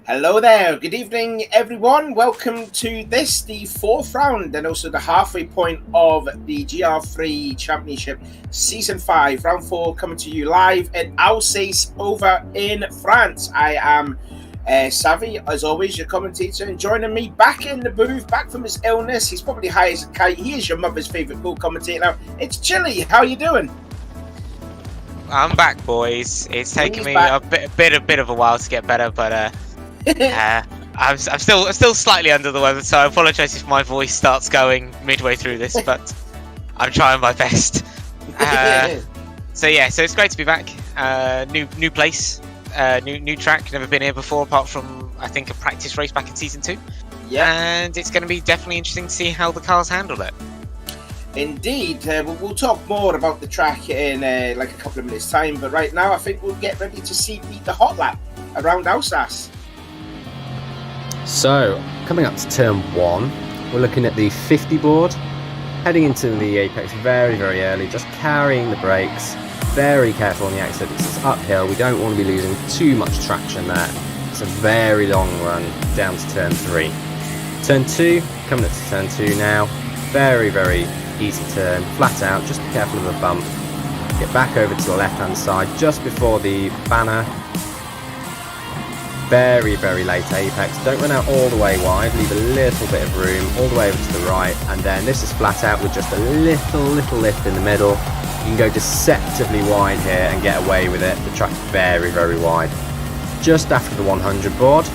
Hello there, good evening everyone. Welcome to the fourth round and also the halfway point of the Gr.3 Championship Season 5. Round 4 coming to you live at Alsace over in France. I am Savvy, as always, your commentator, and joining me back in the booth, back from his illness. He's probably high as a kite. He is your mother's favourite co-commentator now. It's Chili. How are you doing? I'm back, boys. It's taken me a bit of a while to get better, but I'm still slightly under the weather, so I apologise if my voice starts going midway through this, but I'm trying my best. So it's great to be back. New place, new track. Never been here before, apart from I think a practice race back in season 2. Yeah, and it's going to be definitely interesting to see how the cars handle it. Indeed, we'll talk more about the track in like a couple of minutes' time. But right now, I think we'll get ready to see the hot lap around Alsace. So, coming up to turn 1, we're looking at the 50 board, heading into the apex very, very early, just carrying the brakes, very careful on the exit. It's uphill, we don't want to be losing too much traction there. It's a very long run down to turn 3. Turn 2, coming up to turn 2 now, very, very easy turn, flat out, just be careful of the bump. Get back over to the left hand side just before the banner. Very, very late apex. Don't run out all the way wide, leave a little bit of room all the way over to the right, and then this is flat out with just a little lift in the middle. You can go deceptively wide here and get away with it. The track's very, very wide. Just after the 100 board,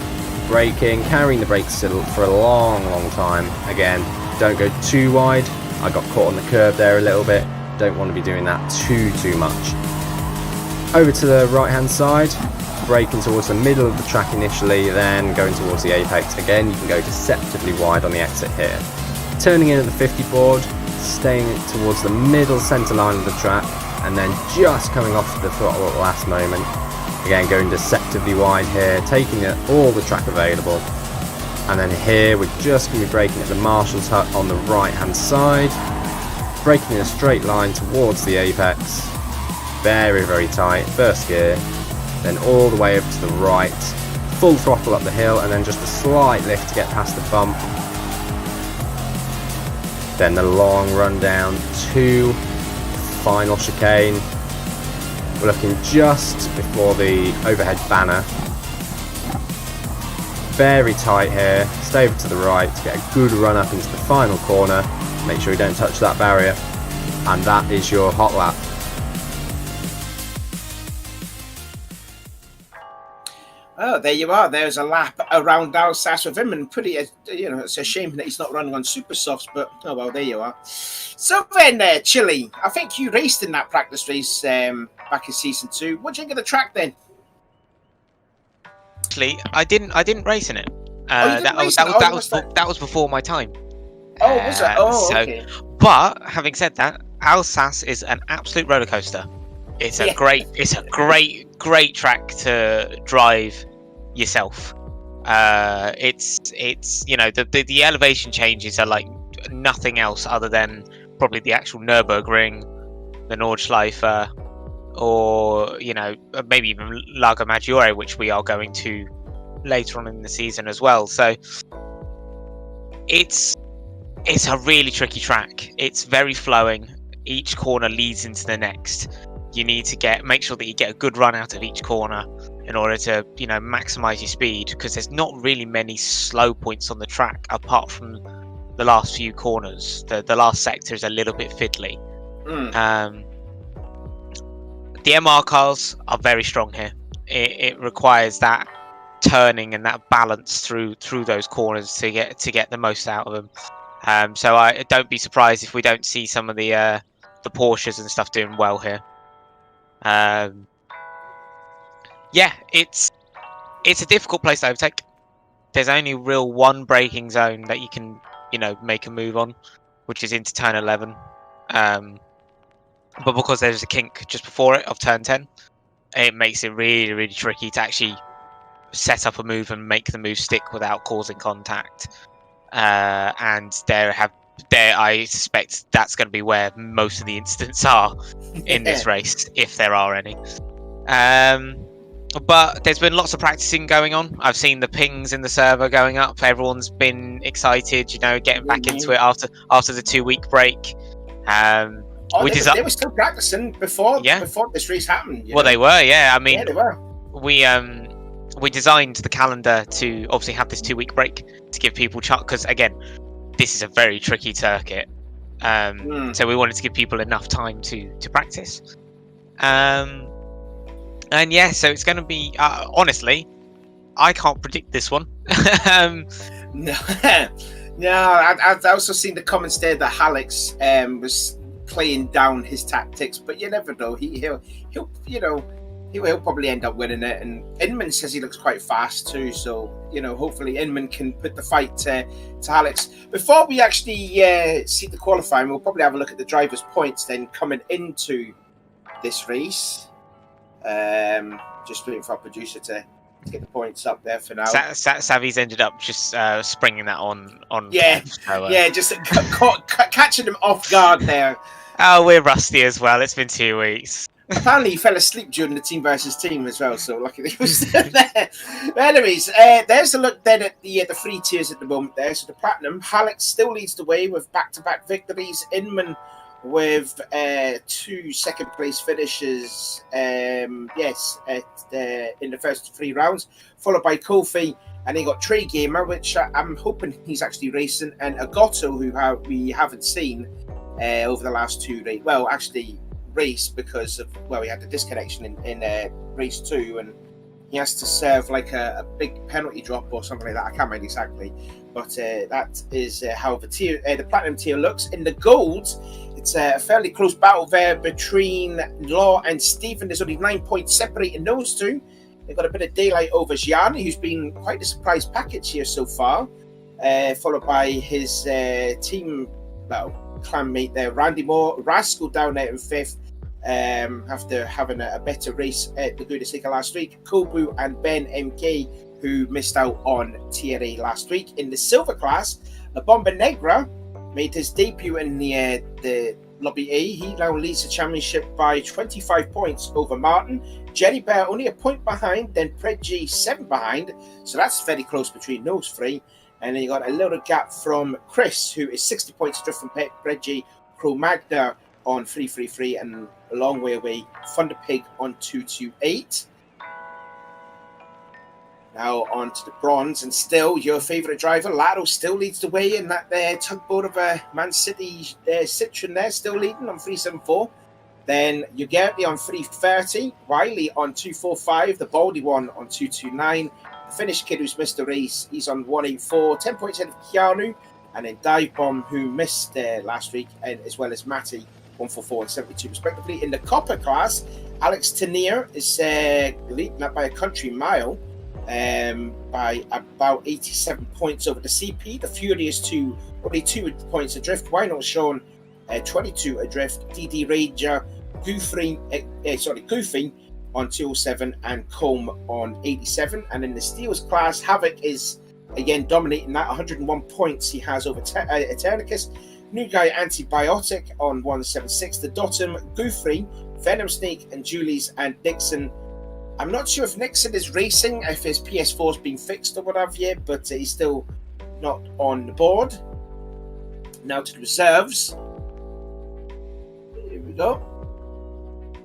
braking, carrying the brakes for a long time. Again, don't go too wide. I got caught on the curb there a little bit. Don't want to be doing that too much. Over to the right hand side, braking towards the middle of the track initially, then going towards the apex. Again, you can go deceptively wide on the exit here. Turning in at the 50 board, staying towards the middle centre line of the track, and then just coming off the throttle at the last moment. Again, going deceptively wide here, taking all the track available. And then here we're just going to be braking at the marshal's hut on the right hand side, braking in a straight line towards the apex, very, very tight, first gear, then all the way over to the right, full throttle up the hill, and then just a slight lift to get past the bump. Then the long run down to final chicane. We're looking just before the overhead banner. Very tight here, stay over to the right to get a good run up into the final corner. Make sure you don't touch that barrier, and that is your hot lap. Oh, there you are. There's a lap around Alsace with him, and pretty, it's a shame that he's not running on super softs, but oh well, there you are. So then, Chili, I think you raced in that practice race back in season 2. What do you think of the track then? Actually, I didn't race in it. That was before my time. Oh, was it? Oh, okay. But having said that, Alsace is an absolute roller coaster. It's a great track to drive yourself. It's the elevation changes are like nothing else other than probably the actual Nürburgring, the Nordschleife, or maybe even Lago Maggiore, which we are going to later on in the season as well. So it's a really tricky track. It's very flowing. Each corner leads into the next. You need to make sure that you get a good run out of each corner in order to maximize your speed, because there's not really many slow points on the track apart from the last few corners. The last sector is a little bit fiddly. The MR cars are very strong here. It requires that turning and that balance through those corners to get the most out of them. So I don't be surprised if we don't see some of the Porsches and stuff doing well here. It's a difficult place to overtake. There's only real one braking zone that you can make a move on, which is into turn 11. But because there's a kink just before it of turn 10, it makes it really, really tricky to actually set up a move and make the move stick without causing contact. And I suspect that's going to be where most of the incidents are in this race, if there are any. But there's been lots of practicing going on. I've seen the pings in the server going up. Everyone's been excited, getting back into it after the 2-week break. They were still practicing before this race happened. They were, yeah. I mean, they were. We designed the calendar to obviously have this 2-week break to give people chance, because again, this is a very tricky circuit. So we wanted to give people enough time to practice. And yeah, so it's going to be, honestly, I can't predict this one. No, I've also seen the comments there that Alex was playing down his tactics, but you never know. He'll probably end up winning it. And Inman says he looks quite fast too, so hopefully Inman can put the fight to Alex. Before we actually see the qualifying, we'll probably have a look at the drivers' points then coming into this race. Just waiting for our producer to get the points up there for now. Savvy's ended up just springing that on. Just catching him off guard there. Oh, we're rusty as well. It's been 2 weeks. Apparently, he fell asleep during the team versus team as well, so lucky he was still there. But anyways, there's a look then at the 3 tiers at the moment there. So the Platinum, Alex still leads the way with back-to-back victories. Inman with 2 second-place finishes, in the first 3 rounds, followed by Kofi, and he got Trey Gamer, which I'm hoping he's actually racing, and Agotto, who we haven't seen over the last 2 days. Well, actually raced because of, he had the disconnection in race 2, and he has to serve like a big penalty drop or something like that. I can't remember exactly, but that is how the Platinum tier looks. In the Gold, it's a fairly close battle there between Law and Stephen. There's only 9 points separating those two. They've got a bit of daylight over Gianni, who's been quite a surprise package here so far, followed by his team, clan mate there, Randy Moore. Rascal down there in 5th, after having a better race at the Gr.3 last week. Kobu and Ben MK, who missed out on Tier A last week. In the Silver class, La Bomba Negra made his debut in the Lobby A. He now leads the championship by 25 points over Martin. Jerry Bear only a point behind, then Predgy 7 behind, so that's very close between those 3. And then you got a little gap from Chris, who is 60 points adrift from Predgy, Cro Magna on 333, and a long way away, Thunder Pig on 228. Now on to the bronze, and still your favourite driver, Lado, still leads the way in that tugboat of a Man City Citroen there, still leading on 374. Then Ugerti on 330, Wiley on 245, the Baldy one on 229. The Finnish kid who's missed the race, he's on 184, 10 points ahead of Keanu, and then Dive Bomb, who missed last week, and as well as Matty, 144 and 72 respectively. In the Copper class, Alex Tanier is leading up by a country mile, by about 87 points over the CP. The Furious 2, only 2 points adrift. Why not Sean, 22 adrift. DD Ranger, Goofy on 207, and Combe on 87. And in the Steels class, Havoc is again dominating that, 101 points he has over Eternicus. New guy Antibiotic on 176. The Dotum, Goofy, Venom Snake, and Julie's and Dixon. I'm not sure if Nixon is racing, if his PS4's been fixed or what have you, but he's still not on the board. Now to the reserves. Here we go.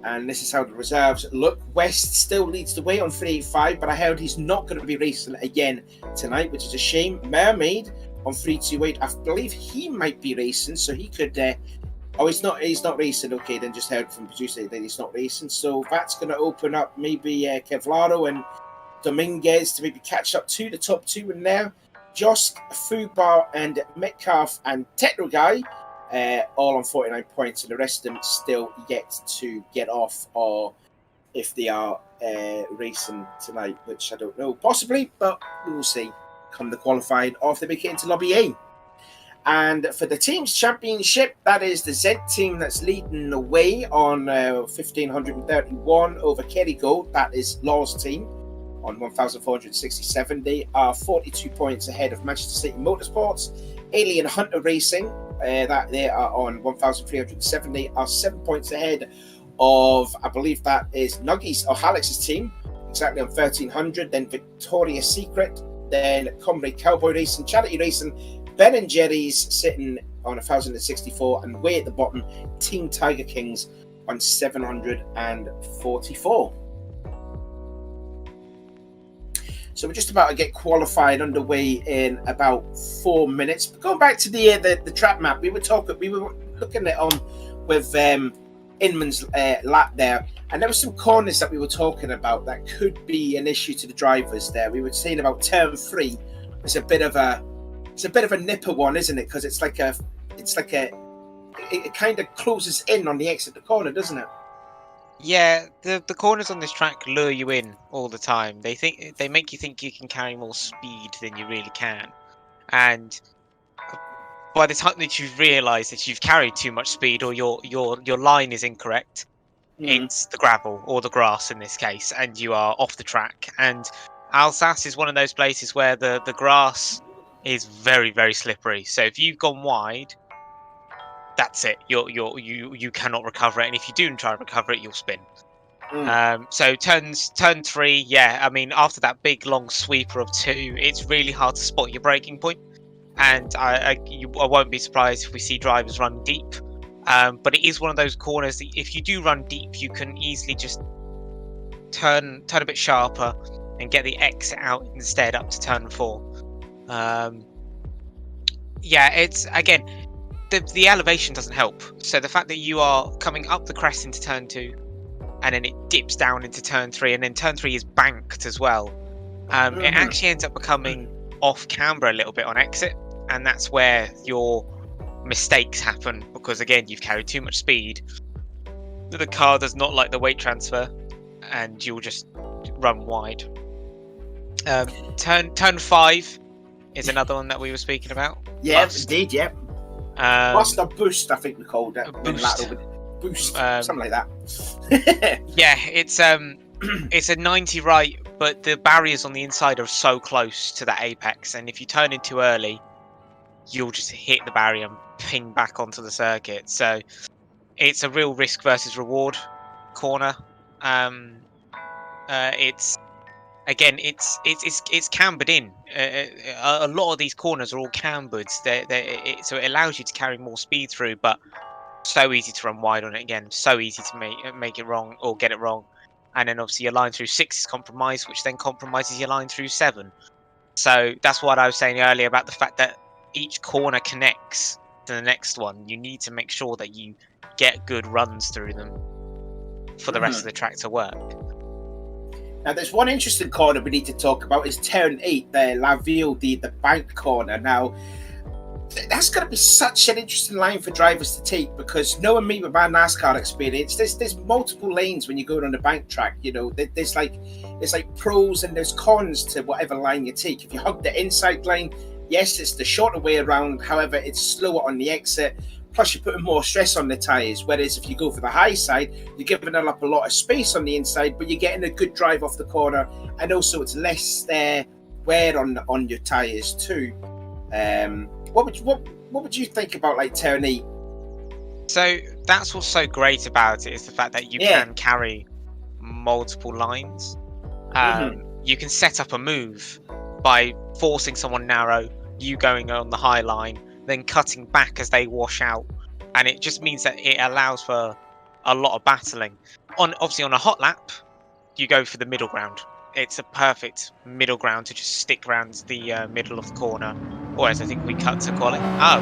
And this is how the reserves look. West still leads the way on 385, but I heard he's not going to be racing again tonight, which is a shame. Mermaid on 328. I believe he might be racing, so he could... he's not racing. Okay, then just heard from producer that he's not racing. So that's going to open up maybe Kevlaro and Dominguez to maybe catch up to the top 2 in there. Josk, Fubar, and Metcalf and Tetro Guy, all on 49 points, and the rest of them still yet to get off, or if they are racing tonight, which I don't know, possibly, but we will see come the qualifying, or if they make it into Lobby A. And for the team's championship, that is the Z team that's leading the way on 1,531 over Kerry Gold. That is Law's team on 1,467. They are 42 points ahead of Manchester City Motorsports. Alien Hunter Racing, that they are on 1,307. They are 7 points ahead of, I believe that is Nuggies or Alex's team exactly on 1300. Then Victoria's Secret, then Comrade Cowboy Racing, Charity Racing, Ben and Jerry's sitting on 1064, and way at the bottom, Team Tiger Kings on 744. So we're just about to get qualified underway in about 4 minutes. But going back to the track map, we were looking at on with Inman's lap there, and there were some corners that we were talking about that could be an issue to the drivers there. We were saying about turn 3. It's a bit of a nipper one, isn't it? Because it kind of closes in on the exit of the corner, doesn't it? Yeah, the corners on this track lure you in all the time. They make you think you can carry more speed than you really can, and by the time that you've realised that you've carried too much speed, or your line is incorrect, it's the gravel or the grass in this case, and you are off the track. And Alsace is one of those places where the grass is very, very slippery. So if you've gone wide, that's it. You cannot recover it, and if you do try to recover it, you'll spin. So turn 3, yeah. I mean, after that big long sweeper of 2, it's really hard to spot your braking point, and I won't be surprised if we see drivers run deep. But it is one of those corners that if you do run deep, you can easily just turn a bit sharper and get the exit out instead up to turn 4. Yeah, it's again. The elevation doesn't help. So the fact that you are coming up the crest into turn 2, and then it dips down into turn 3, and then turn 3 is banked as well. It actually ends up becoming off camber a little bit on exit, and that's where your mistakes happen, because again, you've carried too much speed. The car does not like the weight transfer, and you'll just run wide. Turn 5 is another one that we were speaking about. Yeah, indeed, yeah. What's the boost? I think we called it. Boost, something like that. Yeah, it's a 90 right, but the barriers on the inside are so close to that apex, and if you turn in too early, you'll just hit the barrier and ping back onto the circuit. So it's a real risk versus reward corner. It's cambered in. A lot of these corners are all cambered, so it allows you to carry more speed through, but so easy to run wide on it again. So easy to make it wrong or get it wrong. And then obviously your line through 6 is compromised, which then compromises your line through 7. So that's what I was saying earlier about the fact that each corner connects to the next one. You need to make sure that you get good runs through them for the rest of the track to work. Now, there's one interesting corner we need to talk about. Is turn 8, the La Ville, the banked corner. Now, that's going to be such an interesting line for drivers to take, because knowing me with my NASCAR experience, there's multiple lanes when you go on the bank track. You know, there's like pros and there's cons to whatever line you take. If you hug the inside line, yes, it's the shorter way around. However, it's slower on the exit. Plus, you're putting more stress on the tyres. Whereas if you go for the high side, you're giving up a lot of space on the inside, but you're getting a good drive off the corner, and also it's less wear on your tyres too. What would you think about like turn 8? So that's what's so great about it, is the fact that you can carry multiple lines. You can set up a move by forcing someone narrow, you going on the high line, then cutting back as they wash out, and it just means that it allows for a lot of battling. Obviously on a hot lap, you go for the middle ground. It's a perfect middle ground to just stick around the middle of the corner. Or as I think we cut to quali.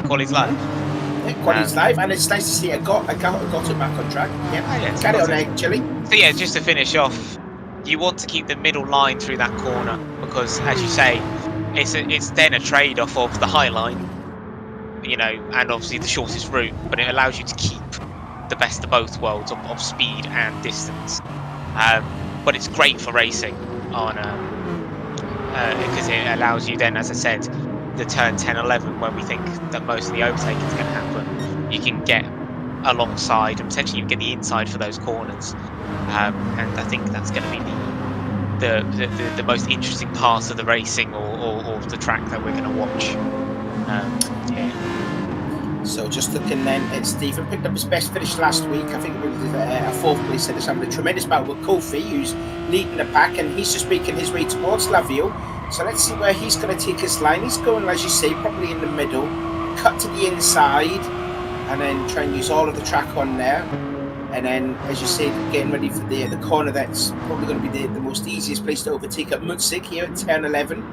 Quali's live. Yeah, quali's live, and it's nice to see it got it back on track. Yeah, carry on there, Chili. So yeah, just to finish off, you want to keep the middle line through that corner, because as you say, it's then a trade-off of the high line, you know, and obviously the shortest route, but it allows you to keep the best of both worlds of speed and distance. But it's great for racing on because it allows you then, as I said, the turn 10, 11, when we think that most of the overtaking is going to happen, you can get alongside and potentially you can get the inside for those corners. And I think that's going to be the most interesting part of the racing or the track that we're going to watch. So just looking then at Stephen, picked up his best finish last week. I think it was a 4th place. He's having a tremendous battle with Kofi, who's leading the pack, and he's just making his way towards Lavio. So let's see where he's going to take his line. He's going, as you say, probably in the middle, cut to the inside, and then try and use all of the track on there. And then, as you say, getting ready for the corner that's probably going to be the most easiest place to overtake at Mutzig here at turn 11.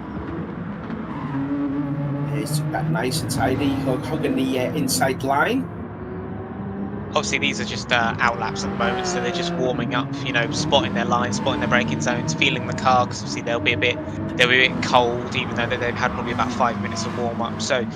He's that nice and tidy, hugging the inside line. Obviously, these are just outlaps at the moment, so they're just warming up. You know, spotting their lines, spotting their braking zones, feeling the car. Because obviously they'll be a bit cold, even though they've had probably about 5 minutes of warm up. So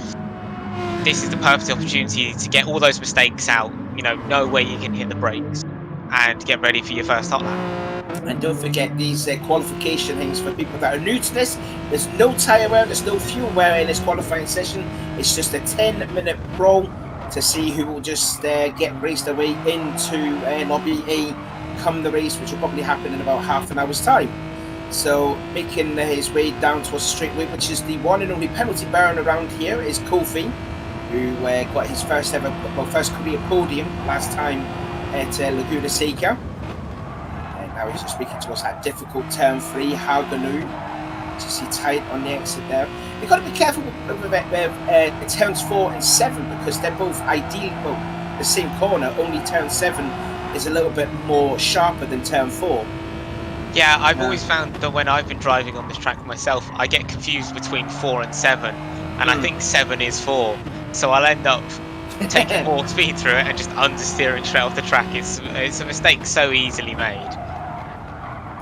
this is the perfect opportunity to get all those mistakes out. You know where you can hit the brakes and get ready for your first hot lap. And don't forget these qualification things for people that are new to this. There's no tyre wear, there's no fuel wear in this qualifying session. It's just a 10-minute brawl to see who will just get raced away into Lobby A come the race, which will probably happen in about half an hour's time. So making his way down towards the straightaway, which is the one and only penalty bearing around here, is Kofi, who got his first career podium last time at Laguna Seca. And now he's just speaking towards that difficult turn 3, Hauganu. You see tight on the exit there. You've got to be careful with turns 4 and 7 because they're both ideal. Well, the same corner, only turn 7 is a little bit more sharper than turn 4. Yeah, I've always found that when I've been driving on this track myself, I get confused between 4 and 7, and I think 7 is 4. So I'll end up taking more speed through it and just understeering straight off the track. It's a mistake so easily made.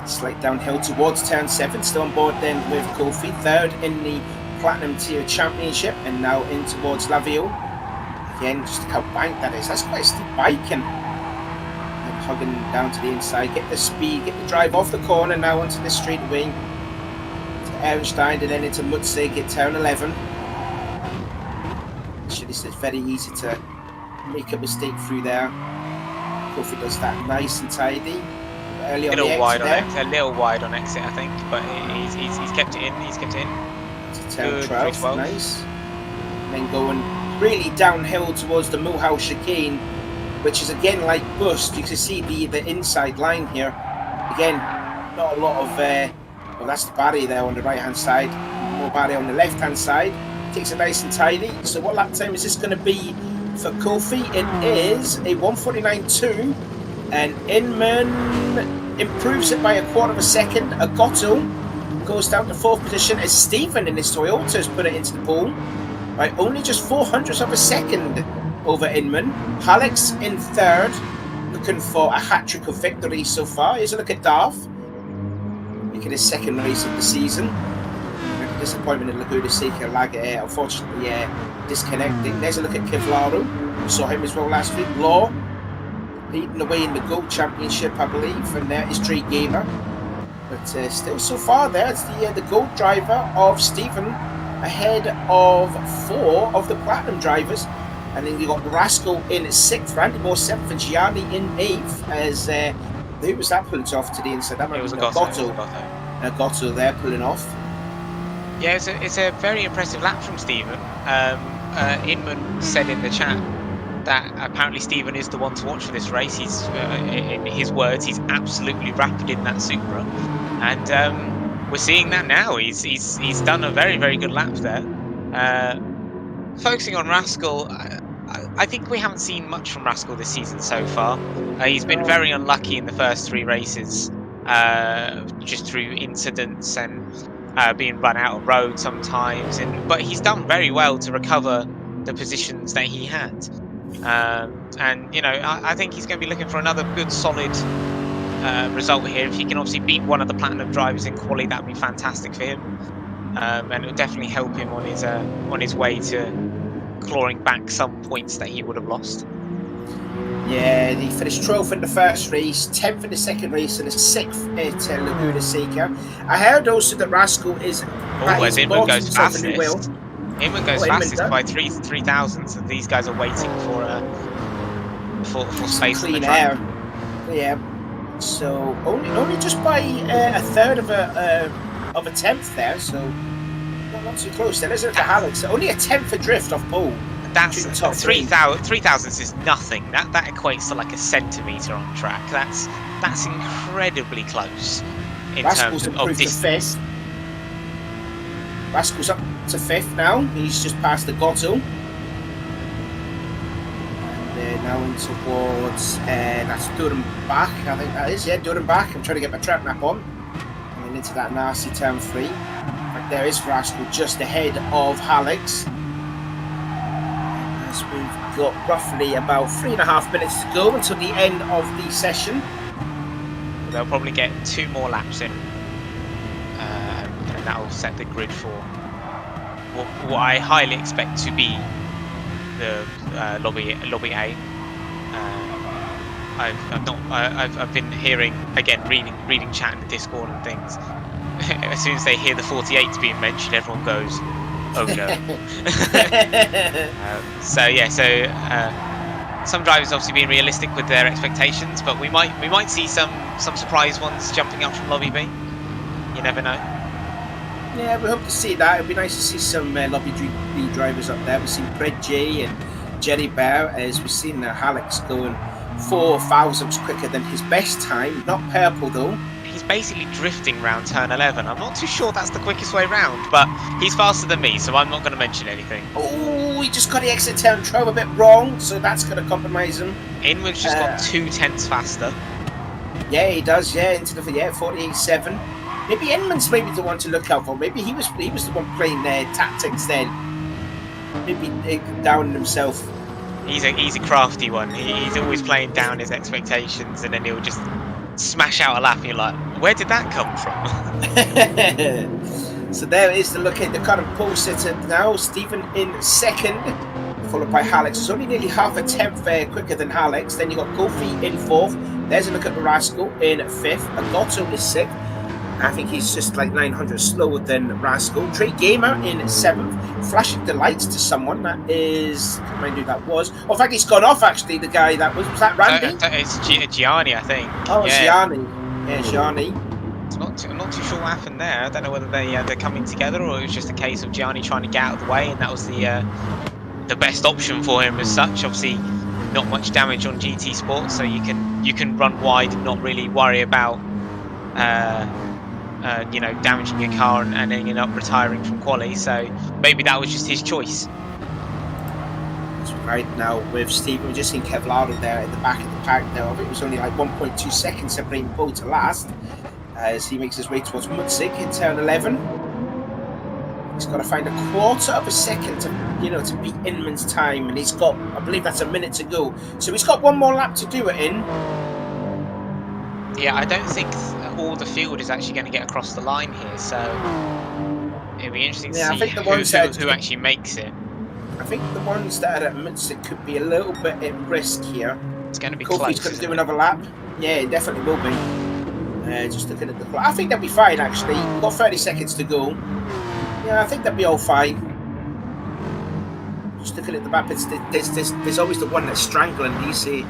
Slight downhill towards turn 7, still on board then with Kofi, 3rd in the Platinum Tier Championship, and now in towards Lavio. Again, just look how banked that is. That's quite a steep bike, and hugging down to the inside, get the speed, get the drive off the corner, now onto the straightaway to Ehrenstein and then into Mutzig at turn 11. Actually, it's very easy to make a mistake through there. Kofi does that nice and tidy. Early on a little wide on exit, I think, but he's kept it in. He's kept it in. To turn 12, nice. And then going really downhill towards the Mulhouse chicane, which is again like Bust. You can see the inside line here. Again, not a lot of. Well, that's the barrier there on the right hand side. More barrier on the left hand side. Takes it nice and tidy. So what lap time is this going to be for Kofi? It is a 1:49.2. And Inman improves it by a quarter of a second. Agotto goes down to 4th position as Stephen in his Toyota has put it into the pool by only just 0.04 of a second over Inman. Alex in 3rd, looking for a hat-trick of victory so far. Here's a look at Darth, making his 2nd race of the season. Disappointment in Laguna Seca, unfortunately disconnecting. There's a look at Kevlaro. We saw him as well last week. Law leading the way in the GOAT Championship, I believe, and there is Dre Gamer. But still, so far, there's the GOAT driver of Stephen ahead of 4 of the Platinum drivers. And then you got Rascal in 6th, Randy Moore 7th, and Gianni in 8th. As who was that pulling off to the inside? That it was Agotto. Agotto there pulling off. Yeah, it's a very impressive lap from Stephen. Inman said in the chat that apparently Stephen is the one to watch for this race. He's, in his words, he's absolutely rapid in that Supra, and we're seeing that now. He's done a very, very good lap there. Focusing on Rascal, I think we haven't seen much from Rascal this season so far. He's been very unlucky in the first 3 races, just through incidents and being run out of road sometimes. But he's done very well to recover the positions that he had. And you know, I think he's going to be looking for another good solid result here. If he can obviously beat one of the Platinum drivers in quali, that would be fantastic for him, and it would definitely help him on his way to clawing back some points that he would have lost. Yeah, he finished 12th in the first race, 10th in the second race, and 6th at Laguna Seca. I heard also that Rascal is. As Inman goes fastest. Inman goes fastest by 3 thousandths, and these guys are waiting for space clean on the track. Air. Yeah. So only just by a third of a tenth there. So not too close. Then isn't it, Alex? Only a tenth adrift off pole. That's top 3,000 is nothing. That equates to like a centimetre on track. That's incredibly close in Rascal's terms of improved to distance. 5th. Rascal's up to 5th now. He's just passed the Gotto. And they're now in towards, that's Durham back, I think that is. Yeah, Durham back. I'm trying to get my track map on. And then into that nasty turn 3. But there is Rascal just ahead of Hallex. As we've got roughly about 3.5 minutes to go until the end of the session. They'll probably get 2 more laps in. And that will set the grid for what I highly expect to be the lobby A. I've been hearing again, reading chat in the Discord and things. As soon as they hear the 48s being mentioned, everyone goes, "Oh no!" Some drivers obviously being realistic with their expectations, but we might see some surprise ones jumping up from lobby B. You never know. Yeah, we hope to see that. It'd be nice to see some lobby B drivers up there. We've seen Brett J and Jerry Bear, as we've seen Hallex going 4 thousandths quicker than his best time. Not purple though. He's basically drifting round turn 11. I'm not too sure that's the quickest way round, but he's faster than me, so I'm not going to mention anything. Oh, he just got the exit turn 12 a bit wrong, so that's going to compromise him. Inwood's just got 0.2 faster. Yeah, he does. Yeah, into the 48.7. Maybe Inman's maybe the one to look out for. Maybe he was the one playing their tactics then. Maybe down himself. He's a crafty one. He's always playing down his expectations, and then he'll just smash out a lap. And you're like, where did that come from? So there is the look at the current pole sitter now. Stephen in 2nd, followed by Hallex. It's only nearly half a tenth quicker than Hallex. Then you got Kofi in 4th. There's a look at the Rascal in 5th. Agotto is 6th. I think he's just like 900 slower than Rascal. Trey Gamer in 7th, flashing the lights to someone. That is, I can't remember who that was. Oh, in fact, he's gone off actually. The guy that was that Randy? It's Gianni, I think. Oh, it's Gianni. Yeah, Gianni. I'm not too sure what happened there. I don't know whether they're coming together or it was just a case of Gianni trying to get out of the way, and that was the best option for him as such. Obviously, not much damage on GT Sport, so you can run wide and not really worry about damaging your car and ending up retiring from quali. So maybe that was just his choice. That's right. Now with Steve, we're just seeing Kevlar there at the back of the pack now. I think it was only like 1.2 seconds separating pole to last as he makes his way towards Mutzig in turn 11. He's got to find a quarter of a second to beat Inman's time, and he's got, I believe that's a minute to go. So he's got one more lap to do it in. Yeah, I don't think all the field is actually going to get across the line here, so it'll be interesting to see who actually makes it. I think the ones that are at Mutzig could be a little bit at risk here. It's going to be Kofi's close. going to do another lap. Yeah, it definitely will be. Just looking at the clock, I think they'll be fine actually. We've got 30 seconds to go. Yeah, I think they'll be all fine. Just looking at the map, there's always the one that's strangling. You see,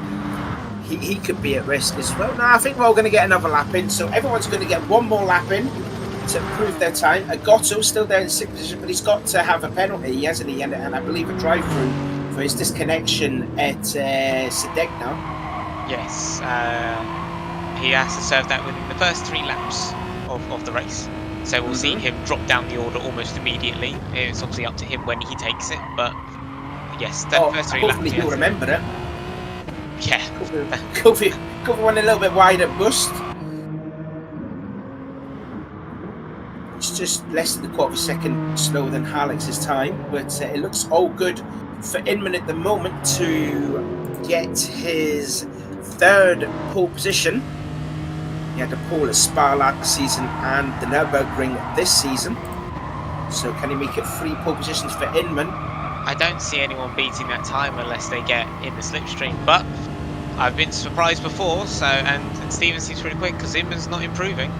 he could be at risk as well. No, I think we're all going to get another lap in, so everyone's going to get one more lap in to improve their time. Agotto's still there in 6th position, but he's got to have a penalty, hasn't he? And I believe a drive-through for his disconnection at Sedeg now. Yes, he has to serve that within the first 3 laps of the race. So we'll see him drop down the order almost immediately. It's obviously up to him when he takes it, but yes, the first 3 laps. Hopefully he'll remember it. Yeah. Kofi went a little bit wide at Bust. It's just less than a quarter of a second slower than Halex's time, but it looks all good for Inman at the moment to get his 3rd pole position. He had the pole at Spa last season and the Nürburgring this season. So can he make it 3 pole positions for Inman? I don't see anyone beating that time unless they get in the slipstream, but I've been surprised before, and Steven seems pretty quick because Inman's not improving.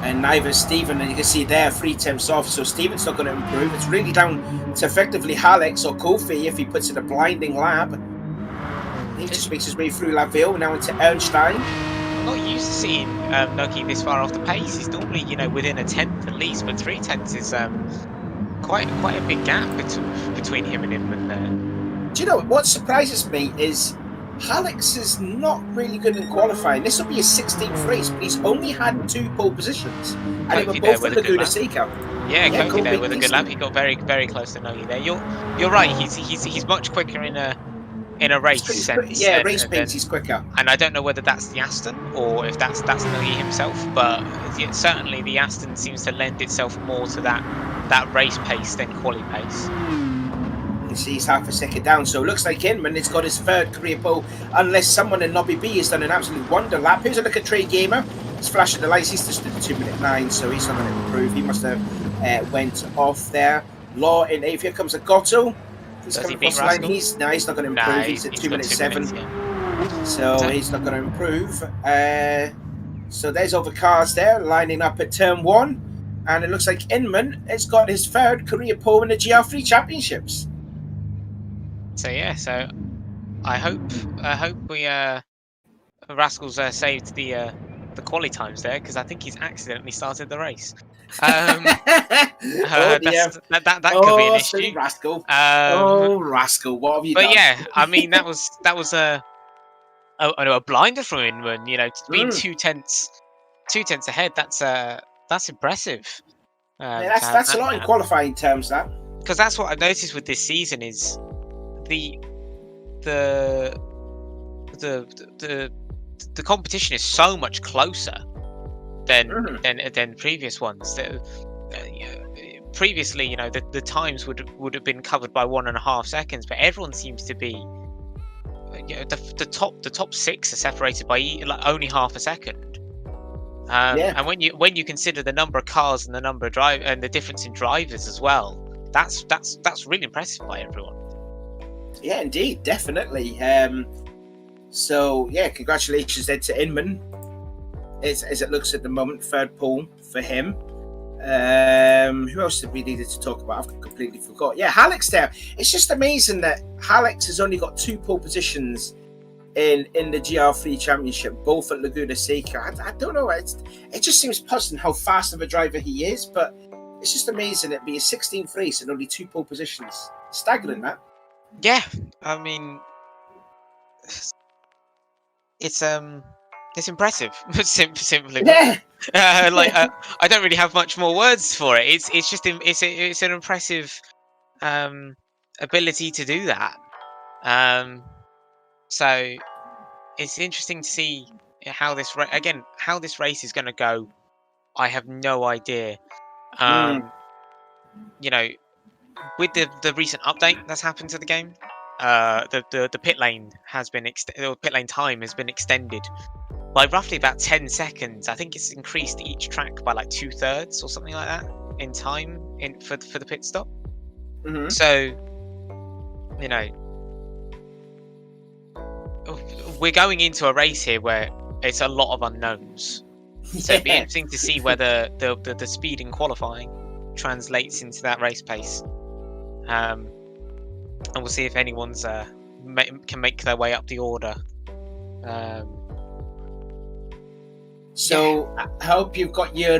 And neither Stephen, and you can see there 3 attempts off, so Stephen's not going to improve. It's really down to effectively Hallex or Kofi if he puts in a blinding lap. He just makes his way through Laville, now into Ernstein. I'm not used to seeing Nucky this far off the pace. He's normally, within a tenth at least, but 3 tenths is quite a big gap between him and Inman there. Do you know what surprises me is Alex is not really good in qualifying. This will be his 16th race, but he's only had 2 pole positions, and they were Kofi there both with at a good Laguna lap. Seca. Yeah, Kofi there Kofi with a good lap. He got very close to Nogi there. You're right. He's much quicker in a race sense. Yeah, race pace, he's quicker. And I don't know whether that's the Aston or if that's Nogi himself, but certainly the Aston seems to lend itself more to that race pace than quali pace. You see he's half a second down, so it looks like Inman has got his 3rd career pole, unless someone in Lobby B has done an absolute wonder lap. Here's a look at Trey Gamer. He's flashing the lights. He's just did a 2:09, so he's not going to improve. He must have went off there. Law in 8th. Here comes a Gotto. He's coming across the line. He's not going to improve. He's at 2:07. So he's not going to improve. So there's all the cars there lining up at turn 1. And it looks like Inman has got his 3rd career pole in the GR3 Championships. So yeah, so I hope we Rascals saved the quali times there, because I think he's accidentally started the race. That could be an issue. Rascal. Rascal, what have you done? done? But yeah, I mean that was a blinder from Inman. Being 2 tenths ahead. That's impressive. Yeah, that's a lot in qualifying terms. That, because that's what I've noticed with this season is the competition is so much closer than previous ones. Previously, the times would have been covered by 1.5 seconds, but everyone seems to be the top 6 are separated by only half a second. And when you consider the number of cars and the number of and the difference in drivers as well, that's really impressive by everyone. Yeah, indeed, definitely. So yeah, congratulations then to Inman. As it looks at the moment, 3rd pole for him. Who else did we need to talk about? I've completely forgot. Yeah, Alex there. It's just amazing that Alex has only got 2 pole positions in the GR3 Championship, both at Laguna Seca. I don't know. It just seems puzzling how fast of a driver he is, but it's just amazing it'd be a 16th race and only 2 pole positions. Staggering, that. Yeah, I mean, it's impressive. Simply, yeah. I don't really have much more words for it. It's just it's an impressive ability to do that. So it's interesting to see how this race is going to go. I have no idea. With the recent update that's happened to the game, the pit lane has been pit lane time has been extended by roughly about 10 seconds. I think it's increased each track by like 2/3 or something like that in time for the pit stop. So, we're going into a race here where it's a lot of unknowns. So it'd be interesting to see whether the speed in qualifying translates into that race pace. And we'll see if anyone's can make their way up the order. So I hope you've got your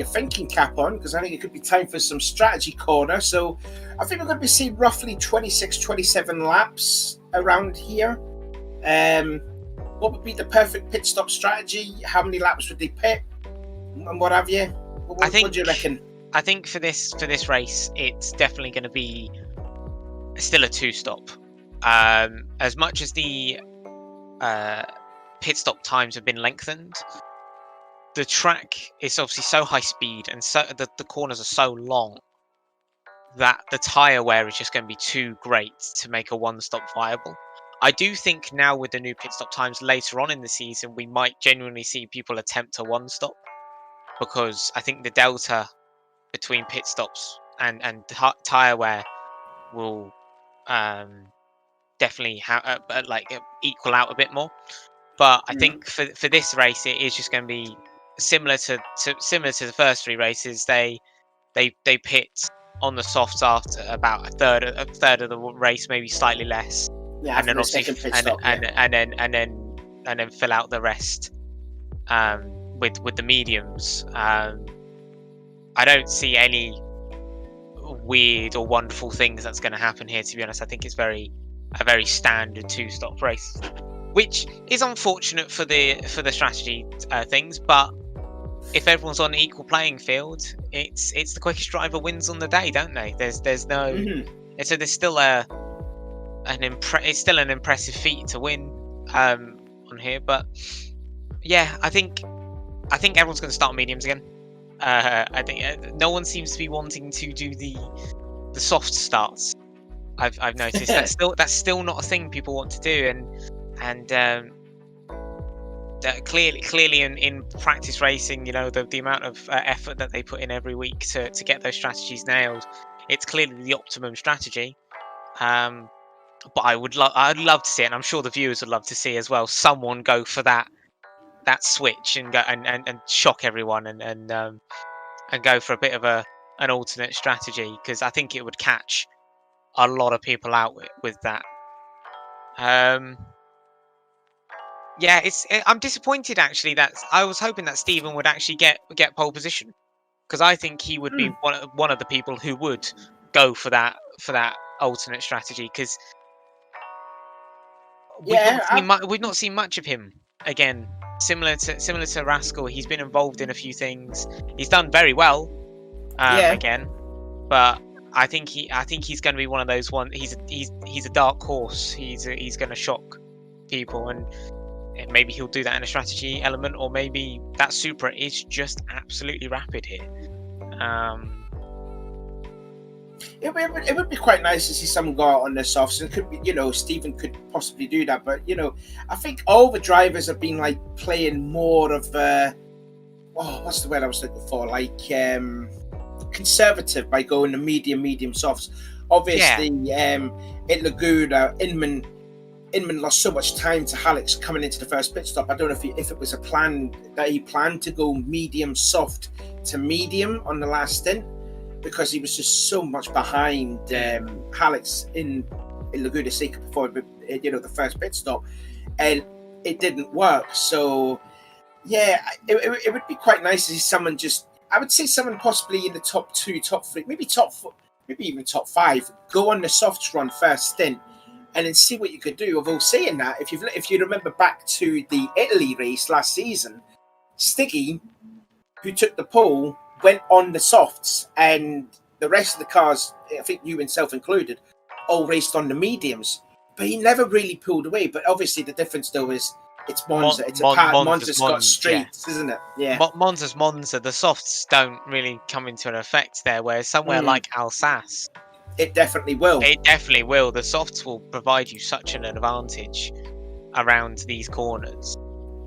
thinking cap on, because I think it could be time for some strategy corner. So I think we're going to be seeing roughly 26-27 laps around here. What would be the perfect pit stop strategy? How many laps would they pit, and what have you? What do you reckon? I think for this race, it's definitely going to be still a 2-stop. As much as the pit stop times have been lengthened, the track is obviously so high speed, and so the corners are so long that the tyre wear is just going to be too great to make a 1-stop viable. I do think now with the new pit stop times later on in the season, we might genuinely see people attempt a 1-stop, because I think the delta between pit stops and tyre wear will definitely equal out a bit more. But I think for this race, it is just going to be similar to the first 3 races. They pit on the softs after about a third of the race, maybe slightly less. Yeah, and then obviously and then fill out the rest with the mediums. I don't see any weird or wonderful things that's going to happen here. To be honest, I think it's a very standard 2-stop race, which is unfortunate for the strategy things. But if everyone's on an equal playing field, it's the quickest driver wins on the day, don't they? There's no, so there's still it's still an impressive feat to win on here. But yeah, I think everyone's going to start mediums again. I think no one seems to be wanting to do the soft starts. I've noticed that's still not a thing people want to do, and clearly in practice racing, the amount of effort that they put in every week to get those strategies nailed, it's clearly the optimum strategy. But I'd love to see it, and I'm sure the viewers would love to see as well, someone go for that switch and go and shock everyone and go for a bit of an alternate strategy, because I think it would catch a lot of people out with that. Yeah, I'm disappointed actually that I was hoping that Stephen would actually get pole position, because I think he would be one of the people who would go for that alternate strategy, because we've not seen much of him again. Similar to Rascal, he's been involved in a few things. He's done very well again, but I think he's going to be one of those he's a dark horse. He's going to shock people, and maybe he'll do that in a strategy element, or maybe that Supra is just absolutely rapid here. It would be quite nice to see someone go out on their softs, and could be, Stephen could possibly do that. But I think all the drivers have been like playing more of what's the word I was looking for? Like conservative, by going to medium softs. Obviously, at Laguna, Inman lost so much time to Alex coming into the first pit stop. I don't know if it was a plan that he planned to go medium soft to medium on the last stint, because he was just so much behind Alex in Laguna Seca before the first pit stop, and it didn't work. So yeah, it would be quite nice to see someone I would say someone possibly in the top 2, top 3, maybe even top 5, go on the softs run first stint, and then see what you could do. Although saying that, if you remember back to the Italy race last season, Stiggy, who took the pole, went on the softs, and the rest of the cars, I think you himself included, all raced on the mediums. But he never really pulled away. But obviously the difference though is it's Monza. Monza's got straights, isn't it? Yeah. Monza's Monza. The softs don't really come into an effect there, whereas somewhere like Alsace, it definitely will. It definitely will. The softs will provide you such an advantage around these corners.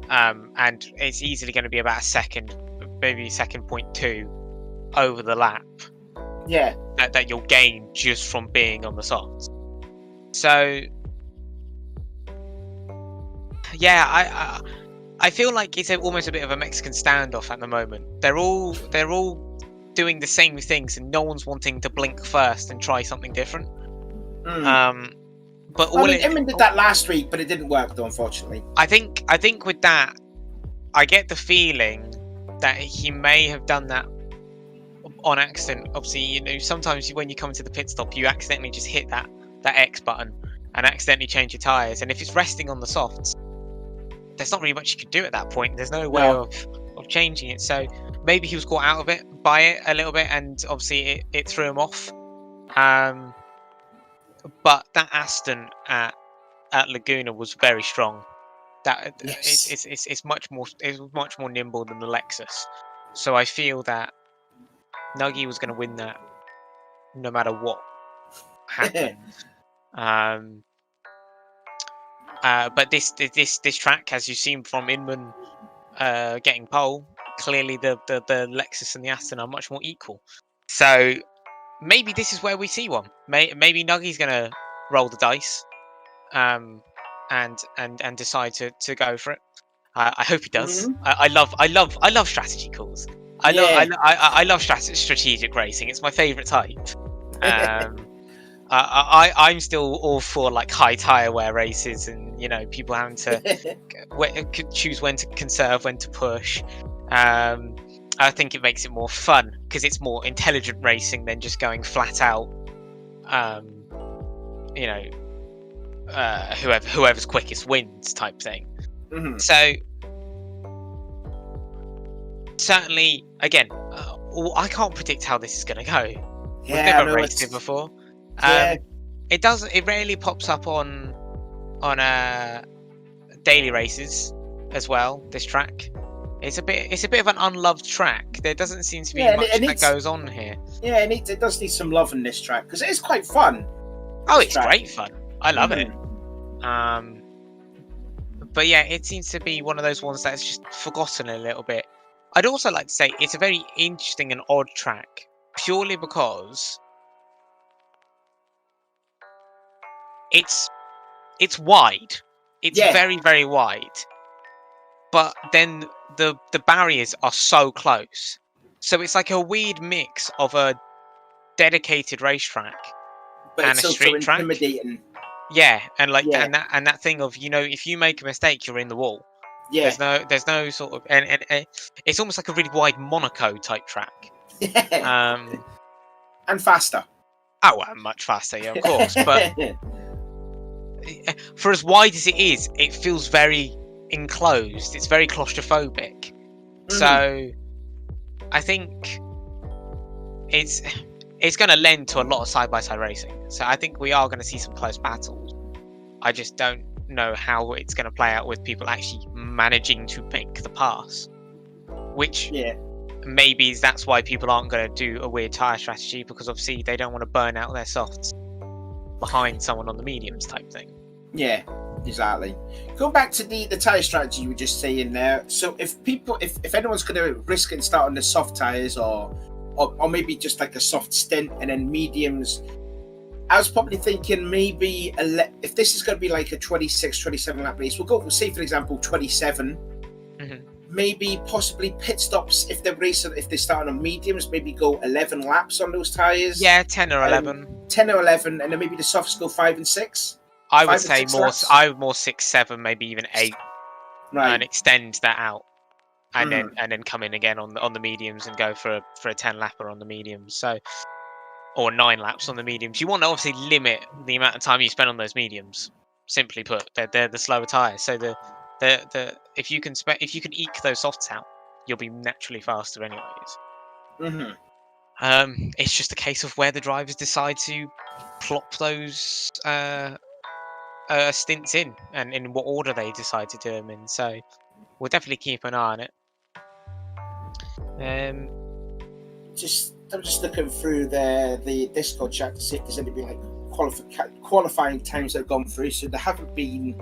And it's easily going to be about a second, maybe 2.2 over the lap. Yeah. That you'll gain just from being on the softs. So yeah, I feel like it's almost a bit of a Mexican standoff at the moment. They're all doing the same things, and no one's wanting to blink first and try something different. But Emin did that last week, but it didn't work though, unfortunately. I think with that, I get the feeling that he may have done that on accident. Obviously, sometimes when you come to the pit stop, you accidentally just hit that X button and accidentally change your tyres. And if it's resting on the softs, there's not really much you can do at that point. There's no way of changing it. So maybe he was caught out of it by it a little bit, and obviously it threw him off. But that Aston at Laguna was very strong. It's much more nimble than the Lexus. So I feel that Nuggy was going to win that no matter what happened. But this track, as you've seen from Inman getting pole, clearly the Lexus and the Aston are much more equal. So maybe this is where we see one. Maybe Nuggy's going to roll the dice and decide to go for it. I hope he does. Mm-hmm. I love strategy calls. I love strategic racing. It's my favourite type. I'm still all for like high tyre wear races, and people having to choose when to conserve, when to push. I think it makes it more fun because it's more intelligent racing than just going flat out. You know, whoever's quickest wins type thing. Mhm. So certainly, again, I can't predict how this is going to go. We've Yeah, never raced it before. Yeah. It doesn't. It rarely pops up on daily races as well. This track, it's a bit of an unloved track. There doesn't seem to be much that goes on here. Yeah, it does need some love in this track because it is quite fun. Oh, it's great fun. I love Mhm. it. But yeah, it seems to be one of those ones that's just forgotten a little bit. I'd also like to say it's a very interesting and odd track, purely because it's wide. It's very, very wide. But then the barriers are so close. So it's like a weird mix of a dedicated racetrack But and it's a also street track. intimidating. Yeah, and like Yeah. and that thing of, if you make a mistake, you're in the wall. Yeah. There's no sort of and it's almost like a really wide Monaco type track. And faster. Oh, much faster, yeah, of course. But for as wide as it is, it feels very enclosed. It's very claustrophobic. So I think it's going to lend to a lot of side-by-side racing. So I think we are going to see some close battles. I just don't know how it's going to play out with people actually managing to make the pass. Which maybe that's why people aren't going to do a weird tyre strategy, because obviously they don't want to burn out their softs behind someone on the mediums type thing. Yeah, exactly. Going back to the tyre strategy you were just saying there. So if anyone's going to risk it and start on the soft tyres or maybe just like a soft stint and then mediums, I was probably thinking maybe if this is going to be like a 26, 27 lap race, we'll say for example 27. Maybe possibly pit stops if they're starting on mediums, maybe go 11 laps on those tyres. Yeah, 10 or 11. 10 or 11, and then maybe the softs go 5 and 6. I would say more 6, 7, maybe even 8, right, and extend that out, and then come in again on the mediums and go for a 10 lapper on the mediums. So, or 9 laps on the mediums. You want to obviously limit the amount of time you spend on those mediums. Simply put, they're the slower tyres. So if you can eke those softs out, you'll be naturally faster anyways. It's just a case of where the drivers decide to plop those stints in, and in what order they decide to do them in. So we'll definitely keep an eye on it. I'm just looking through the Discord chat to see if there's any like qualifying times that have gone through. So there haven't been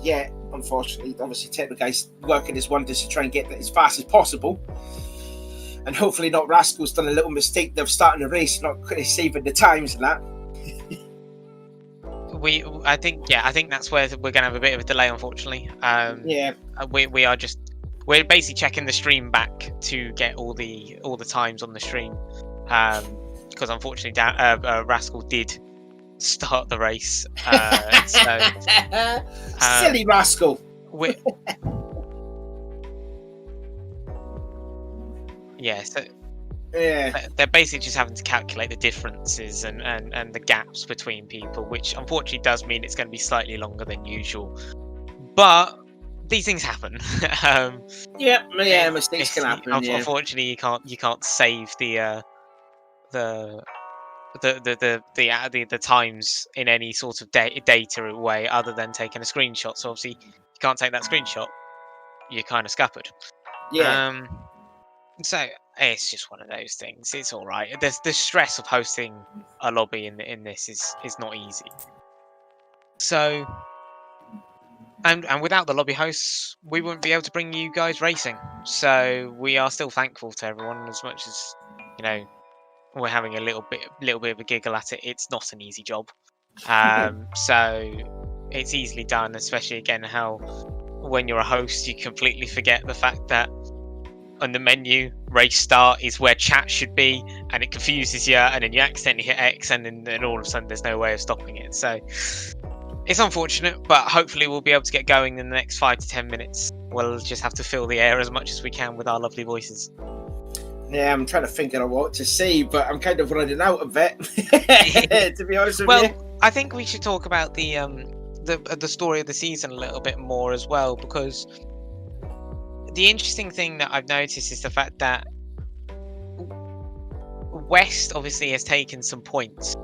yet, unfortunately. Obviously, Techno Guy's working his wonders to try and get that as fast as possible. And hopefully not Rascal's done a little mistake of starting the race, not saving the times and that. I think that's where we're going to have a bit of a delay, unfortunately. We're basically checking the stream back to get all the times on the stream, because unfortunately Rascal did start the race. Silly Rascal. They're basically just having to calculate the differences and the gaps between people, which unfortunately does mean it's going to be slightly longer than usual. But these things happen. Mistakes can happen. Unfortunately, you can't save the times in any sort of data way other than taking a screenshot. So obviously, you can't take that screenshot. You're kind of scuppered. So it's just one of those things. It's all right. The stress of hosting a lobby in this is not easy. So, and without the lobby hosts, we wouldn't be able to bring you guys racing. So we are still thankful to everyone, as much as we're having a little bit of a giggle at it. It's not an easy job. So it's easily done, especially again how when you're a host, you completely forget the fact that on the menu, race start is where chat should be, and it confuses you, and then you accidentally hit X, and then all of a sudden there's no way of stopping it. So it's unfortunate, but hopefully we'll be able to get going in the next 5 to 10 minutes. We'll just have to fill the air as much as we can with our lovely voices. Yeah, I'm trying to think of what to say, but I'm kind of running out of it. To be honest with you. Well, I think we should talk about the story of the season a little bit more as well, because the interesting thing that I've noticed is the fact that West obviously has taken some points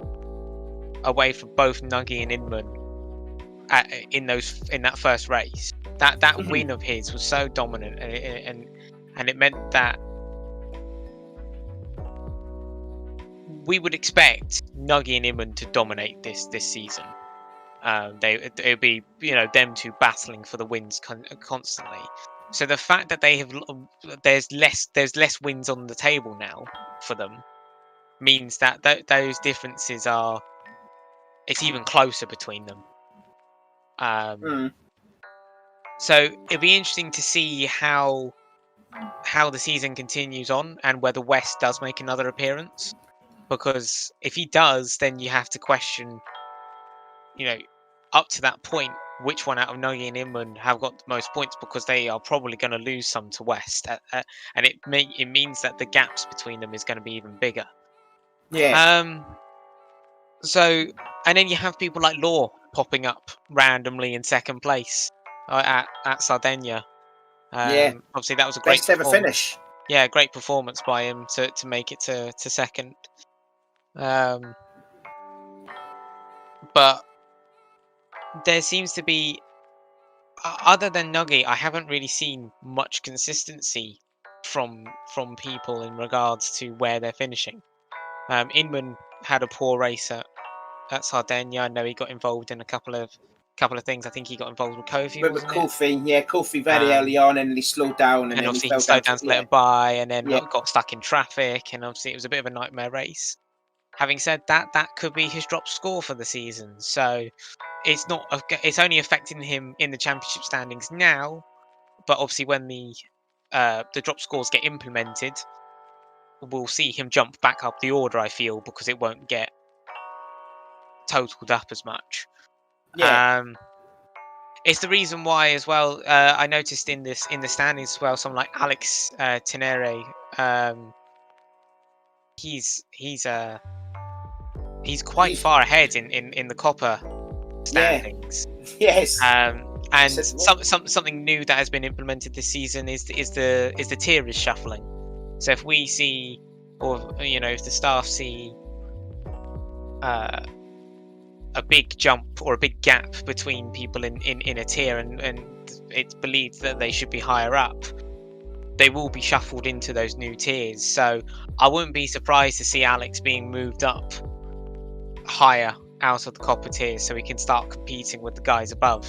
away from both Nuggy and Inman in that first race. That win of his was so dominant, and it meant that we would expect Nuggy and Inman to dominate this season. It would be them two battling for the wins constantly. So the fact that they have there's less wins on the table now for them means that those differences it's even closer between them. So it'll be interesting to see how the season continues on, and whether West does make another appearance. Because if he does, then you have to question, up to that point, which one out of Nuggy and Inman have got the most points, because they are probably going to lose some to West, and it means that the gaps between them is going to be even bigger. Yeah. So, and then you have people like Law popping up randomly in second place at Sardinia. Obviously that was a great best ever finish. Yeah, great performance by him to make it to second. But there seems to be, other than Nuggy, I haven't really seen much consistency from people in regards to where they're finishing. Inman had a poor race at Sardinia. I know he got involved in a couple of things. I think he got involved with Kofi. With Kofi, yeah, Kofi very early on, and he slowed down, and then obviously he slowed down to let him by, and then got stuck in traffic, and obviously it was a bit of a nightmare race. Having said that, that could be his drop score for the season. So it's not. It's only affecting him in the championship standings now, but obviously when the drop scores get implemented, we'll see him jump back up the order, I feel, because it won't get totaled up as much. It's the reason why as well. I noticed in the standings as well, someone like Alex Tenere, he's quite far ahead in the copper standings. Yes. And something new that has been implemented this season is the tier is shuffling. So if we see, or if the staff see a big jump or a big gap between people in a tier, and it's believed that they should be higher up, they will be shuffled into those new tiers. So I wouldn't be surprised to see Alex being moved up higher out of the copper tier, so he can start competing with the guys above.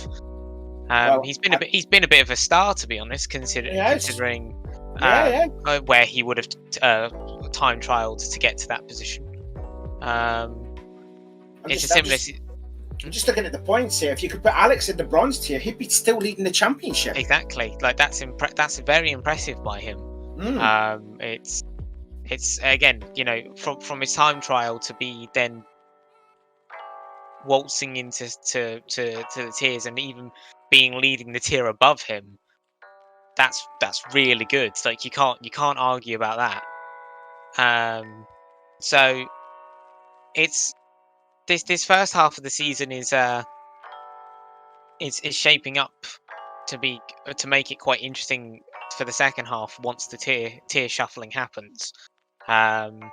He's been a bit of a star, to be honest, considering where he would have time trialed to get to that position. I'm just looking at the points here. If you could put Alex in the bronze tier, he'd be still leading the championship. Exactly. Like that's very impressive by him. It's again, from his time trial to be then waltzing into to the tiers, and even being leading the tier above him. That's really good. Like you can't argue about that. So it's this first half of the season is shaping up to make it quite interesting for the second half once the tier shuffling happens, and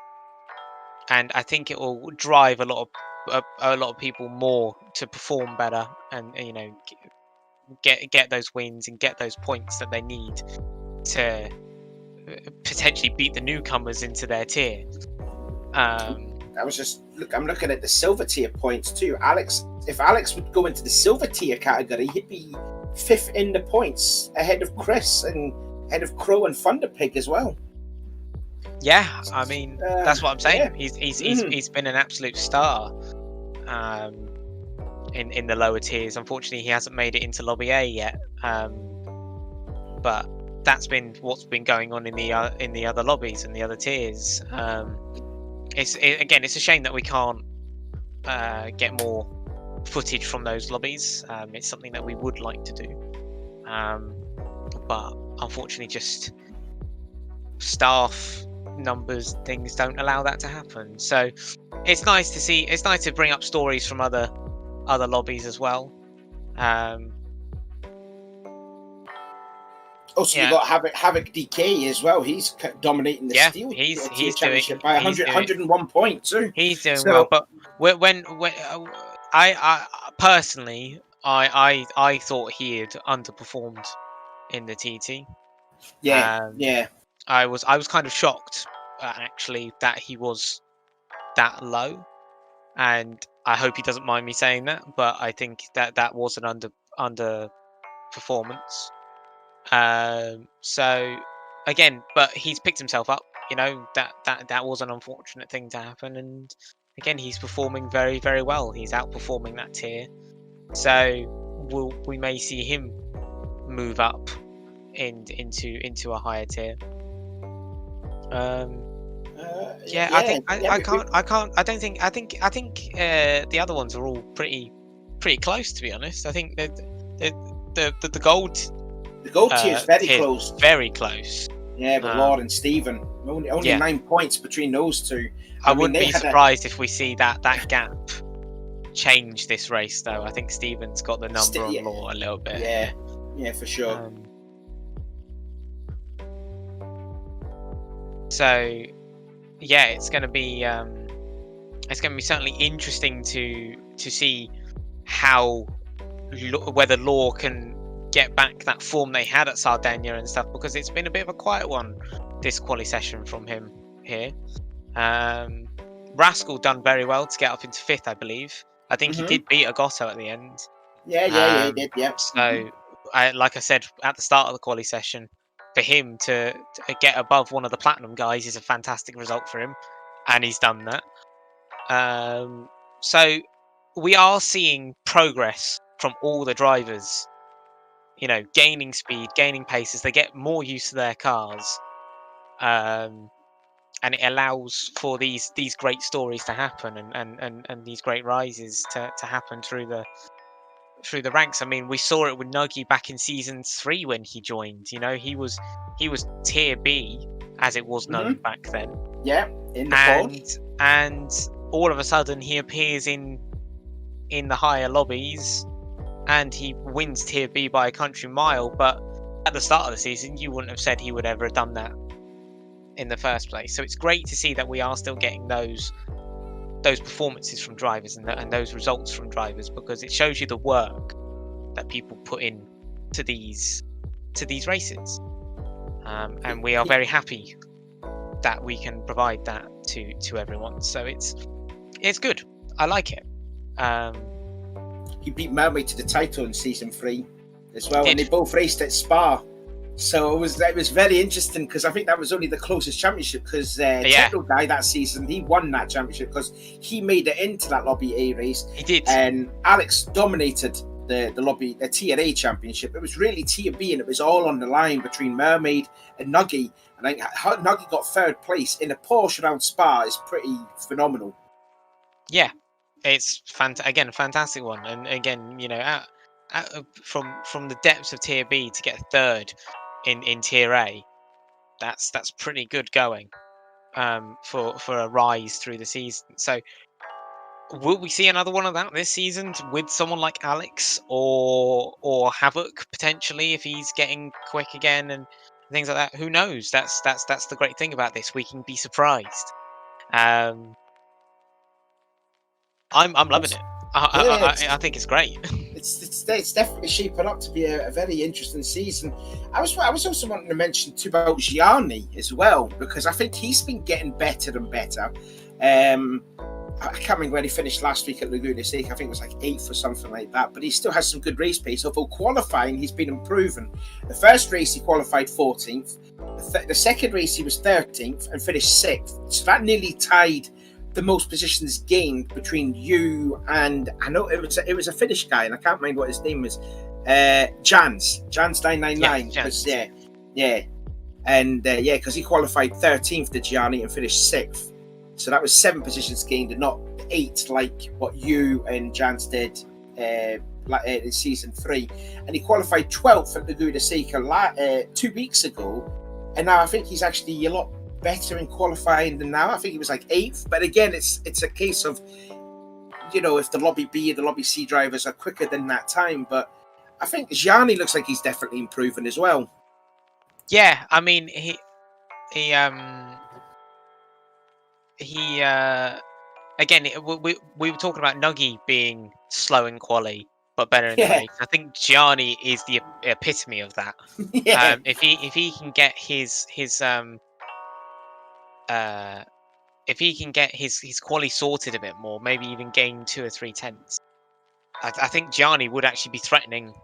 I think it will drive a lot of people more to perform better, and get those wins and get those points that they need to potentially beat the newcomers into their tier. I'm looking at the silver tier points too. If Alex would go into the silver tier category, he'd be 5th in the points, ahead of Chris and ahead of Crow and Thunderpig as well. Yeah, I mean that's what I'm saying. Yeah. He's been an absolute star in the lower tiers. Unfortunately, he hasn't made it into Lobby A yet. But that's been what's been going on in the other lobbies and the other tiers. It's a shame that we can't get more footage from those lobbies. It's something that we would like to do, but unfortunately, just staff numbers things don't allow that to happen. So it's nice to see. It's nice to bring up stories from other lobbies as well. Also, you've got Havoc DK as well. He's dominating the Steel he's Championship by 101 points too. He's doing well, but when I personally I thought he had underperformed in the TT. I was kind of shocked actually that he was that low, and I hope he doesn't mind me saying that, but I think that was an under performance. So again, but he's picked himself up. You know, that was an unfortunate thing to happen, and again, he's performing very, very well. He's outperforming that tier, so we may see him move up into a higher tier. I think the other ones are all pretty close, to be honest. I think the gold. The gold tier is very close. Very close. Yeah, but Lord and Stephen, only 9 points between those two. I wouldn't be surprised if we see that gap change this race, though. I think Stephen's got the number on Law a little bit. Yeah, for sure. So, yeah, it's going to be certainly interesting to see how whether Law can get back that form they had at Sardinia and stuff, because it's been a bit of a quiet one this quali session from him here. Rascal done very well to get up into 5th, I believe. I think he did beat Agotto at the end. He did. Yeah. So, like I said at the start of the quali session, for him to get above one of the platinum guys is a fantastic result for him, and he's done that. So we are seeing progress from all the drivers. You know, gaining speed, gaining pace as they get more used to their cars, and it allows for these great stories to happen and these great rises to happen through the ranks. I mean, we saw it with Nuggy back in season 3 when he joined. You know, he was tier B, as it was known back then. Yeah, in the and all of a sudden he appears in the higher lobbies. And he wins tier B by a country mile, but at the start of the season, you wouldn't have said he would ever have done that in the first place. So it's great to see that we are still getting those performances from drivers and those results from drivers, because it shows you the work that people put in to these races, and we are very happy that we can provide that to everyone. So it's good. I like it. He beat Mermaid to the title in season 3 as well, and they both raced at Spa. So it was very interesting, because I think that was only the closest championship, because Techno Guy that season, he won that championship because he made it into that Lobby A race. He did. And Alex dominated the tier A championship. It was really tier B, and it was all on the line between Mermaid and Nuggy. And I think how Nuggy got 3rd place in a Porsche around Spa is pretty phenomenal. Yeah. It's a fantastic one, and again, you know, from the depths of tier B to get 3rd in tier A, that's pretty good going, for a rise through the season. So, will we see another one of that this season with someone like Alex or Havoc potentially, if he's getting quick again and things like that? Who knows? That's the great thing about this. We can be surprised. I'm loving it. I think it's great. It's definitely shaping up to be a very interesting season. I was also wanting to mention too about Gianni as well, because I think he's been getting better and better. I can't remember where he finished last week at Laguna Seca. I think it was like 8th or something like that. But he still has some good race pace. Although qualifying, he's been improving. The first race he qualified 14th. The second race he was 13th and finished 6th. So that nearly tied the most positions gained between you and, I know it was a Finnish guy, and I can't remember what his name was. Jans 999. Because he qualified 13th to Gianni and finished 6th. So that was 7 positions gained and not 8 like what you and Jans did in season 3. And he qualified 12th at Laguna Seca 2 weeks ago, and now I think he's actually a lot better in qualifying than now. I think he was like 8th. But again, it's a case of, if the Lobby B and the Lobby C drivers are quicker than that time. But I think Gianni looks like he's definitely improving as well. Yeah, I mean, he again, we were talking about Nuggy being slow in quali but better in the race. I think Gianni is the epitome of that. Yeah. If he can get his quali sorted a bit more, maybe even gain 2 or 3 tenths, I think Gianni would actually be threatening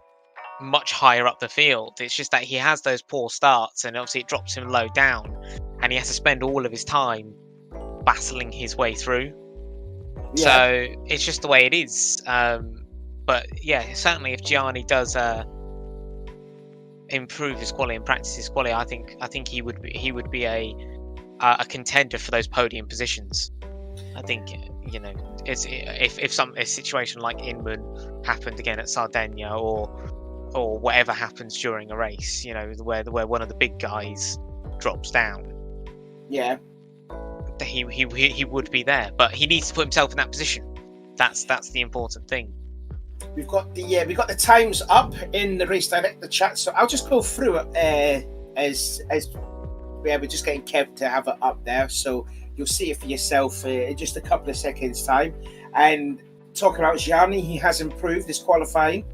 much higher up the field. It's just that he has those poor starts, and obviously it drops him low down, and he has to spend all of his time battling his way through. Yeah. So it's just the way it is. But yeah, certainly if Gianni does improve his quality and practice his quality, I think he would be a contender for those podium positions. I think if a situation like Inman happened again at Sardinia or whatever happens during a race, where one of the big guys drops down. Yeah. He would be there, but he needs to put himself in that position. That's the important thing. We've got the times up in the race director chat, so I'll just go through it as we're just getting Kev to have it up there, so you'll see it for yourself in just a couple of seconds time. And talking about Gianni, he has improved his qualifying,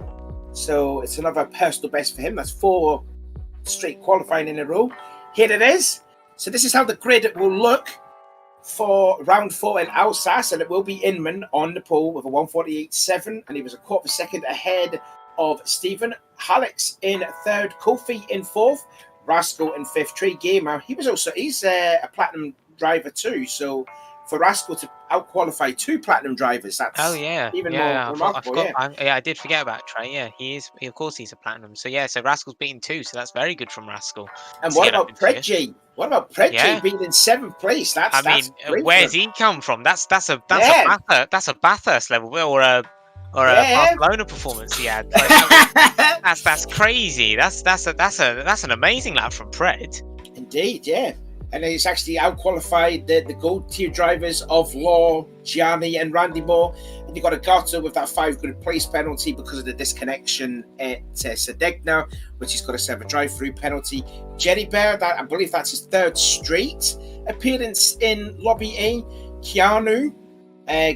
so it's another personal best for him. That's 4 straight qualifying in a row. Here it is. So this is how the grid will look for round 4 in Alsace, and it will be Inman on the pole with a 1:48.7, and he was a quarter of a second ahead of Stephen. Hallex in 3rd, Kofi in 4th, Rascal in 5th, Trey Gamer. He's a platinum driver too, so for Rascal to out-qualify 2 platinum drivers, that's even more remarkable. I did forget about Trey. Yeah, he is. Of course, he's a platinum. So so Rascal's beaten 2, so that's very good from Rascal. And what about Predji? What about Predji being in 7th place? That's where's he come from? That's a Bathurst level or a Barcelona performance he had. That's crazy. That's an amazing lap from Pred. Indeed, yeah. And he's actually out-qualified the gold tier drivers of Law, Gianni and Randy Moore. And you got Agato with that 5 grid place penalty because of the disconnection at Sedegna, which he's got to serve a drive-through penalty. Jerry Bear, I believe that's his 3rd straight appearance in Lobby A. Keanu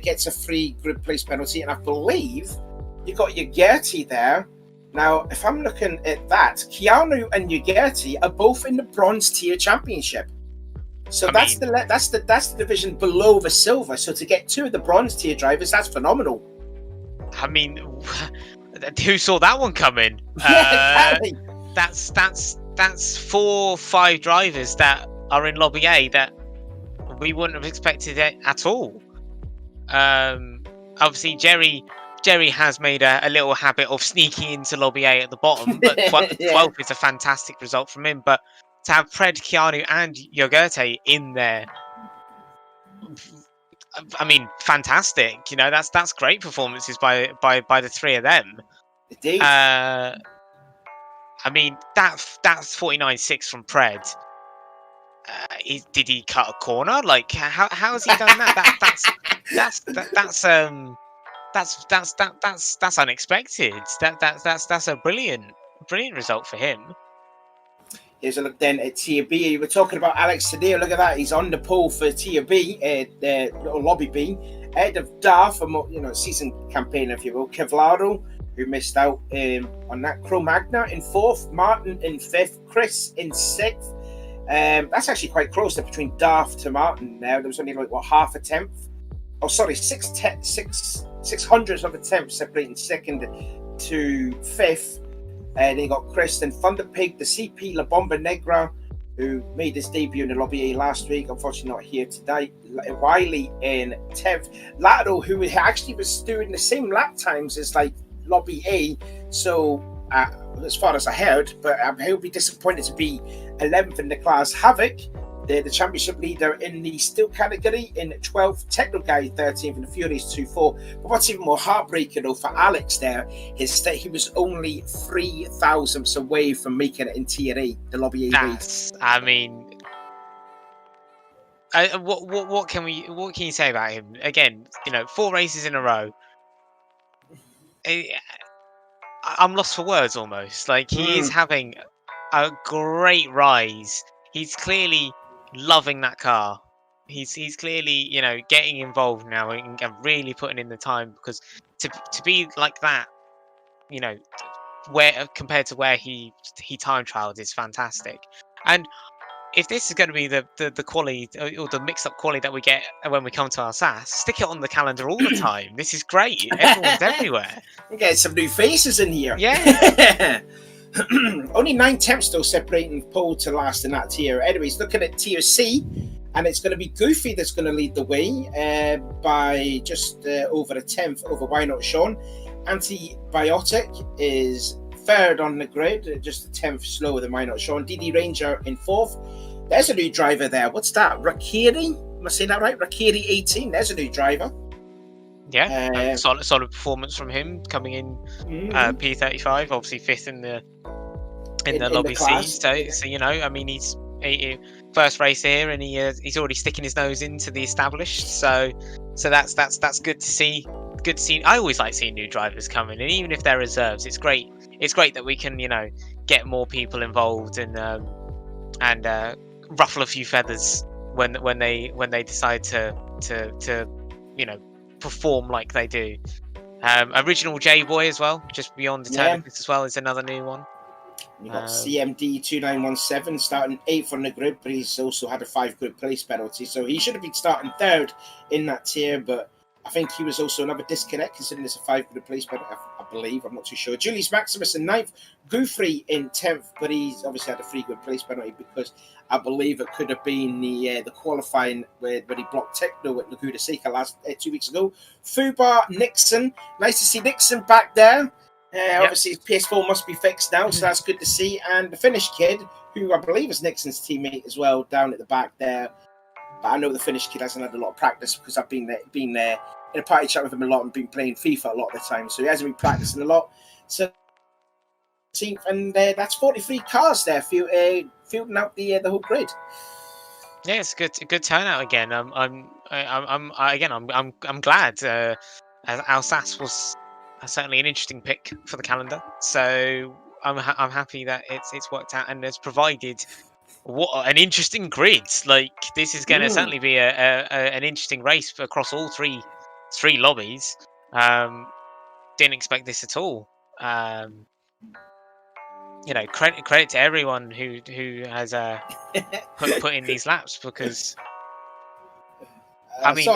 gets a 3 grid place penalty. And I believe you got Ugarte there. Now, if I'm looking at that, Keanu and Ugarte are both in the bronze tier championship. So that's the division below the silver. So to get 2 of the bronze tier drivers, that's phenomenal. I mean, who saw that one coming? Exactly. That's 4, 5 drivers that are in Lobby A that we wouldn't have expected it at all. Obviously, Jerry has made a little habit of sneaking into Lobby A at the bottom, but 12th is a fantastic result from him. But to have Pred, Keanu, and Ugarte in there, I mean, fantastic. That's great performances by the 3 of them. Indeed. I mean, that's 49.6 from Pred. Did he cut a corner? Like, how has he done that? That's unexpected. That's a brilliant result for him. Here's a look then at Tier B. You were talking about Alex Tadeo. Look at that. He's on the pole for Tier B, or Lobby B, ahead of Darth, season campaign, if you will. Kevlaro, who missed out on that. Cro-Magna in 4th, Martin in 5th, Chris in 6th. That's actually quite close between Darth to Martin now. There was only half a tenth. Oh, sorry, 600ths of a tenth separating 2nd to 5th. And then you got Chris and Thunderpig, the CP La Bomba Negra, who made his debut in the Lobby A last week. Unfortunately, not here today. Wiley in 10th. Lateral, who actually was doing the same lap times as Lobby A. So, as far as I heard, but he'll be disappointed to be 11th in the class. Havoc, the championship leader in the steel category, in 12th. Techno Guy 13th, and the Furies 2-4. But what's even more heartbreaking though for Alex there is that he was only 3 thousandths away from making it in Tier A, the Lobby A race. I mean, what can you say about him? Again, 4 races in a row. I'm lost for words almost. Like, he is having a great rise. He's clearly loving that car. He's clearly, getting involved now and really putting in the time, because to be like that, where compared to where he time trialed, is fantastic. And if this is going to be the quality, or the mixed up quality that we get when we come to Alsace, stick it on the calendar all the time. This is great. Everyone's everywhere. We get some new faces in here. Yeah. Only 9 tenths still separating pole to last in that tier. Anyways, looking at tier C, and it's going to be Goofy that's going to lead the way by just over a tenth over Why Not Sean. Antibiotic is third on the grid, just a tenth slower than Why Not Sean. DD Ranger in fourth. There's a new driver there. What's that? Rakiri? Am I saying that right? Rakiri 18. There's a new driver. Yeah, solid performance from him coming in P35, obviously fifth in the lobby C. So I mean, he's first race here, and he's already sticking his nose into the established. So that's good to see. Good to see. I always like seeing new drivers coming, and even if they're reserves, it's great. It's great that we can get more people involved and ruffle a few feathers when they decide to perform like they do. Original J Boy as well, just beyond the technicals as well, is another new one. You've got CMD 2917 starting 8th on the grid, but he's also had a 5 grid place penalty, so he should have been starting 3rd in that tier, but I think he was also another disconnect, considering it's a 5 grid place penalty, I believe. I'm not too sure. Julius Maximus in 9th, Gr.3 in 10th, but he's obviously had a 3 grid place penalty because I believe it could have been the qualifying where he blocked Techno at Laguna Seca last 2 weeks ago. Fubar Nixon, nice to see Nixon back there. Obviously, his PS4 must be fixed now, so that's good to see. And the Finnish kid, who I believe is Nixon's teammate as well, down at the back there. But I know the Finnish kid hasn't had a lot of practice because I've been there in a party chat with him a lot and been playing FIFA a lot of the time, so he hasn't been practicing a lot. So, and that's 43 cars there fielding out the whole grid. Yeah, it's a good turnout again. I'm glad. Alsace was certainly an interesting pick for the calendar, so I'm happy that it's worked out and has provided what an interesting grid. Like, this is going to certainly be an interesting race across all three lobbies. Didn't expect this at all. Credit to everyone who has put in these laps, because I mean,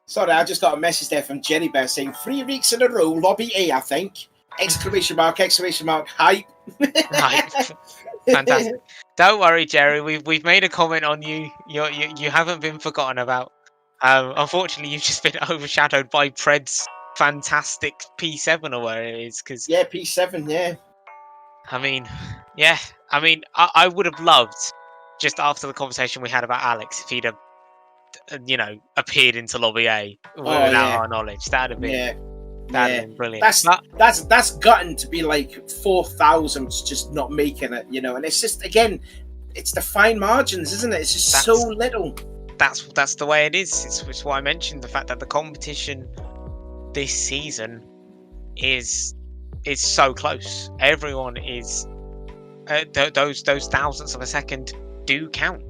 sorry, I just got a message there from Jenny Bear saying 3 weeks in a row, lobby A, I think. Exclamation mark, hype. Hype. Fantastic. Don't worry, Jerry. We've made a comment on you. You haven't been forgotten about. Unfortunately, you've just been overshadowed by Pred's fantastic P7 or where it is. P7, yeah. I mean, I would have loved, just after the conversation we had about Alex, if he'd have, appeared into lobby A without our knowledge. That'd have been brilliant. That's gotten to be like 4,000s just not making it, and it's just, again, it's the fine margins, isn't it? It's just so little. That's the way it is. It's what I mentioned, the fact that the competition this season is so close. Everyone is those thousandths of a second do count.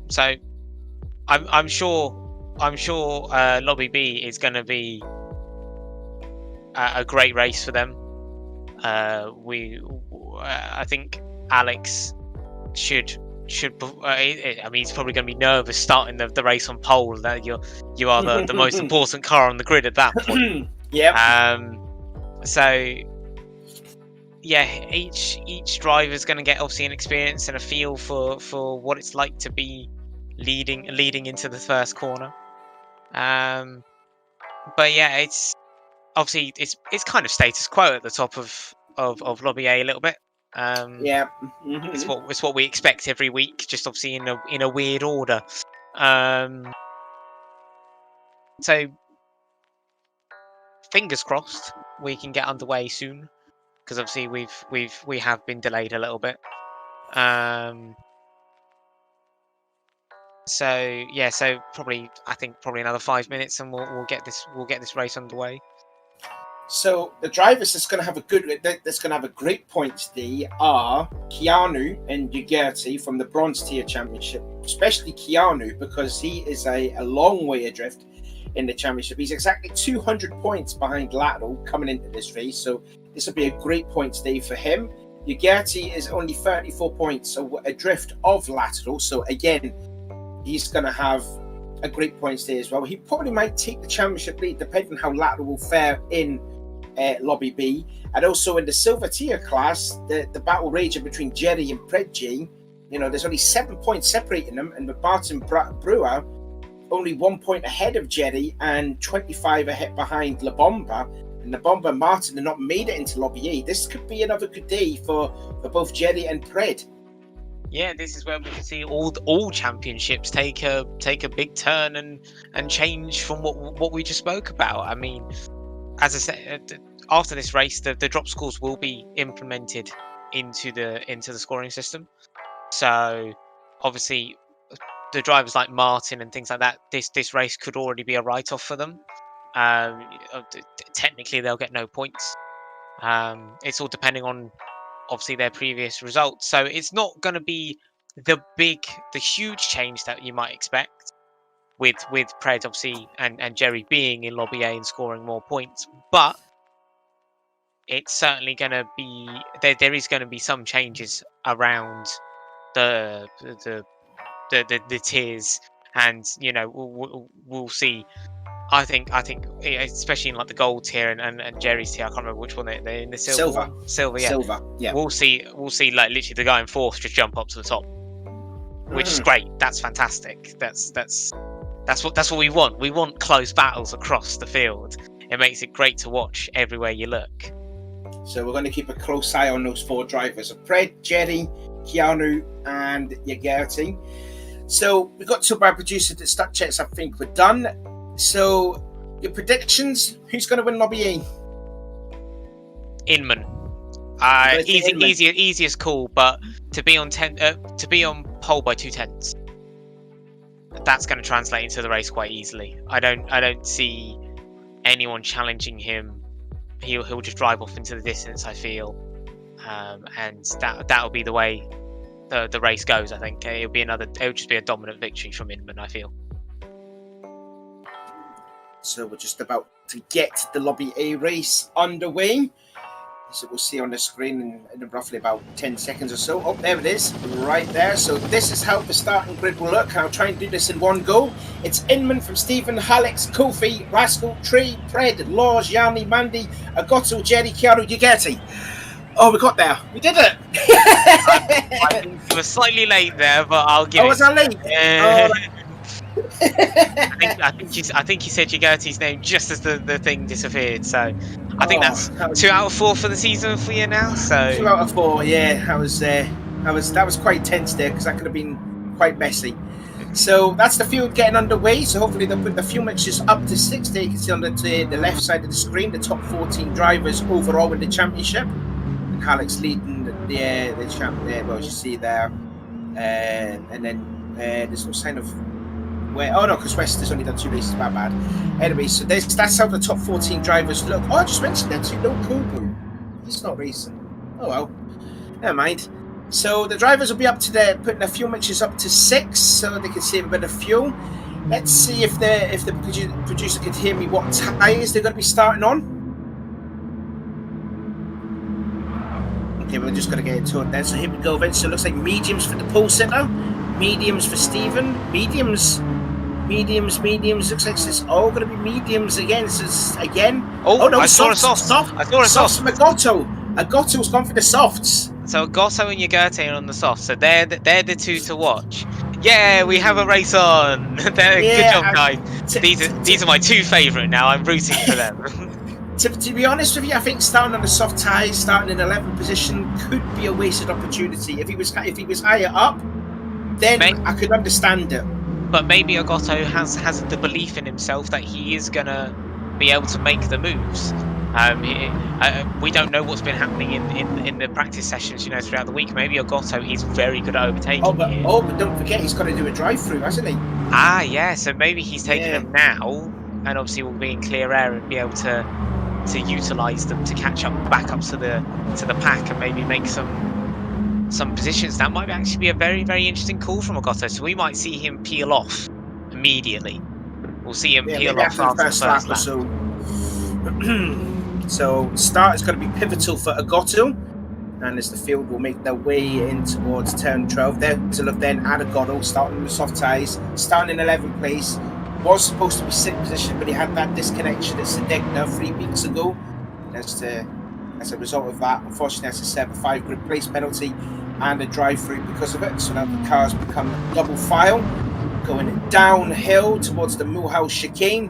So I'm sure Lobby B is going to be a great race for them. I think Alex should. I mean, he's probably going to be nervous starting the race on pole. That you are the most important car on the grid at that point. So yeah, each driver is going to get obviously an experience and a feel for what it's like to be leading into the first corner. But yeah, it's obviously it's kind of status quo at the top of Lobby A a little bit. It's what we expect every week, just obviously in a weird order. So fingers crossed we can get underway soon, because obviously we have been delayed a little bit. So yeah, so I think probably another 5 minutes, and we'll get this race underway. So the drivers that's going to have a great points today are Keanu and Gr.3 from the Bronze Tier Championship, especially Keanu because he is a long way adrift in the championship. He's exactly 200 points behind Lateral coming into this race, so this will be a great points day for him. Gr.3 is only 34 points adrift of Lateral, so again, he's going to have a great points day as well. He probably might take the championship lead depending on how Lateral will fare in Lobby B. And also in the silver tier class, the battle raging between Jerry and Pred G. You know, there's only 7 points separating them, and with Martin Brewer only 1 point ahead of Jerry and 25 ahead behind La Bomba. And La Bomba and Martin have not made it into Lobby A. This could be another good day for both Jerry and Pred. Yeah, this is where we can see all championships take a big turn and change from what we just spoke about. I mean, as I said, after this race, the drop scores will be implemented into the scoring system. So obviously, the drivers like Martin and things like that, this race could already be a write-off for them. Technically, they'll get no points. It's all depending on obviously their previous results. So it's not going to be the huge change that you might expect with Pred obviously and Jerry being in Lobby A and scoring more points, but it's certainly going to be there is going to be some changes around the tiers, and you know we'll see. I think especially in like the gold tier and Jerry's tier, I can't remember which one they're in, the silver. Yeah. Silver, yeah. We'll see like literally the guy in fourth just jump up to the top, which is great. That's fantastic. That's what we want. We want close battles across the field. It makes it great to watch everywhere you look. So we're going to keep a close eye on those 4 drivers: Pred, Jerry, Keanu, and Gr.3. So we've got two by producers that stat checks I think we're done. So your predictions: who's going to win Lobby A? Inman. Easiest call, but to be on pole by 2/10, that's going to translate into the race quite easily. I don't see anyone challenging him. He'll just drive off into the distance, I feel, and that'll be the way the race goes. I think it'll just be a dominant victory from Inman, I feel. So we're just about to get the Lobby A race underway. So we'll see on the screen in roughly about 10 seconds or so. Oh, there it is, right there. So this is how the starting grid will look. I'll try and do this in one go. It's Inman from Stephen, Alex, Kofi, Rascal, Tree, Pred, Lars, Yanni, Mandy, Agotto, Jerry, Chiaro, Gr.3. Oh, we got there. We did it. I think you were slightly late there, but I'll give it. Oh, was I late? I think you said Gr.3's name just as the thing disappeared. So I think that's 2 out of 4 for the season for you now. So 2 out of 4, yeah. That was quite tense there because that could have been quite messy. So that's the field getting underway. So hopefully they'll put the fuel mixtures up to 60. You can see on the left side of the screen the top 14 drivers overall in the championship. And Alex leading the champ there. Well, you see there, and then there's no sign of. Oh no, because West has only done 2 races, my bad. Anyway, so that's how the top 14 drivers look. Oh, I just mentioned that too. No Kobu. He's not racing. Oh well. Never mind. So the drivers will be up to putting their fuel mixtures up to 6 so they can save a bit of fuel. Let's see if the producer can hear me what tyres they're going to be starting on. Okay, we're just going to get it towed there. So here we go, Vince. So it looks like mediums for the pole sitter, mediums for Stephen, mediums. Looks like it's all going to be mediums again. So again. Oh no! I saw a soft. I saw a soft. From Agotto. Agotto's gone for the softs. So Agotto and Gr.3 are on the soft. So they're the 2 to watch. Yeah, we have a race on. Good job, guys. These are my 2 favourite now. I'm rooting for them. To be honest with you, I think starting on the soft tyres, starting in 11th position, could be a wasted opportunity. If he was higher up, then I could understand it. But maybe Agotto has the belief in himself that he is gonna be able to make the moves. We don't know what's been happening in the practice sessions, throughout the week. Maybe Ogotto is very good at overtaking here. But don't forget, he's got to do a drive-through, hasn't he? Ah, yeah. So maybe he's taking them now, and obviously will be in clear air and be able to utilise them to catch back up to the pack and maybe make some positions. That might actually be a very, very interesting call from Ogotto. So we might see him peel off immediately. We'll see him peel off after the first lap. So start is going to be pivotal for Ogotto, and as the field will make their way in towards turn 12, there's a look then at Ogotto starting with soft tyres, starting in 11th place. Was supposed to be 6th position, but he had that disconnection at Sedegna 3 weeks ago. As a result of that, unfortunately, has to serve a 5 grid place penalty and a drive-through because of it. So now the cars become double file, going downhill towards the Mulhouse chicane.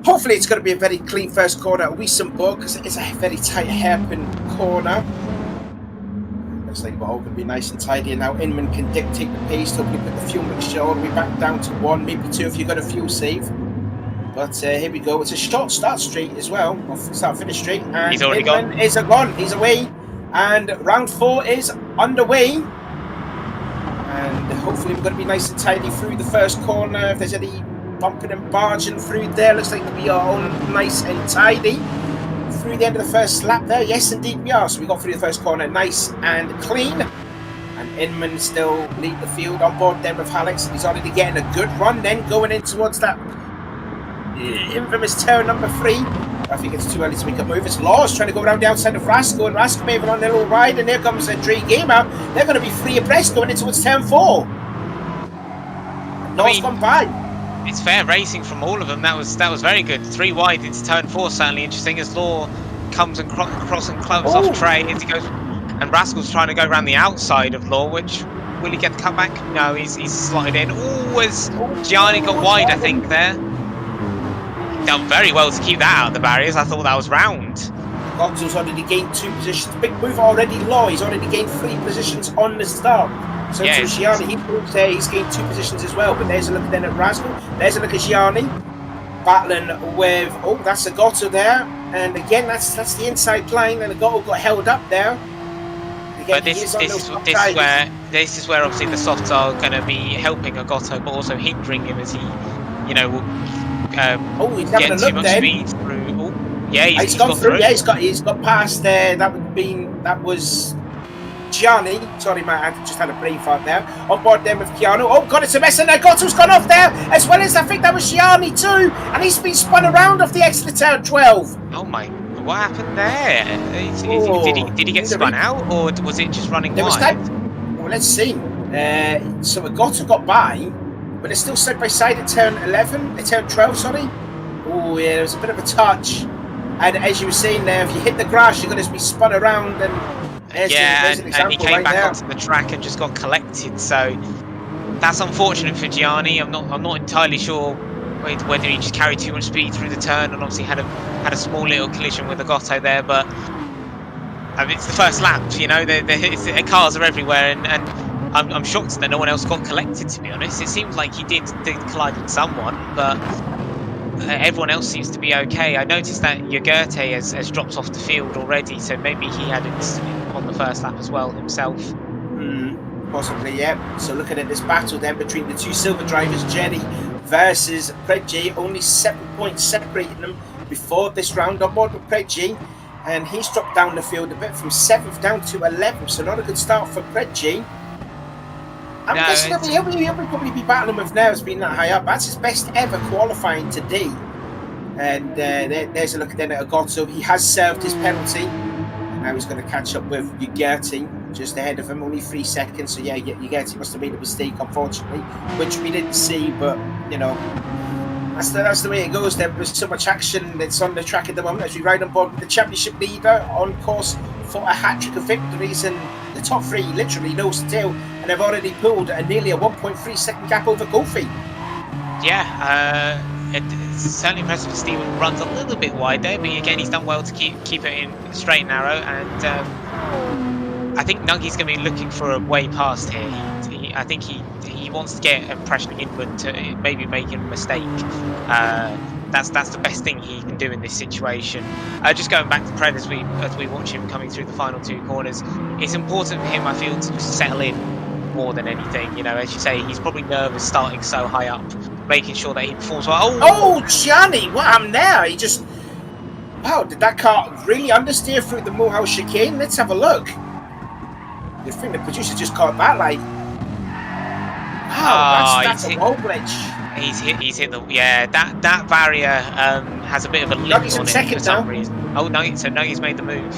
Hopefully it's going to be a very clean first corner at Weissenburg, because it is a very tight hairpin corner. Looks like we're all going to be nice and tidy, and now Inman can dictate the pace. Hopefully put the fuel mixture all the way back down to 1, maybe 2 if you've got a fuel save. But here we go. It's a short start straight as well, start finish straight. And he's already Inman gone. Is gone. He's away, and round 4 is underway. And hopefully we're going to be nice and tidy through the first corner. If there's any bumping and barging through there, looks like we are all nice and tidy through the end of the first lap there. Yes, indeed we are. So we got through the first corner nice and clean. And Inman still lead the field on board then with Alex. He's already getting a good run then going in towards that infamous turn number 3. I think it's too early to make a move. It's Laws trying to go around the outside of Rascal, and Rascal maybe on a little ride, and here comes a Dre Gamer. They're going to be 3 abreast going in towards turn 4. Laws gone by. It's fair racing from all of them. That was very good. 3 wide into turn 4, certainly interesting as Law comes and cross and clubs off Trey as he goes, and Rascal's trying to go around the outside of Law, which will he get the cutback? No, he's slotted in. As Gianni got wide, I think there. Done very well to keep that out of the barriers. I thought that was round. Gonzo's already gained 2 positions. Big move already. Law, he's already gained 3 positions on the start. So to Gianni, he proves there he's gained 2 positions as well. But there's a look then at Rascal. There's a look at Gianni. Battling with, that's Ogotto there. And again, that's the inside line, and Ogotto got held up there. Again, but this is where obviously the softs are going to be helping Ogotto, but also hindering him as he, will he's get having a too look much then. speed through. He's gone through. Yeah, he's got past there. That was Gianni. Sorry, Matt, I just had a brain fart there. On board then with Keanu. Oh, God, it's a mess, and Ogotto's gone off there, as well as I think that was Gianni too, and he's been spun around off the exit of turn 12. Oh my! What happened there? Did he get spun out, or was it just running wide? Well, let's see. So Ogotto got by, but it's still side by side at turn 11, at turn 12. Sorry. Oh yeah, there was a bit of a touch, and as you were saying there, if you hit the grass, you're going to be spun around and. And he came back onto the track and just got collected. So that's unfortunate for Gianni. I'm not entirely sure whether he just carried too much speed through the turn and obviously had a small little collision with Ogotto there. But it's the first lap, the cars are everywhere, and I'm shocked that no one else got collected. To be honest, it seems like he did collide with someone, but everyone else seems to be okay. I noticed that Gr.3 has dropped off the field already, so maybe he had it on the first lap as well himself. Possibly, yeah. So looking at this battle then between the 2 silver drivers, Jerry versus Predji, only 7 points separating them before this round on board with Predji, and he's dropped down the field a bit from 7th down to 11th, so not a good start for Predji. I'm guessing he'll probably be battling with Nerves being that high up. That's his best ever qualifying today. And there's a look then at Ogotto. He has served his penalty. And now he's going to catch up with Gr.3 just ahead of him, only 3 seconds. So yeah, Gr.3 must have made a mistake, unfortunately, which we didn't see. But, that's the way it goes. There's so much action that's on the track at the moment as we ride on board with the championship leader on course for a hat-trick of victories, and the top 3 literally nose to tail, and they've already pulled nearly a 1.3 second gap over Goofy. Yeah, it's certainly impressive. Steven runs a little bit wide there, but again he's done well to keep it in straight and narrow, and I think Nuggy's going to be looking for a way past here. I think he wants to get a pressure inward to maybe make a mistake. That's the best thing he can do in this situation. Just going back to Pred as we watch him coming through the final 2 corners, it's important for him, I feel, to just settle in more than anything. You know, as you say, he's probably nervous starting so high up, making sure that he performs well. Oh, Gianni, what happened there? He just... Wow, did that car really understeer through the Moorhouse chicane? Let's have a look. I think the producer just caught that, like... Wow, that's a wall glitch. He's hit the that barrier has a bit of a lip on it for some reason. Oh no, so Nuggy's made the move.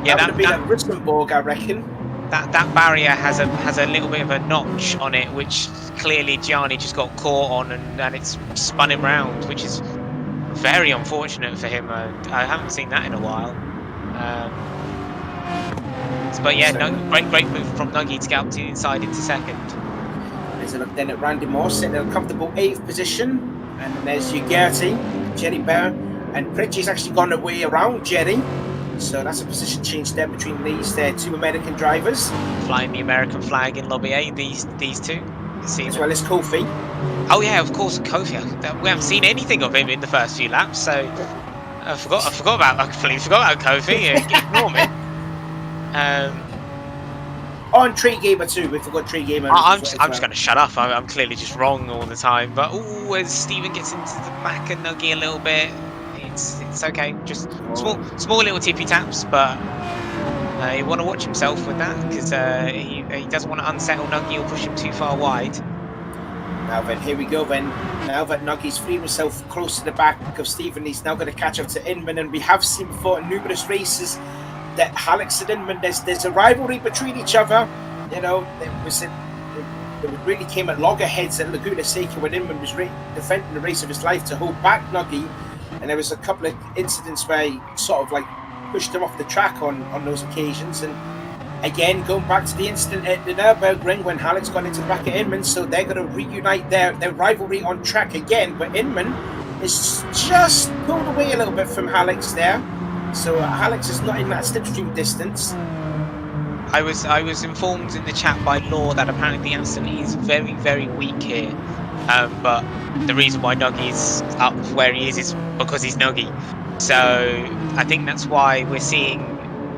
Yeah, that would be like Ristenborg, I reckon. That barrier has a little bit of a notch on it, which clearly Gianni just got caught on, and it's spun him round, which is very unfortunate for him. I haven't seen that in a while. But yeah, great move from Nuggy to get up to the inside into second. There's a look then at Randy Moss in a comfortable 8th position, and then there's Ugarte, Jerry Bear, and Pritchie's actually gone away around Jerry. So that's a position change there between these 2 American drivers. Flying the American flag in Lobby A, these two. As well as Kofi. Oh yeah, of course, Kofi. We haven't seen anything of him in the first few laps, so I completely forgot about Kofi. Ignore me. On Tree Gamer too, we forgot Tree Gamer. I'm just going to shut up. I'm clearly just wrong all the time. But as Stephen gets into the back of Nuggy a little bit, it's okay. Just small little tippy taps, but you want to watch himself with that, because he doesn't want to unsettle Nuggy or push him too far wide. Now then, here we go then. Now that Nuggy's freed himself close to the back of Stephen, he's now going to catch up to Inman, and we have seen before in numerous races that Alex and Inman, there's a rivalry between each other. You know, it really came at loggerheads at Laguna Seca when Inman was defending the race of his life to hold back Nuggy, and there was a couple of incidents where he sort of like pushed him off the track on those occasions. And again, going back to the incident at the Nürburgring when Alex got into the back of Inman, so they're going to reunite their rivalry on track again. But Inman is just pulled away a little bit from Alex there. So Alex is not in that slipstream distance. I was informed in the chat by Law that apparently the Aston is very, very weak here. But the reason why Nuggy's up where he is because he's Nuggy. So I think that's why we're seeing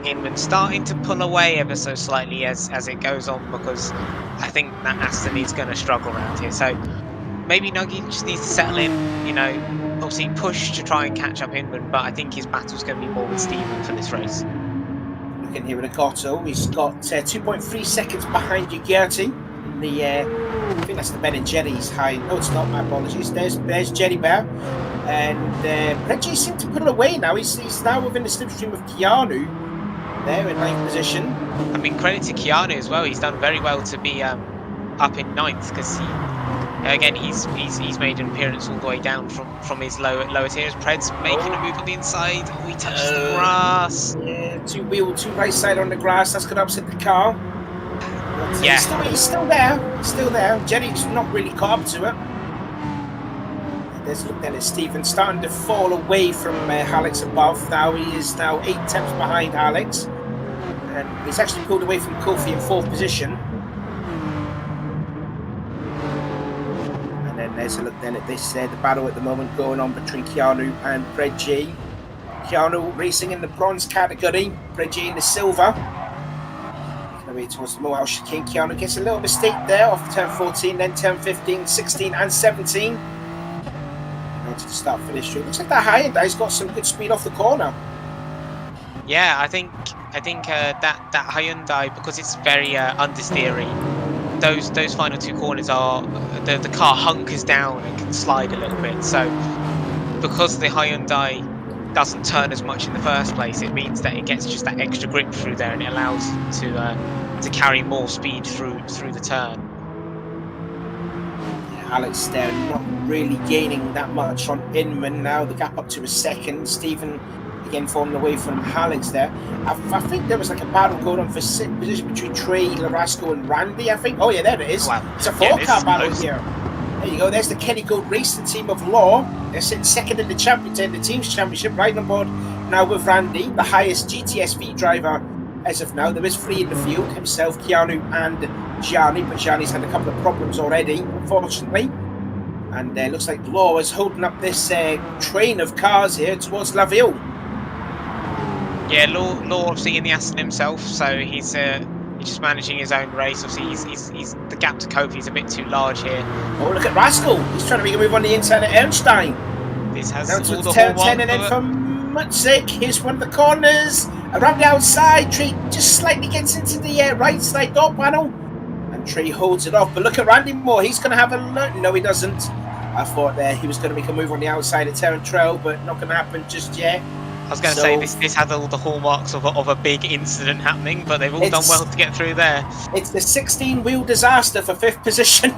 Inman starting to pull away ever so slightly as it goes on, because I think that Aston is going to struggle around here. So maybe Nuggy just needs to settle in, you know. Obviously push to try and catch up Inman, but I think his battle's going to be more with Stephen for this race. Looking here at Agotto, he's got 2.3 seconds behind Ugarte. I think that's the Ben and Jerry's high. No, it's not. My apologies. There's Jerry Bear, and Reggie seemed to pull away now. He's now within the slipstream of Keanu. There in 9th position. I mean, credit to Keanu as well. He's done very well to be up in 9th, because he's made an appearance all the way down from his lower tiers. Pred's making a move on the inside. Oh, he touches the grass. Yeah, 2 right side on the grass. That's going to upset the car. But, yeah, he's still there. He's still there. Jerry's not really caught up to it. There's a look then at Stephen starting to fall away from Alex above. Now he is 8 tenths behind Alex, and he's actually pulled away from Kofi in 4th position. There's a look then at this, the battle at the moment going on between Keanu and Pred G. Keanu racing in the bronze category, Pred G in the silver. Away towards the Moorhouse chicane. Keanu gets a little mistake there off turn 14, then turn 15, 16 and 17. In order to start finish straight. Looks like that Hyundai's got some good speed off the corner. Yeah, I think that Hyundai, because it's very understeery, those final 2 corners are the car hunkers down and can slide a little bit. So because the Hyundai doesn't turn as much in the first place, it means that it gets just that extra grip through there, and it allows to carry more speed through the turn. Alex there not really gaining that much on Inman now. The gap up to a second. Stephen again falling away from Alex there. I think there was like a battle going on for 6th position between Trey, Larasco and Randy, I think. Oh yeah, there it is. Wow. It's a 4-car battle here. There you go. There's the Kenny Gold Racing team of Law. They're sitting second in the team's championship, right on board now with Randy, the highest GTSV driver as of now. There is 3 in the field, himself, Keanu and Gianni, but Gianni's had a couple of problems already, unfortunately. And looks like Law is holding up this train of cars here towards La Ville. Yeah, Law obviously in the Aston himself, so he's just managing his own race. Obviously, he's the gap to Kofi is a bit too large here. Oh, look at Rascal. He's trying to make a move on the inside of Ernstein. This has Now all to the turn hallmarks 10 and then of it. from Mutzik. Here's one of the corners. Around the outside, Tree just slightly gets into the right side door panel. And Tree holds it off. But look at Randy Moore. He's going to have a look. No, he doesn't. I thought there he was going to make a move on the outside of Terran Trail, but not going to happen just yet. I was going to say this has all the hallmarks of a big incident happening, but they've all done well to get through there. It's the 16-wheel disaster for 5th position.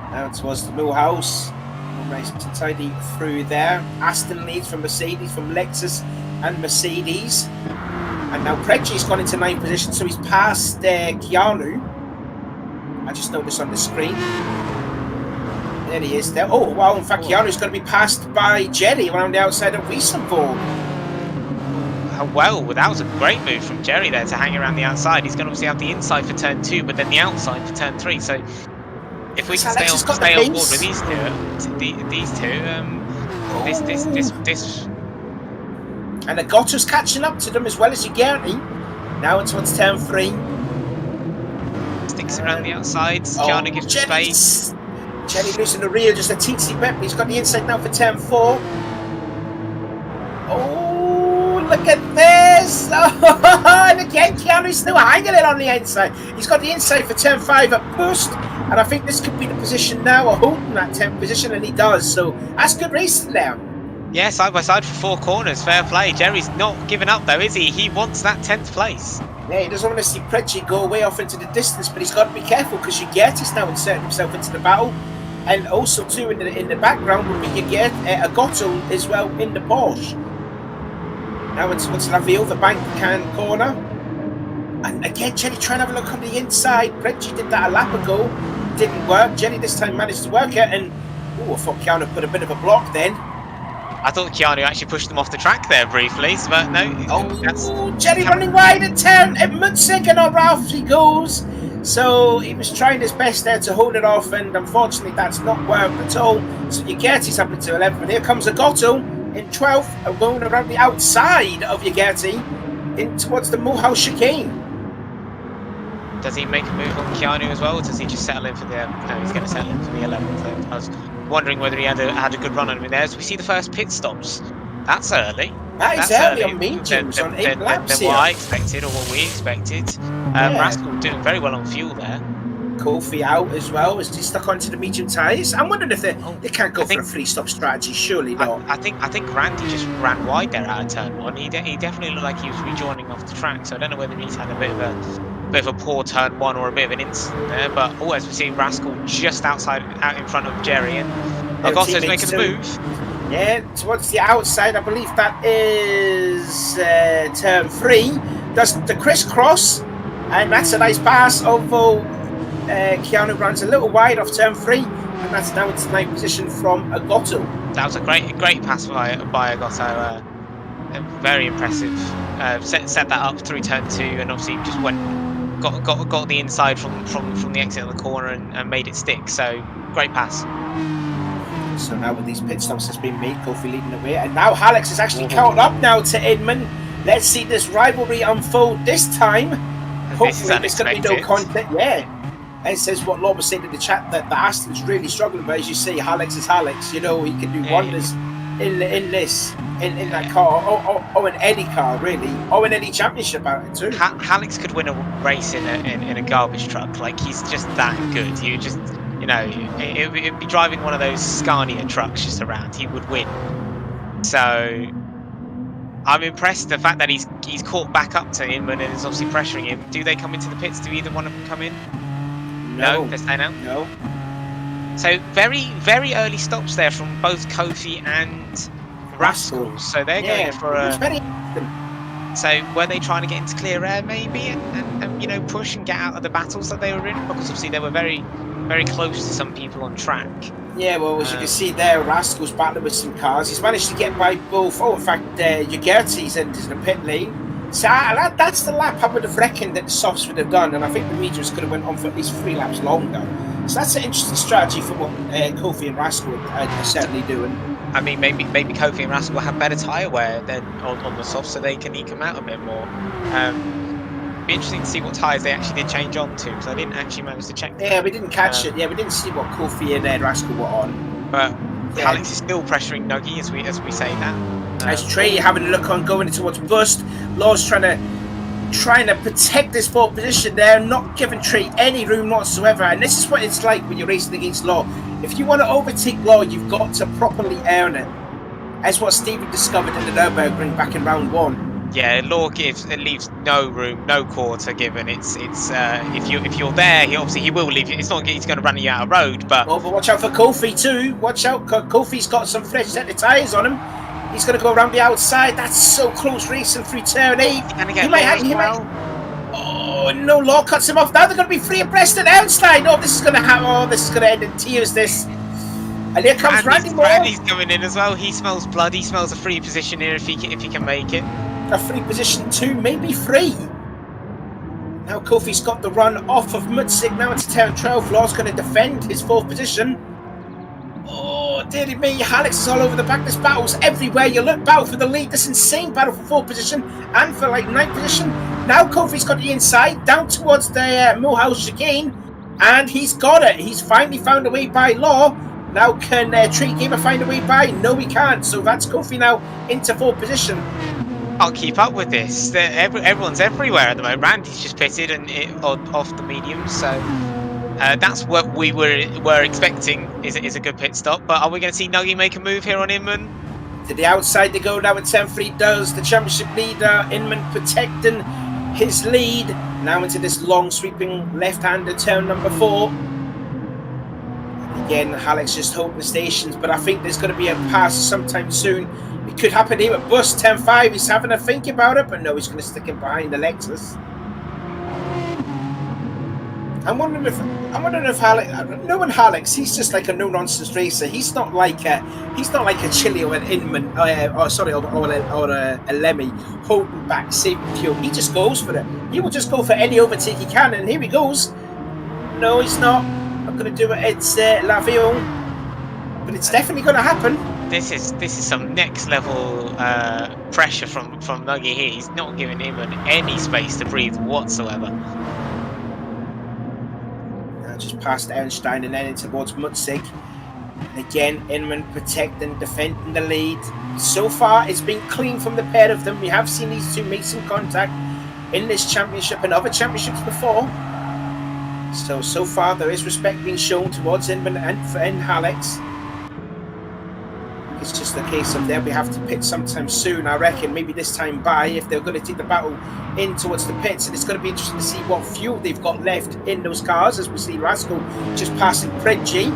Now towards the Millhouse. Racing to tidy through there. Aston leads from Mercedes, from Lexus and Mercedes. And now Preci's gone into 9th position, so he's past Keanu. I just noticed on the screen. There he is there. Oh, wow, in fact, Keanu's going to be passed by Jerry around the outside of Wiesenborg. Well, that was a great move from Jerry there to hang around the outside. He's going to obviously have the inside for turn 2, but then the outside for turn 3. So if we can stay on board with these two, this. And the Gotter's catching up to them as well as Gr.3. Now it's towards turn 3. Sticks around the outside. Keanu gives him space. Jerry losing the rear just a teensy bit, but he's got the inside now for turn 4. Oh, look at this! Oh, and again, Keanu's still hanging it on the inside. He's got the inside for turn 5 at boost, and I think this could be the position now, or holding that 10th position, and he does. So that's good racing now. Yeah, side by side for 4 corners. Fair play. Jerry's not giving up though, is he? He wants that 10th place. Yeah, he doesn't want to see Preci go way off into the distance, but he's got to be careful because Gr.3's now inserting himself into the battle. And also too in the background will be Agotto as well in the Porsche. Now it's La Ville, the bank can corner. And again, Jenny trying to have a look on the inside. Preci did that a lap ago. Didn't work. Jenny this time managed to work it, and I thought Keanu put a bit of a block then. I thought Keanu actually pushed them off the track there briefly, but no. Oh, Jenny running wide at 10 at Mutzig, and on Ralph he goes. So he was trying his best there to hold it off, and unfortunately that's not worked at all. So Gr.3's up into 11th, and here comes Agotto in 12th, and going around the outside of Gr.3 in towards the Mulhouse chicane. Does he make a move on Keanu as well, or does he just settle in for the... No, he's going to settle in for the 11th. I was wondering whether he had a good run on him in there. As we see the first pit stops. That's early. That's early on mediums on 8 laps than what I expected, or what we expected. Rascal doing very well on fuel there. Kofi out as well. Is he stuck onto the medium tyres? I'm wondering if they can't go for a 3-stop strategy. Surely not. I think Randy just ran wide there out of turn 1. He definitely looked like he was rejoining off the track. So I don't know whether he's had a bit of a poor turn 1 or a bit of an incident there. But as we see Rascal just out in front of Jerry, and Agotto's making the move. Yeah, towards the outside, I believe that is turn 3. Does the crisscross, and that's a nice pass, although Keanu runs a little wide off turn 3, and that's now into 9th position from Agotto. That was a great pass by Agotto. Very impressive. Set that up through turn 2, and obviously just got the inside from the exit of the corner and made it stick. So great pass. So now with these pit stops that's been made, Kofi leading the way, and now Alex is actually caught up now to Inman. Let's see this rivalry unfold this time. Hopefully there's going to be no content. Yeah. And it says what Law was saying in the chat, that the Aston's really struggling, but as you say, Alex is Alex. You know, he can do wonders in that car, or an Eddie car, really, or in any championship out it too. Alex could win a race in a garbage truck. Like, he's just that good. It'd be driving one of those Scania trucks just around. He would win. So I'm impressed the fact that he's caught back up to him and is obviously pressuring him. Do they come into the pits? Do either one of them come in? No, they're staying out. No. So very, very early stops there from both Kofi and Rascal. So they're going for a... So were they trying to get into clear air maybe and push and get out of the battles that they were in? Because obviously they were very, very close to some people on track. Yeah, well, as you can see there, Rascal's battling with some cars. He's managed to get by both. Oh, in fact, Gr.3's entered the pit lane. So that's the lap I would have reckoned that the softs would have done, and I think the mediums could have went on for at least 3 laps longer. So that's an interesting strategy for what Kofi and Rascal are certainly doing. I mean, maybe Kofi and Rascal have better tyre wear than on the soft, so they can eke them out a bit more. Be interesting to see what tyres they actually did change on to, because I didn't actually manage to check. Yeah, we didn't catch it. Yeah, we didn't see what Kofi and Rascal were on. But Alex is still pressuring Nuggy as we say that. As Trey having a look on going towards Bust, Law's trying to protect this fourth position there, not giving Trey any room whatsoever. And this is what it's like when you're racing against Law. If you want to overtake Law, you've got to properly earn it. That's what Steven discovered in the Nürburgring back in round 1. Yeah, Law leaves no room, no quarter given. It's if you're there, he will leave you. It's not he's going to run you out of road, but but watch out for Kofi too. Watch out, Kofi's got some fresh set of tyres on him. He's going to go around the outside. That's so close racing through turn 8. He might. Oh no, Law cuts him off. Now they're going to be free abreast at the outside. Oh, this is going to happen. Oh, this is going to end in tears. This. And here comes Randy Moore. Randy's coming in as well. He smells blood. He smells a free position here if he can make it. A free position 2, maybe 3. Now Kofi's got the run off of Mutzig. Now it's turn 12. Law's going to defend his 4th position. Oh, dearie me. Alex is all over the back. There's battles everywhere. You look, battle for the lead. This insane battle for 4th position and for like 9th position. Now Kofi's got the inside down towards the Millhouse chicane. And he's got it. He's finally found a way by Law. Now can Tree Gamer find a way by? No, he can't. So that's Kofi now into 4th position. Can't keep up with this. Everyone's everywhere at the moment. Randy's just pitted and off the medium, so that's what we were expecting. Is a good pit stop. But are we going to see Nuggy make a move here on Inman? To the outside they go now at 10-3 does the championship leader. Inman protecting his lead. Now into this long sweeping left-hander turn number 4. Again, Alex just holding the stations, but I think there's going to be a pass sometime soon. It could happen here at Bus 10-5. He's having a think about it, but no, he's going to stick him behind the Lexus. I'm wondering if Alex, knowing Alex, he's just like a no-nonsense racer. He's not like a Chile or an Inman, or a Lemmy holding back, saving fuel. He just goes for it. He will just go for any overtake he can, and here he goes. No, he's not. I'm going to do it. It's Lavion, but it's definitely going to happen. This is some next level pressure from Nuggy here. He's not giving him any space to breathe whatsoever. Now just past Ernstein and then in towards Mutzig. Again, Inman protecting, defending the lead. So far, it's been clean from the pair of them. We have seen these two make some contact in this championship and other championships before. So far, there is respect being shown towards Inman and Alex. It's just a case of we have to pit sometime soon, I reckon, maybe this time by, if they're going to take the battle in towards the pits. And it's going to be interesting to see what fuel they've got left in those cars, as we see Rascal just passing Predgy.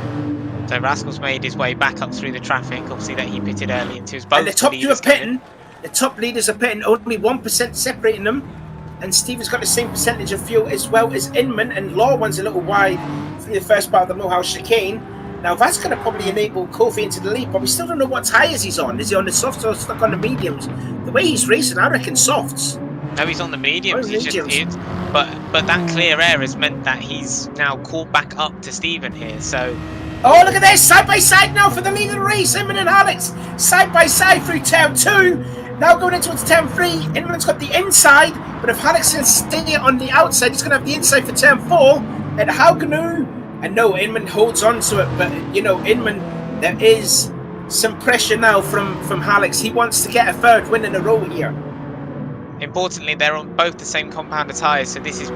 So Rascal's made his way back up through the traffic, obviously that he pitted early into his boat. And the top two are pitting. The top leaders are pitting, only 1% separating them. And Steven's got the same percentage of fuel as well as Inman, and Law one's a little wide through the first part of the Millhouse chicane. Now that's going to probably enable Kofi into the lead, but we still don't know what tyres he's on. Is he on the softs or stuck on the mediums? The way he's racing, I reckon softs. No, he's on the mediums. But that clear air has meant that he's now caught back up to Steven here. So. Oh, look at this! Side by side now for the lead of the race. Inman and Alex side by side through turn 2. Now going into turn 3. Inman's got the inside, but if Alex can stay on the outside, he's going to have the inside for turn 4. And Haugenu. And no, Inman holds on to it, but you know, Inman, there is some pressure now from Alex. He wants to get a 3rd win in a row here. Importantly, they're on both the same compounder tyres, so this is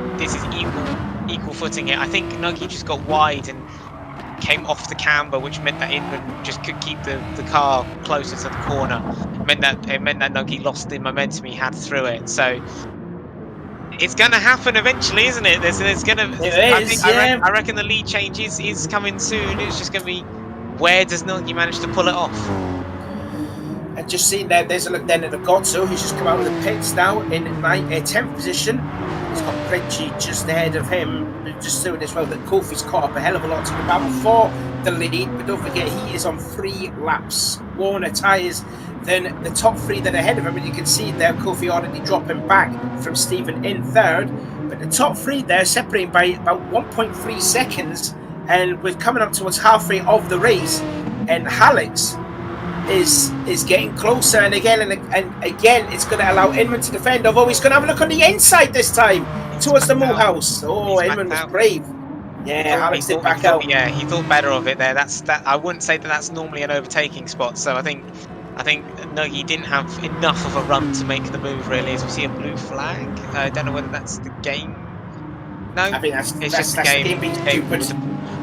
equal footing here. I think Nuggy just got wide and came off the camber, which meant that Inman just could keep the car closer to the corner. It meant that Nuggy lost the momentum he had through it. So it's going to happen eventually, isn't it? I reckon the lead change is coming soon. It's just going to be, where does Nuggy manage to pull it off? And just seeing there's a look then at the Gotzo, who's just come out of the pits now in 10th position. He's got Predgy just ahead of him. Just doing as well that Kofi's caught up a hell of a lot to the battle for the lead, but don't forget he is on 3 laps Warner tyres than the top 3 that are ahead of him, and you can see there Kofi already dropping back from Steven in 3rd, but the top 3 there separating by about 1.3 seconds, and we're coming up towards halfway of the race, and Alex is getting closer, and again it's going to allow Inman to defend, although he's going to have a look on the inside this time towards the Mulhouse. Oh, Inman was brave. Yeah, Alex did back out. Yeah, he thought better of it there. That I wouldn't say that that's normally an overtaking spot. So I think no, he didn't have enough of a run to make the move. Really, as we see a blue flag. I don't know whether that's the game. No, I think it's just the game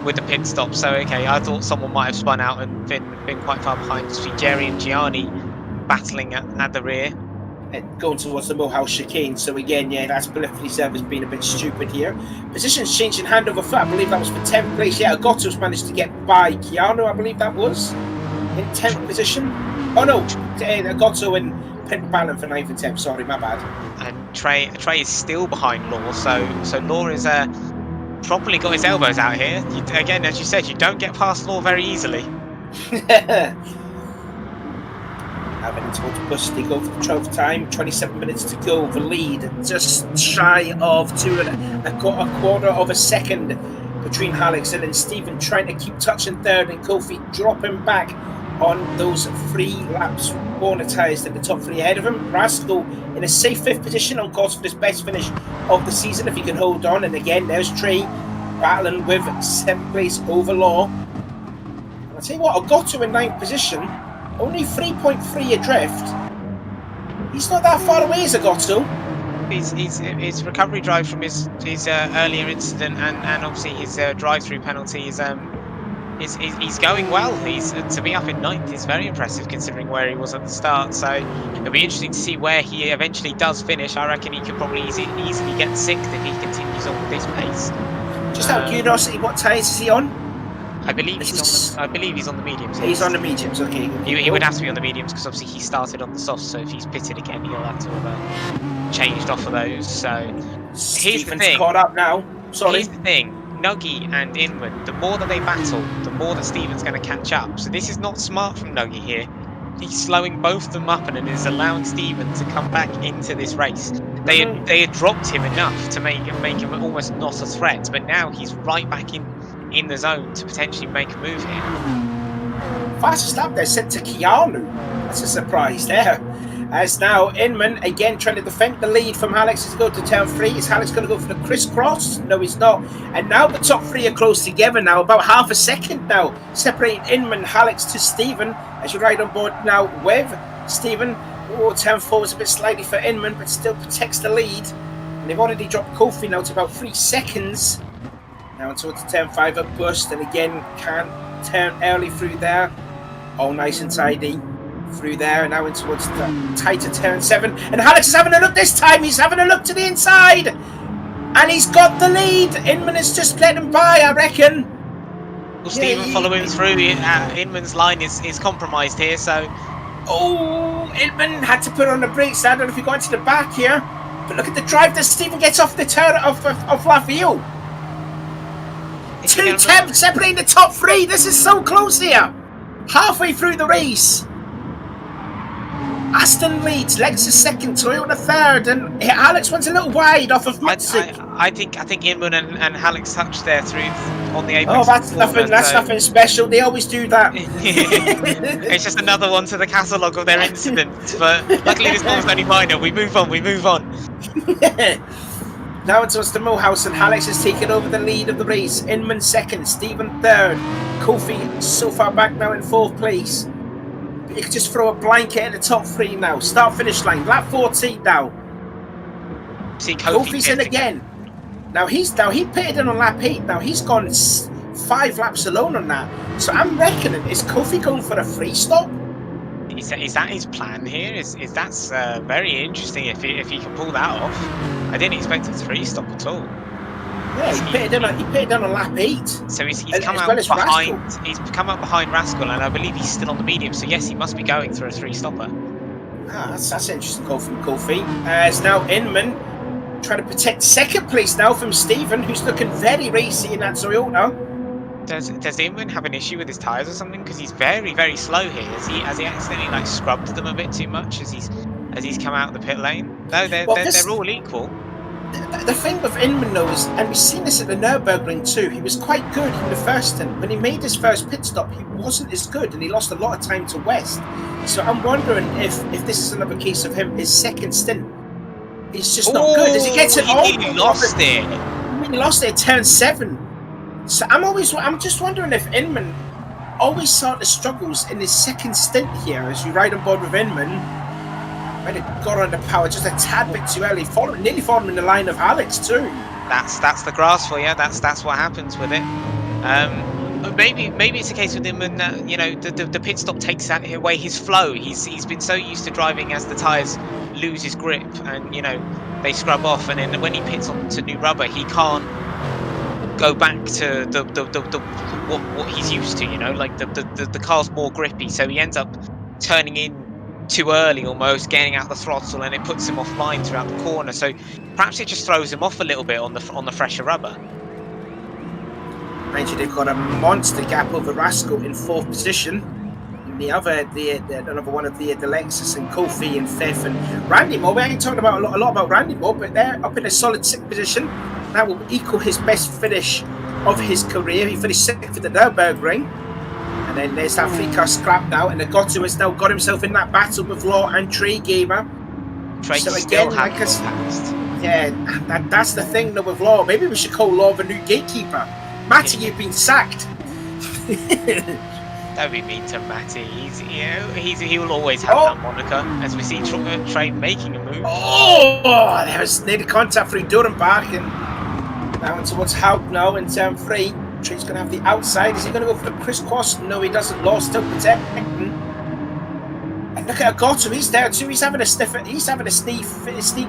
with the pit stop. So okay, I thought someone might have spun out and been quite far behind. See Jerry and Gianni battling at the rear. And going towards the Mulhouse chicane. So again, yeah, that's Blifley Server's been a bit stupid here. Positions changing hand over foot. I believe that was for 10th place. Yeah, Agotto's managed to get by Keanu, I believe that was, in 10th position. Oh no, Agotto and Pent Ballon for 9th and 10th. Sorry, my bad. And Trey is still behind Law. So Law is properly got his elbows out here. Again, as you said, you don't get past Law very easily. Having towards Busty, go for the 12th time, 27 minutes to go. The lead just shy of a quarter of a second between Alex and then Stephen trying to keep touching third, and Kofi dropping back on those 3 laps. Warner tyres in the top 3 ahead of him. Rascal in a safe 5th position on course for his best finish of the season if he can hold on. And again, there's Trey battling with 7th place over Law. I'll tell you what, Agotto in 9th position. Only 3.3 adrift. He's not that far away as Agotto. His recovery drive from his earlier incident and obviously his drive-through penalty is he's going well. He's to be up in 9th is very impressive considering where he was at the start. So it'll be interesting to see where he eventually does finish. I reckon he could probably easily get 6th if he continues on with this pace. Just out of curiosity, what tyres is he on? I believe he's on the mediums. He's on the mediums, okay. He would have to be on the mediums because obviously he started on the softs, so if he's pitted again, he'll have to have changed off of those. So here's the thing. Caught up now. Sorry. Here's the thing. Nuggy and Inman, the more that they battle, the more that Stephen's going to catch up. So this is not smart from Nuggy here. He's slowing both of them up and it is allowing Stephen to come back into this race. They had dropped him enough to make him almost not a threat, but now he's right back in the zone to potentially make a move here. Fastest lap there sent to Keanu. That's a surprise there. As now Inman again trying to defend the lead from Alex as he goes to turn 3. Is Alex going to go for the crisscross? No, he's not. And now the top 3 are close together now, about half a second now, separating Inman, Alex to Stephen. As you ride on board now with Stephen. Oh, turn 4 is a bit slightly for Inman, but still protects the lead. And they've already dropped Kofi now to about 3 seconds. Now towards turn 5 at Bust, and again can't turn early through there. Oh, nice and tidy through there, and now in towards the tighter turn 7. And Alex is having a look this time. He's having a look to the inside, and he's got the lead. Inman has just let him by, I reckon. Well, Stephen following through. Inman's line is compromised here, so. Oh, Inman had to put on the brakes. I don't know if he got into the back here, but look at the drive that Stephen gets off the turn of Lafayette. 2 tenths separating the top 3. This is so close here. Halfway through the race. Aston leads, Lexus second, Toyota third, and Alex went a little wide off of Mitzik. I think Inman and Alex touched there through on the apex. Oh, that's nothing. That's nothing special. They always do that. It's just another one to the catalogue of their incidents. But luckily, this one's only minor. We move on. Now it's the Mulhouse, and Alex has taken over the lead of the race. Inman second, Stephen third, Kofi so far back now in 4th place. But you could just throw a blanket at the top 3 now. Start finish line, lap 14 now. See Kofi's in again. Now he pitted in on lap 8. Now he's gone 5 laps alone on that. So I'm reckoning, is Kofi going for a free stop? Is that his plan here? Is that's very interesting if he can pull that off. I didn't expect a 3 stop at all. Yeah, he pitted in on lap 8. So he's come out behind. He's come up behind Rascal, and I believe he's still on the medium. So yes, he must be going for a 3 stopper. That's interesting call from Kofi. As now Inman trying to protect 2nd place now from Stephen, who's looking very racy in that Toyota. Does Inman have an issue with his tyres or something? Because he's very, very slow here. Has he accidentally scrubbed them a bit too much as he's come out of the pit lane? No, they're all equal. the thing with Inman though is, and we've seen this at the Nürburgring too, he was quite good in the first stint. When he made his first pit stop, he wasn't as good, and he lost a lot of time to West. So I'm wondering if this is another case of him, his second stint, he's just not good. As he gets it He lost it. I mean, he lost it at turn 7. So I'm just wondering if Inman always sort of struggles in his second stint here as you ride on board with Inman. Might have got under power just a tad bit too early, nearly falling in the line of Alex too. That's the grass for you. That's what happens with it. Maybe it's a case with him, and the pit stop takes away his flow. He's been so used to driving as the tyres lose his grip, and they scrub off, and then when he pits onto new rubber, he can't go back to what he's used to. Like the car's more grippy, so he ends up turning in too early, almost getting out the throttle, and it puts him offline throughout the corner. So perhaps it just throws him off a little bit on the fresher rubber. Mind you, they've got a monster gap over Rascal in 4th position. And another one of the Lexus and Kofi in 5th, and Randy Moore. We ain't talking about a lot about Randy Moore, but they're up in a solid 6th position. That will equal his best finish of his career. He finished 6th at the Nürburgring. And then there's that 3-car scrap now, and the Gotto has now got himself in that battle with Law and Trey Gamer. Trey so again, like that's the thing though with Law. Maybe we should call Law the new gatekeeper. Matty, you've been sacked. Don't be mean to Matty. He will always have that moniker. As we see Trey making a move. Oh, there was near the contact through Durham Park, and down towards Haupt now in turn 3. Trey's going to have the outside. Is he going to go for the crisscross? No, he doesn't. Law still protecting. And look at Agotto. He's there too. He's having a sniff. He's having a sneak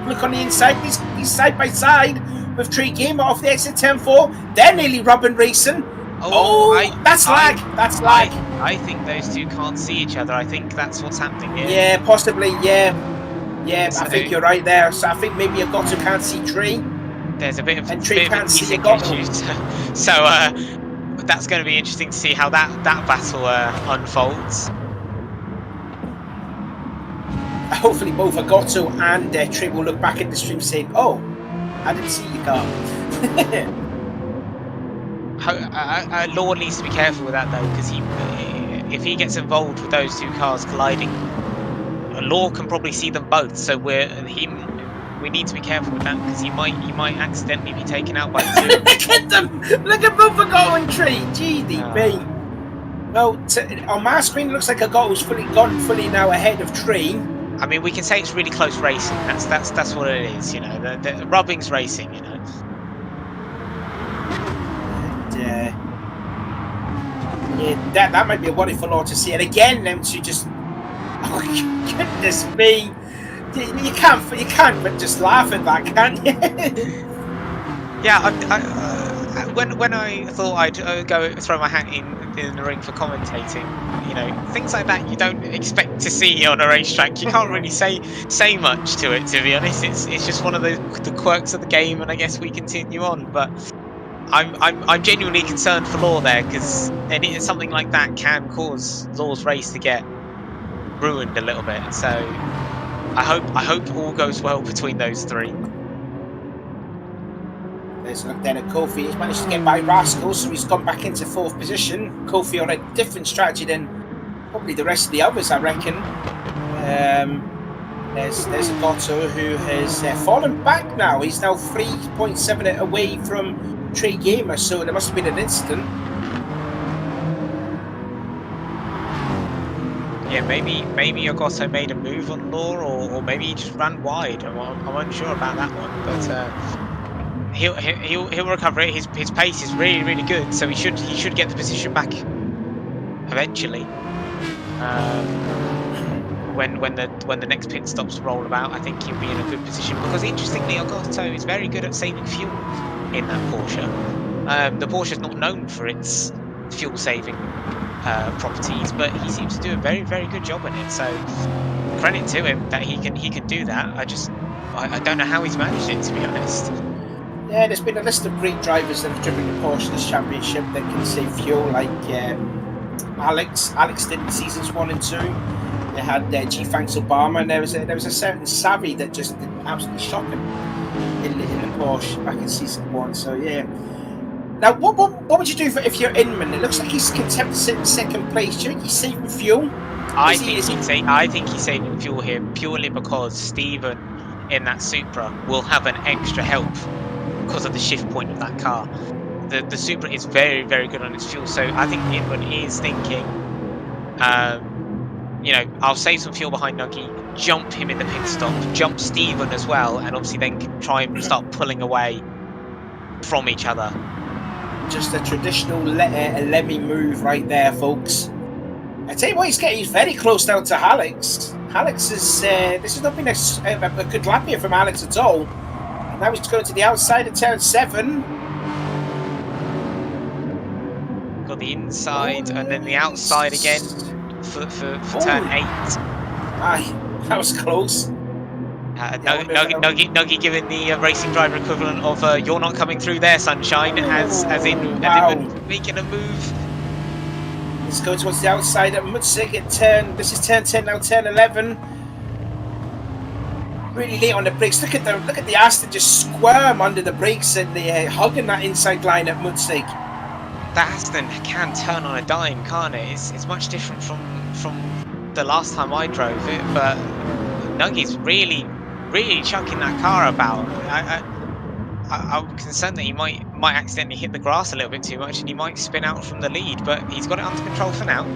look on the inside. He's side by side with Trey Gamer off the exit turn 4. They're nearly rubbing racing. That's lag. That's lag. I think those two can't see each other. I think that's what's happening here. Yeah, possibly. Yeah, so, I think you're right there. So I think maybe Agotto can't see Trey. There's a bit of issues. So that's going to be interesting to see how that battle unfolds. Hopefully both Agotto and Trey will look back at the stream saying, "Oh, I didn't see your car." Law needs to be careful with that though, because if he gets involved with those two cars colliding, Law can probably see them both. So we need to be careful with that, because he might accidentally be taken out by two. Look at them! Look at both Agotto and Trey. GDB. Well, on my screen, it looks like Agotto's fully now ahead of Trey. I mean, we can say it's really close racing. That's what it is. The rubbing's racing. And, that might be a worry for Law to see. And again, them two just. Oh goodness me! You can't but just laugh at that, can't you? Yeah, when I thought I'd go throw my hat in the ring for commentating, things like that you don't expect to see on a racetrack. You can't really say much to it, to be honest. It's just one of the quirks of the game, and I guess we continue on. But I'm genuinely concerned for Law there, because something like that can cause Law's race to get ruined a little bit. So I hope all goes well between those three. There's a look then at Kofi. He's managed to get by Rascal, so he's gone back into 4th position. Kofi on a different strategy than probably the rest of the others, I reckon. There's Agotto who has fallen back now. He's now 3.7 away from Trey Gamer, so there must have been an incident. Yeah, maybe Agotto made a move on Law, or maybe he just ran wide. I'm unsure about that one, but he'll recover it. His pace is really, really good, so he should get the position back eventually. When the next pit stops roll about, I think he'll be in a good position, because interestingly, Agotto is very good at saving fuel in that Porsche. The Porsche is not known for its fuel saving properties, but he seems to do a very, very good job in it. So credit to him that he can do that. I don't know how he's managed it, to be honest. Yeah, there's been a list of great drivers that have driven the Porsche this championship that can save fuel, like Alex did in seasons 1 and 2. They had G. Fanks Obama, and there was a certain Savvy that just absolutely shocked him. in the Porsche back in season 1. So yeah. Now, what would you do if you're Inman? It looks like he's content to sit in second place. Do you think he's saving fuel? I think he's saving fuel here purely because Stephen in that Supra will have an extra help because of the shift point of that car. The Supra is very, very good on its fuel, so I think Inman is thinking, you know, I'll save some fuel behind Nuggy, jump him in the pit stop, jump Stephen as well, and obviously then try and start pulling away from each other. Just a traditional Lemmy move right there, folks. I tell you what, he's very close down to Alex. Alex is this has not been a good lap here from Alex at all. And now he's going to the outside of turn 7. Got the inside and then the outside again for turn 8. Aye, that was close. Nuggy giving the racing driver equivalent of "you're not coming through there, sunshine," as in making a move. Let's go towards the outside at Mutzig at this is turn 10 now, turn 11. Really late on the brakes. Look at the Aston just squirm under the brakes and they're hugging that inside line at Mutzig. The Aston can turn on a dime, can't it? It's much different from the last time I drove it, but Nuggy's really chucking that car about. I'm concerned that he might accidentally hit the grass a little bit too much and he might spin out from the lead, but he's got it under control for now.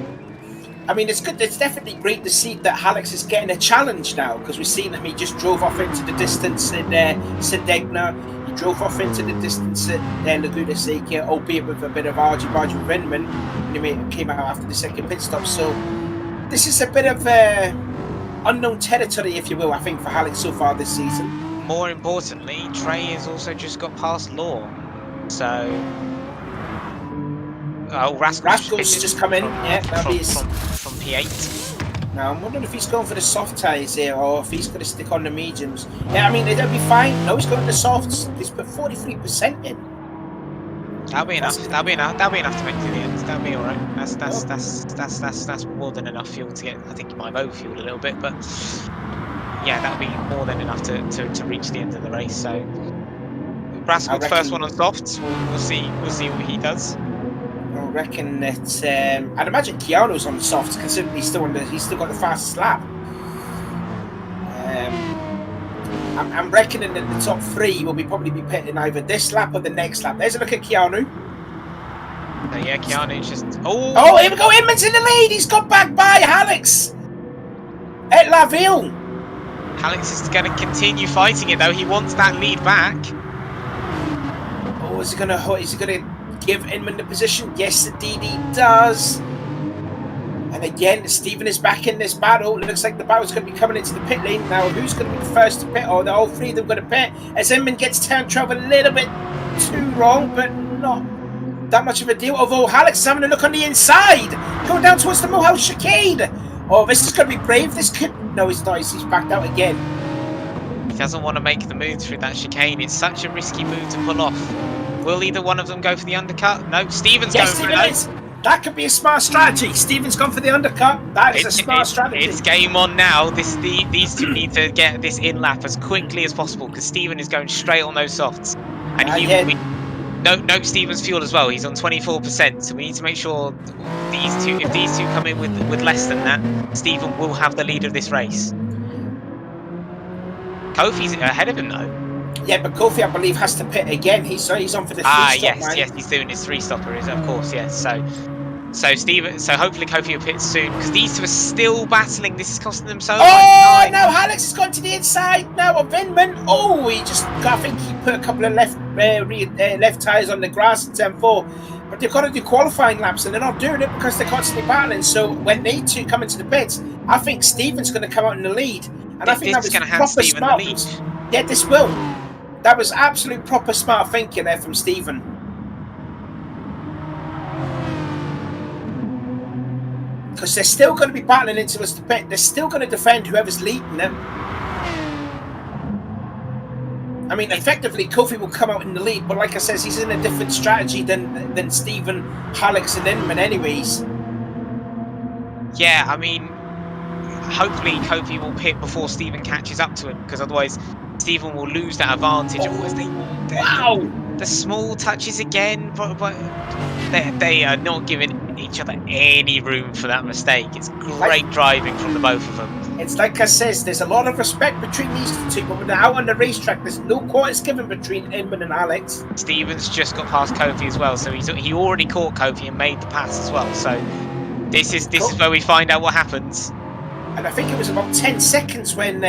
I mean, it's good. It's definitely great to see that Alex is getting a challenge now, because we've seen him. He just drove off into the distance in Sedegna. He drove off into the distance at Laguna Seca, albeit with a bit of argy-bargy with Inman, and he came out after the second pit stop. So this is a bit of unknown territory, if you will, I think, for Alex so far this season. More importantly, Trey has also just got past Law, so Rascal's just come in, from P8. Now I'm wondering if he's going for the soft tyres here or if he's going to stick on the mediums. Yeah, I mean, they'll be fine. No, he's going the softs. He's put 43% in. That'll be enough. That'll be enough to make it to the end. That'll be all right. That's more than enough fuel to get. I think you might have overfueled a little bit, but yeah, that'll be more than enough to reach the end of the race. So Rascal's first one on softs. We'll see what he does. I reckon that I'd imagine Keanu's on the softs, considering he's still got the fastest lap. I'm reckoning that the top 3 will probably be pitting either this lap or the next lap. There's a look at Keanu. Yeah, Keanu's just oh, here we go. Inman's in the lead. He's got back by Alex at La Ville. Alex is going to continue fighting it though. He wants that lead back. Oh, is he going to give Inman the position? Yes, indeed he does. And again, Stephen is back in this battle. It looks like the battle's going to be coming into the pit lane. Now, who's going to be the first to pit? Oh, all 3 of them going to pit. As Inman gets turn 12 a little bit too wrong, but not that much of a deal. Although Alex is having a look on the inside. Going down towards the Mohouse chicane. Oh, this is going to be brave. This could... No, he's not. He's backed out again. He doesn't want to make the move through that chicane. It's such a risky move to pull off. Will either one of them go for the undercut? No, Stephen's going for it. That could be a smart strategy. Stephen's gone for the undercut. That is a smart strategy. It's game on now. These two need to get this in lap as quickly as possible because Stephen is going straight on those softs, and he will be. Note Stephen's fuel as well. He's on 24%, so we need to make sure if these two come in with less than that, Stephen will have the lead of this race. Kofi's ahead of him though. Yeah, but Kofi, I believe, has to pit again. He's on for the 3-stop. Yes, he's doing his 3-stopper, of course, yes. So Stephen, so hopefully he'll pit soon because these two are still battling. This is costing them so much time. Now Alex has gone to the inside now of Inman. Oh, I think he put a couple of left tyres on the grass in turn 4. But they've got to do qualifying laps and they're not doing it because they're constantly battling. So when they two come into the pits, I think Stephen's going to come out in the lead. And I think that was going to hand Stephen the lead. Yeah, this will. That was absolute proper smart thinking there from Stephen. Because they're still going to be battling into us to pit. They're still going to defend whoever's leading them. I mean, effectively, Kofi will come out in the lead, but like I said, he's in a different strategy than Stephen, Alex, and Inman anyways. Yeah, I mean, hopefully Kofi will pit before Stephen catches up to him, because otherwise Stephen will lose that advantage. Wow! The small touches again, but they are not giving each other any room for that mistake. It's great driving from the both of them. It's like I says, there's a lot of respect between these two, but when they're out on the racetrack, there's no quarters given between Inman and Alex. Stevens just got past Kofi as well, so he already caught Kofi and made the pass as well. So this is where we find out what happens. And I think it was about 10 seconds when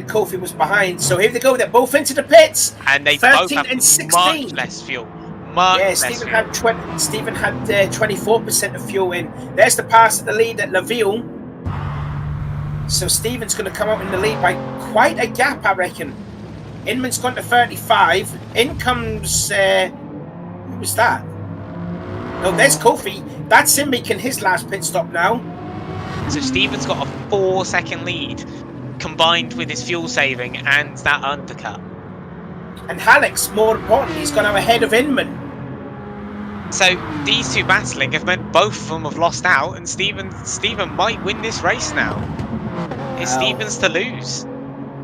Kofi was behind. So here they go. They're both into the pits. And they 13 both have and 16. much less fuel. Stephen had 24% of fuel in. There's the pass at the lead at Laville. So Stephen's going to come out in the lead by quite a gap, I reckon. Inman's gone to 35. In comes... who was that? No, there's Kofi. That's him making his last pit stop now. So Stephen's got a 4-second lead, combined with his fuel saving and that undercut. And Alex, more important, he's gone out ahead of Inman. So these two battling have meant both of them have lost out, and Stephen might win this race now. It's Stevens to lose.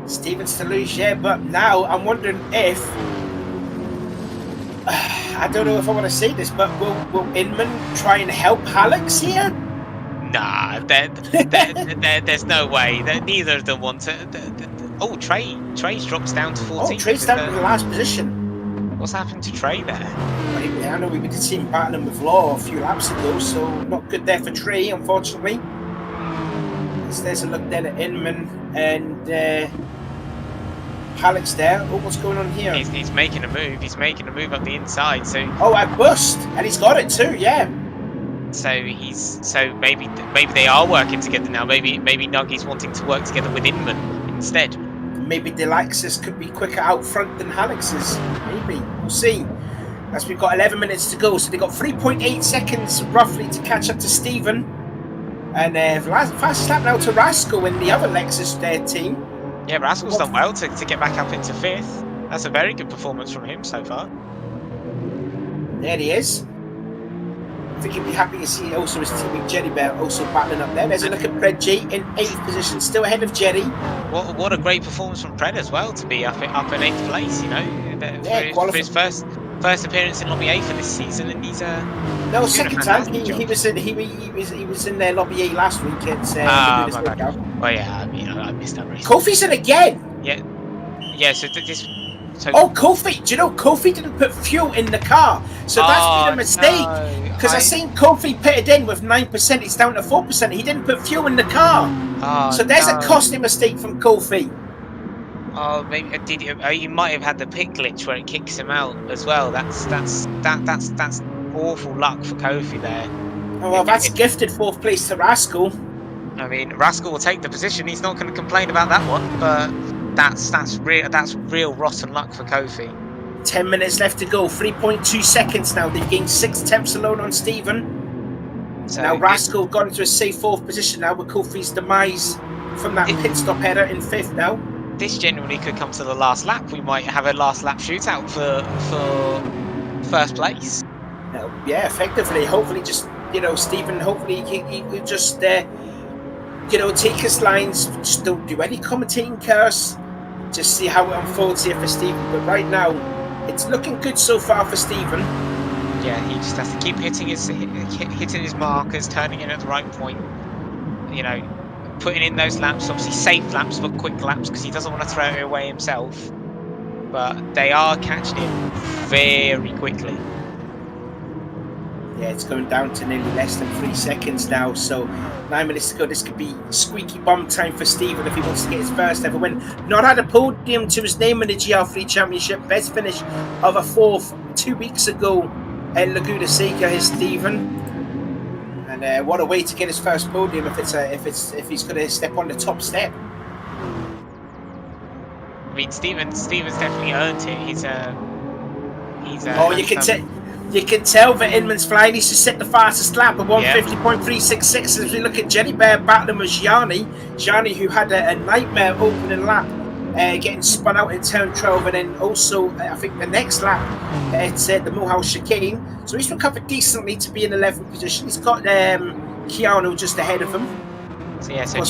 Stevens to lose, yeah, but now I'm wondering if... I don't know if I want to say this, but will Inman try and help Alex here? Nah, there's no way. Neither of them want to... Trey drops down to 14th. Trey's down in the last position. What's happened to Trey there? I know we did see him battling with Law a few laps ago, so not good there for Trey, unfortunately. There's a look then at Inman and Alex there. Oh, what's going on here? He's making a move. He's making a move up the inside. So a bust, and he's got it too. Yeah. So maybe they are working together now. Maybe Nuggy's wanting to work together with Inman instead. Maybe Delaxis could be quicker out front than Alex's. Maybe. We'll see. As we've got 11 minutes to go, so they've got 3.8 seconds roughly to catch up to Stephen. And fast lap now to Rascal in the other Lexus team. Yeah, Rascal's done well to get back up into 5th. That's a very good performance from him so far. There he is. I think he'd be happy to see also his teammate Jerry Bear also battling up there. There's a look at Pred G in 8th position, still ahead of Jerry. What a great performance from Pred as well to be up in 8th place, you know. For his first appearance in Lobby A for this season, and he's second time. He was in their Lobby A last week. It's I missed that race. Kofi's in again. Yeah. So this. Kofi! Do you know Kofi didn't put fuel in the car? So that's been a mistake. Because I seen Kofi pitted in with 9%. It's down to 4%. He didn't put fuel in the car. So there's a costly mistake from Kofi. Oh, maybe you might have had the pit glitch where it kicks him out as well. That's awful luck for Kofi there. Oh well, that's gifted 4th place to Rascal. I mean, Rascal will take the position. He's not going to complain about that one, but that's real rotten luck for Kofi. 10 minutes left to go. 3.2 seconds now. They've gained 6 tenths alone on Stephen. So now Rascal got into a safe 4th position now with Kofi's demise from that pit stop header in 5th now. This genuinely could come to the last lap. We might have a last lap shootout for 1st place. Yeah, effectively. Hopefully, just Stephen. Hopefully, he will just take his lines. Just don't do any commentating curse. Just see how it unfolds here for Stephen. But right now, it's looking good so far for Stephen. Yeah, he just has to keep hitting his markers, turning in at the right point. Putting in those laps, obviously safe laps, but quick laps, because he doesn't want to throw it away himself. But they are catching him very quickly. Yeah, it's going down to nearly less than 3 seconds now. So 9 minutes to go. This could be squeaky bum time for Stephen if he wants to get his first ever win. Not had a podium to his name in the GR3 Championship. Best finish of a 4th 2 weeks ago at Laguna Seca is Stephen. And what a way to get his first podium if he's going to step on the top step. I mean, Stephen's definitely earned it. You can tell that Inman's flying. He's just set the fastest lap at 150.366 as we look at Jenny Bear battling with Gianni, who had a nightmare opening lap, getting spun out in turn 12, and then also I think the next lap it's the Mohouse chicane. So he's recovered decently to be in 11th position. He's got Keanu just ahead of him. So yeah, so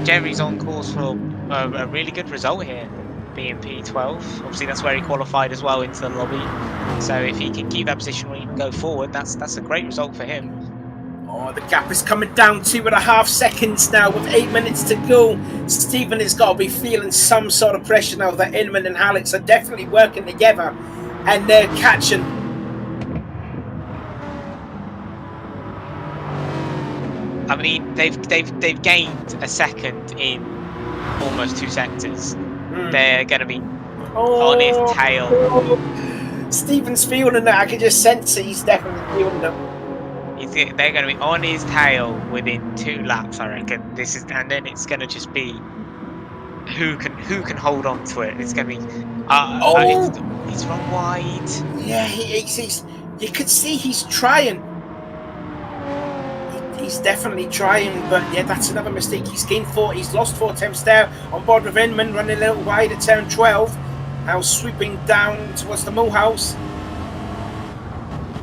Jerry's on course for a really good result here, being P12. Obviously, that's where he qualified as well into the lobby. So if he can keep that position or even go forward, that's a great result for him. Oh, the gap is coming down 2.5 seconds now with 8 minutes to go. Stephen has got to be feeling some sort of pressure now that Inman and Alex are definitely working together and they're catching. I mean, they've gained a second in almost 2 sectors. They're going to be on his tail. Stephen's feeling that. I can just sense it. He's definitely feeling it. They're going to be on his tail within 2 laps, I reckon. And then it's going to just be who can hold on to it. It's going to be he's run wide. Yeah, he's you could see he's trying. He's definitely trying, but yeah, that's another mistake. He's gained 4. He's lost 4 attempts there on board with Inman, running a little wide at turn 12. Now sweeping down towards the Millhouse.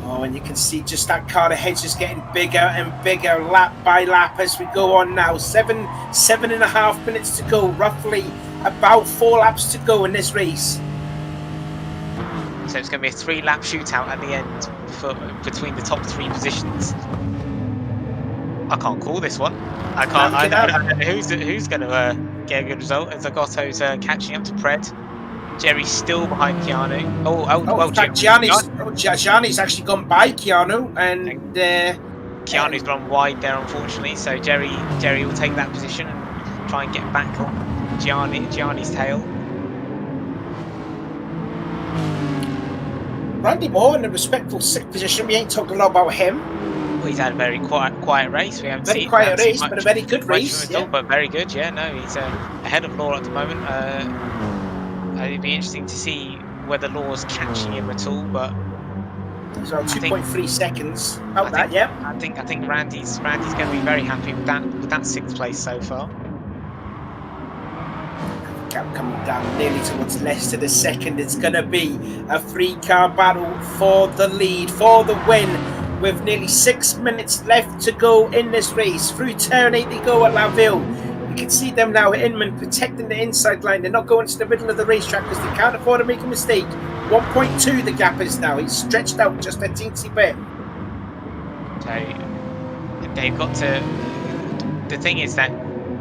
Oh, and you can see just that car ahead just getting bigger and bigger lap by lap as we go on now. 7.5 minutes to go, roughly about 4 laps to go in this race. So it's going to be a 3-lap shootout at the end between the top 3 positions. I can't call this one. I don't know who's going to get a good result. As Agotto's catching up to Pred. Jerry's still behind Keanu. In fact, Gianni's actually gone by Keanu, and Keanu's gone wide there, unfortunately. So Jerry will take that position and try and get back on Gianni's tail. Randy Moore in a respectful 6th position. We ain't talking a lot about him. Well, he's had a very quiet race. We haven't very seen quiet race, much, but a very good race. Yeah. But very good. Yeah, no, he's ahead of Law at the moment. It'd be interesting to see whether Law's catching him at all, but it's around 2.3 seconds. I think Randy's going to be very happy with that 6th place so far. Gap coming down nearly towards Leicester the second. It's going to be a 3-car battle for the lead, for the win, with nearly 6 minutes left to go in this race. Through turn 8 they go at La Ville. You can see them now, Inman protecting the inside line. They're not going to the middle of the racetrack because they can't afford to make a mistake. 1.2 the gap is now. He's stretched out just a teensy bit. So they've got to... The thing is that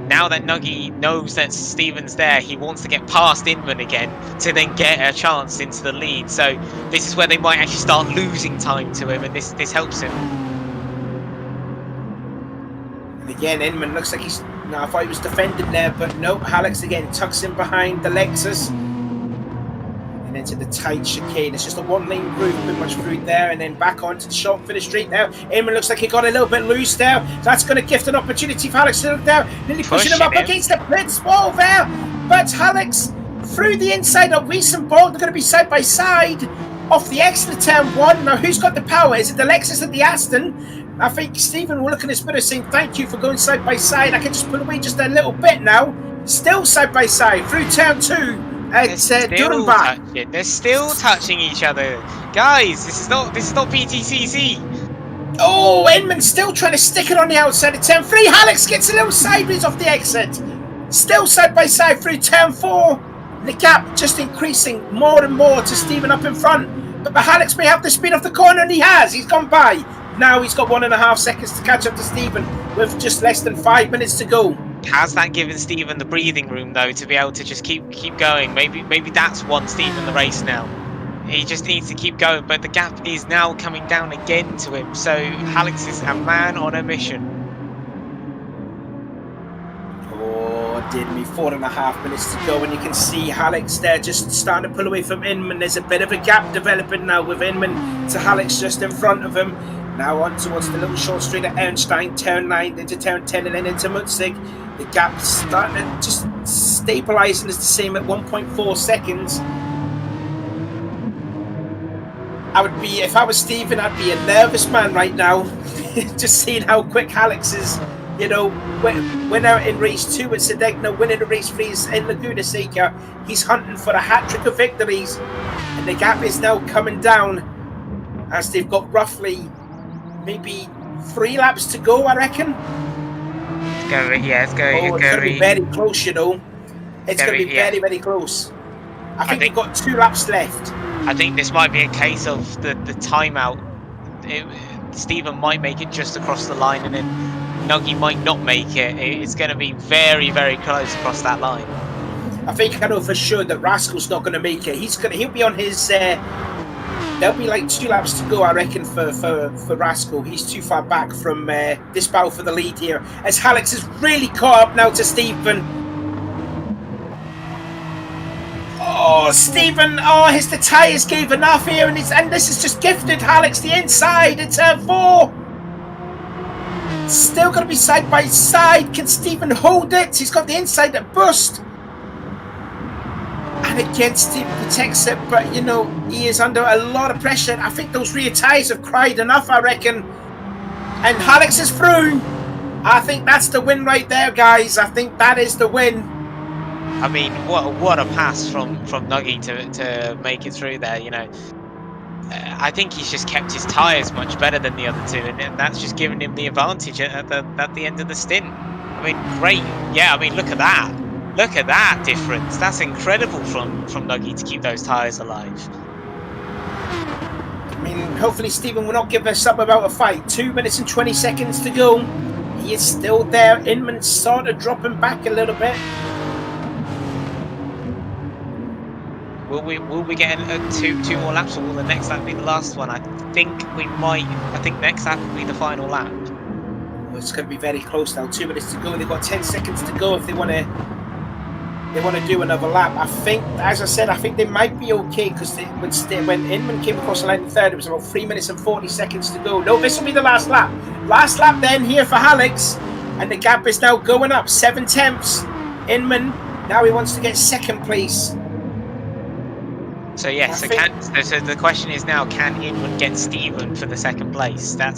now that Nuggy knows that Stephen's there, he wants to get past Inman again to then get a chance into the lead. So this is where they might actually start losing time to him, and this helps him. And again, Inman looks like he's... Now, I thought he was defending there, but no. Alex again tucks in behind the Lexus and into the tight chicane. It's just a 1-lane route, pretty much through there, and then back onto the short finish straight now. Inman looks like he got a little bit loose there. That's going to gift an opportunity for Alex to look down. Nearly pushing him up against the pits wall there. But Alex through the inside of Reese Bolt. They're going to be side by side off the exit of turn 1. Now, who's got the power? Is it the Lexus and the Aston? I think Stephen will look at his mirror saying, thank you for going side by side. I can just pull away just a little bit now. Still side by side through turn 2 at Durenbach. They're still touching each other. Guys, this is not PTCC. Oh, Inman still trying to stick it on the outside of turn 3. Alex gets a little sideways off the exit. Still side by side through turn 4. The gap just increasing more and more to Stephen up in front. But Alex may have the speed off the corner, and he has. He's gone by. Now he's got 1.5 seconds to catch up to Stephen with just less than 5 minutes to go. Has that given Stephen the breathing room though to be able to just keep going? Maybe that's won Stephen the race now. He just needs to keep going, but the gap is now coming down again to him. So Alex is a man on a mission. Oh, did me 4.5 minutes to go, and you can see Alex there just starting to pull away from Inman. There's a bit of a gap developing now with Inman to Alex just in front of him. Now on towards the little short straight at Ernstein, turn 9 into turn 10 and then into Mutzig. The gap starting to just stabilising is the same at 1.4 seconds. I would be, if I was Stephen, I'd be a nervous man right now. Just seeing how quick Alex is, you know, winner in race 2 at Sedegno, winning the race 3 in Laguna Seca. He's hunting for a hat-trick of victories. And the gap is now coming down as they've got roughly maybe 3 laps to go, I reckon. It's going to be very close, you know. It's going to be very, very close. I think we've got 2 laps left. I think this might be a case of the timeout. Stephen might make it just across the line, and then Nuggy might not make it. It's going to be very, very close across that line. I think I know for sure that Rascal's not going to make it. He'll be on his. There'll be like 2 laps to go, I reckon, for Rascal. He's too far back from this battle for the lead here. As Alex is really caught up now to Stephen. Oh, Stephen! Oh, the tyres gave enough here, and this is just gifted Alex the inside in turn 4. Still going to be side by side. Can Stephen hold it? He's got the inside that burst. And again, Stephen protects it, but you know, he is under a lot of pressure. I think those rear tyres have cried enough, I reckon. And Alex is through. I think that's the win right there, guys. I think that is the win. I mean, what a pass from Nuggy to make it through there, you know. I think he's just kept his tyres much better than the other 2, and that's just given him the advantage at the end of the stint. I mean, great. Yeah, I mean, look at that. Look at that difference. That's incredible from Nuggy to keep those tyres alive. I mean, hopefully Stephen will not give us up about a fight. 2 minutes and 20 seconds to go. He is still there. Inman sort of dropping back a little bit. Will we get two more laps, or will the next lap be the last one? I think we might. I think next lap will be the final lap. Well, it's going to be very close now. 2 minutes to go. They've got 10 seconds to go if they want to do another lap. I think, as I said, I think they might be okay because when Inman came across the line in third, it was about 3 minutes and 40 seconds to go. No, this will be the last lap. Last lap then here for Alex, and the gap is now going up 7 tenths. Inman now he wants to get second place. So yeah, so the question is now, can Inman get Stephen for the second place? I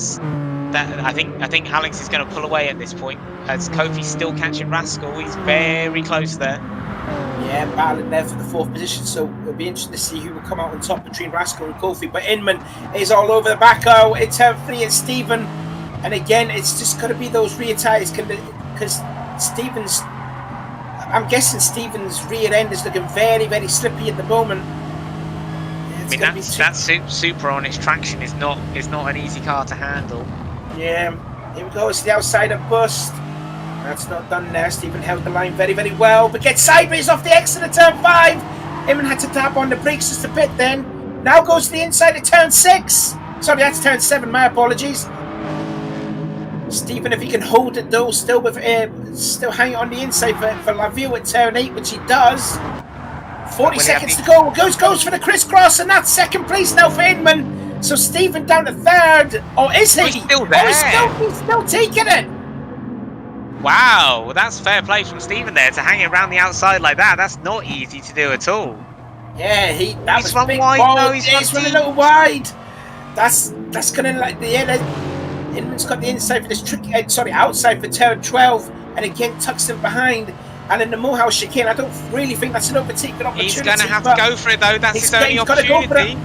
think Alex is going to pull away at this point, as Kofi's still catching Rascal. He's very close there. Yeah, battling there for the 4th position, so it'll be interesting to see who will come out on top between Rascal and Kofi. But Inman is all over the back. Oh, it's turn 3 and Stephen, and again it's just going to be those rear tyres because Stephen's. I'm guessing Stephen's rear end is looking very, very slippy at the moment. I mean, that Super on its traction is not an easy car to handle. Yeah, here we go. It's the outside of bust. That's not done there. Stephen held the line very, very well, but gets sideways off the exit of turn 5. Inman had to tap on the brakes just a bit then. Now goes to the inside of turn 6. Sorry, that's turn 7. My apologies. Stephen, if he can hold it though, still hanging on the inside for Laville at turn 8, which he does. 40 seconds to go. Goes for the crisscross, and that's second place now for Inman. So Stephen down to 3rd. Or is he? He's still there. Oh, he's still taking it. Wow, well, that's fair play from Stephen there to hang it around the outside like that. That's not easy to do at all. Yeah, that was big wide. No, he's run a little wide. That's gonna Inman's got the inside for this tricky. Outside for turn 12, and again tucks him behind. And in the Morehouse chicane, I don't really think that's an overtaken opportunity. He's going to have to go for it, though. That's his only opportunity.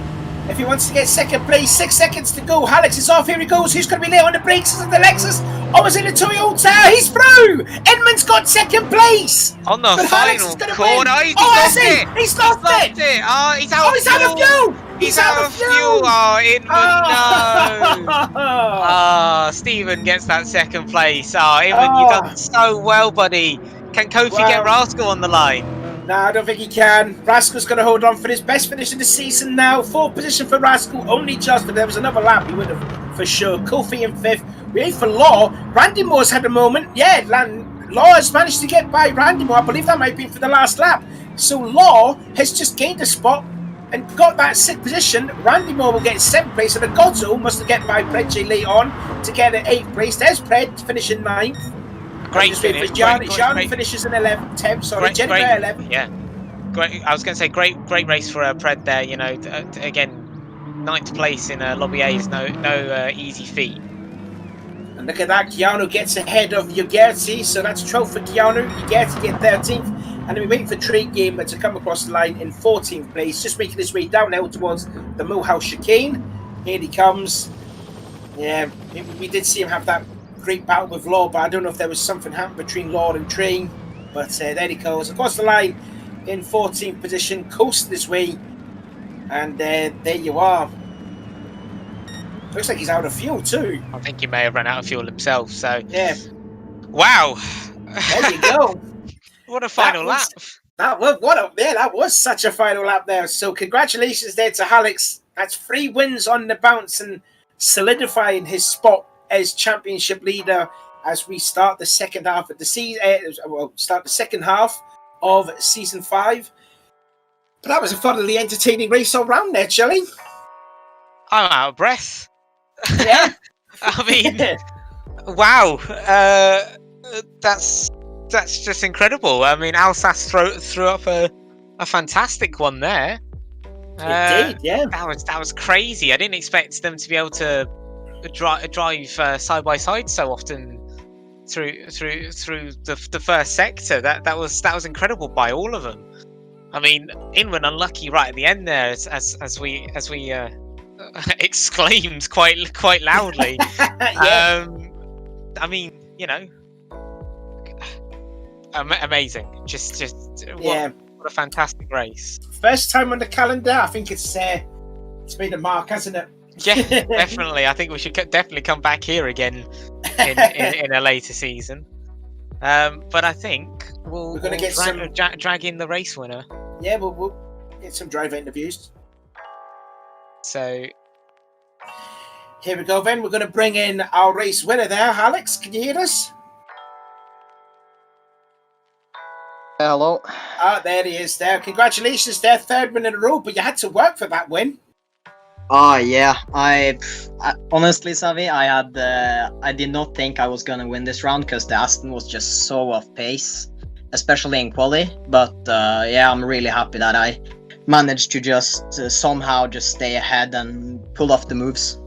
If he wants to get second place, 6 seconds to go. Alex is off. Here he goes. Who's going to be there on the brakes? Is it the Lexus? Or was it the Toyota? He's through. Inman's got second place. On the final corner. He's lost it. He's lost it. Oh, he's out of fuel. He's out of fuel. Oh, Inman, no. Stephen gets that second place. Inman, you've done so well, buddy. Can Kofi get Rascal on the line? No, I don't think he can. Rascal's going to hold on for his best finish of the season now. 4th position for Rascal. Only just if there was another lap, he would have for sure. Kofi in 5th. We wait for Law. Randy Moore's had a moment. Yeah, Law has managed to get by Randy Moore. I believe that might be for the last lap. So Law has just gained a spot and got that 6th position. Randy Moore will get 7th place, and the Godzo must get by Predje late on to get an 8th place. There's Pred finishing 9th. Great finish. Johnny finishes in 11th. 10th. Sorry, Jennifer 11th. Yeah, great. I was going to say great race for Pred there. You know, again, 9th place in Lobby A is no easy feat. And look at that, Keanu gets ahead of Gr.3, so that's 12th for Keanu. Gr.3 get 13th, and then we wait for Trade Gamer to come across the line in 14th place, just making his way down now towards the Morehouse chicane. Here he comes. Yeah, we did see him have that great battle with Law, but I don't know if there was something happened between Law and Train. But there he goes across the line in 14th position, coasting his way, and there you are. Looks like he's out of fuel too. I think he may have run out of fuel himself. So yeah, wow. There you go. What a final lap. That was such a final lap there. So congratulations there to Alex. That's 3 wins on the bounce and solidifying his spot as championship leader as we start the second half of the season. Start the second half of season 5. But that was a thoroughly entertaining race all round there, Shelley. I'm out of breath. Yeah. I mean, wow. That's just incredible. I mean, Alsace threw up a fantastic one there. It did, yeah. That was crazy. I didn't expect them to be able to drive side by side so often through the first sector. That was incredible by all of them. I mean, Inman unlucky right at the end there, as we exclaimed quite loudly. Yeah. I mean, you know, amazing. Just Yeah. what a fantastic race. First time on the calendar. I think it's made a mark, hasn't it? Yeah, definitely. I think we should definitely come back here again in a later season. But I think we're going to drag in the race winner. Yeah, we'll get some driver interviews. So here we go then. We're going to bring in our race winner there. Alex, can you hear us? Hello. There he is there. Congratulations there. 3rd win in a row, but you had to work for that win. Yeah. I honestly, Savi, I did not think I was going to win this round because the Aston was just so off pace, especially in quali. But yeah, I'm really happy that I managed to just somehow just stay ahead and pull off the moves.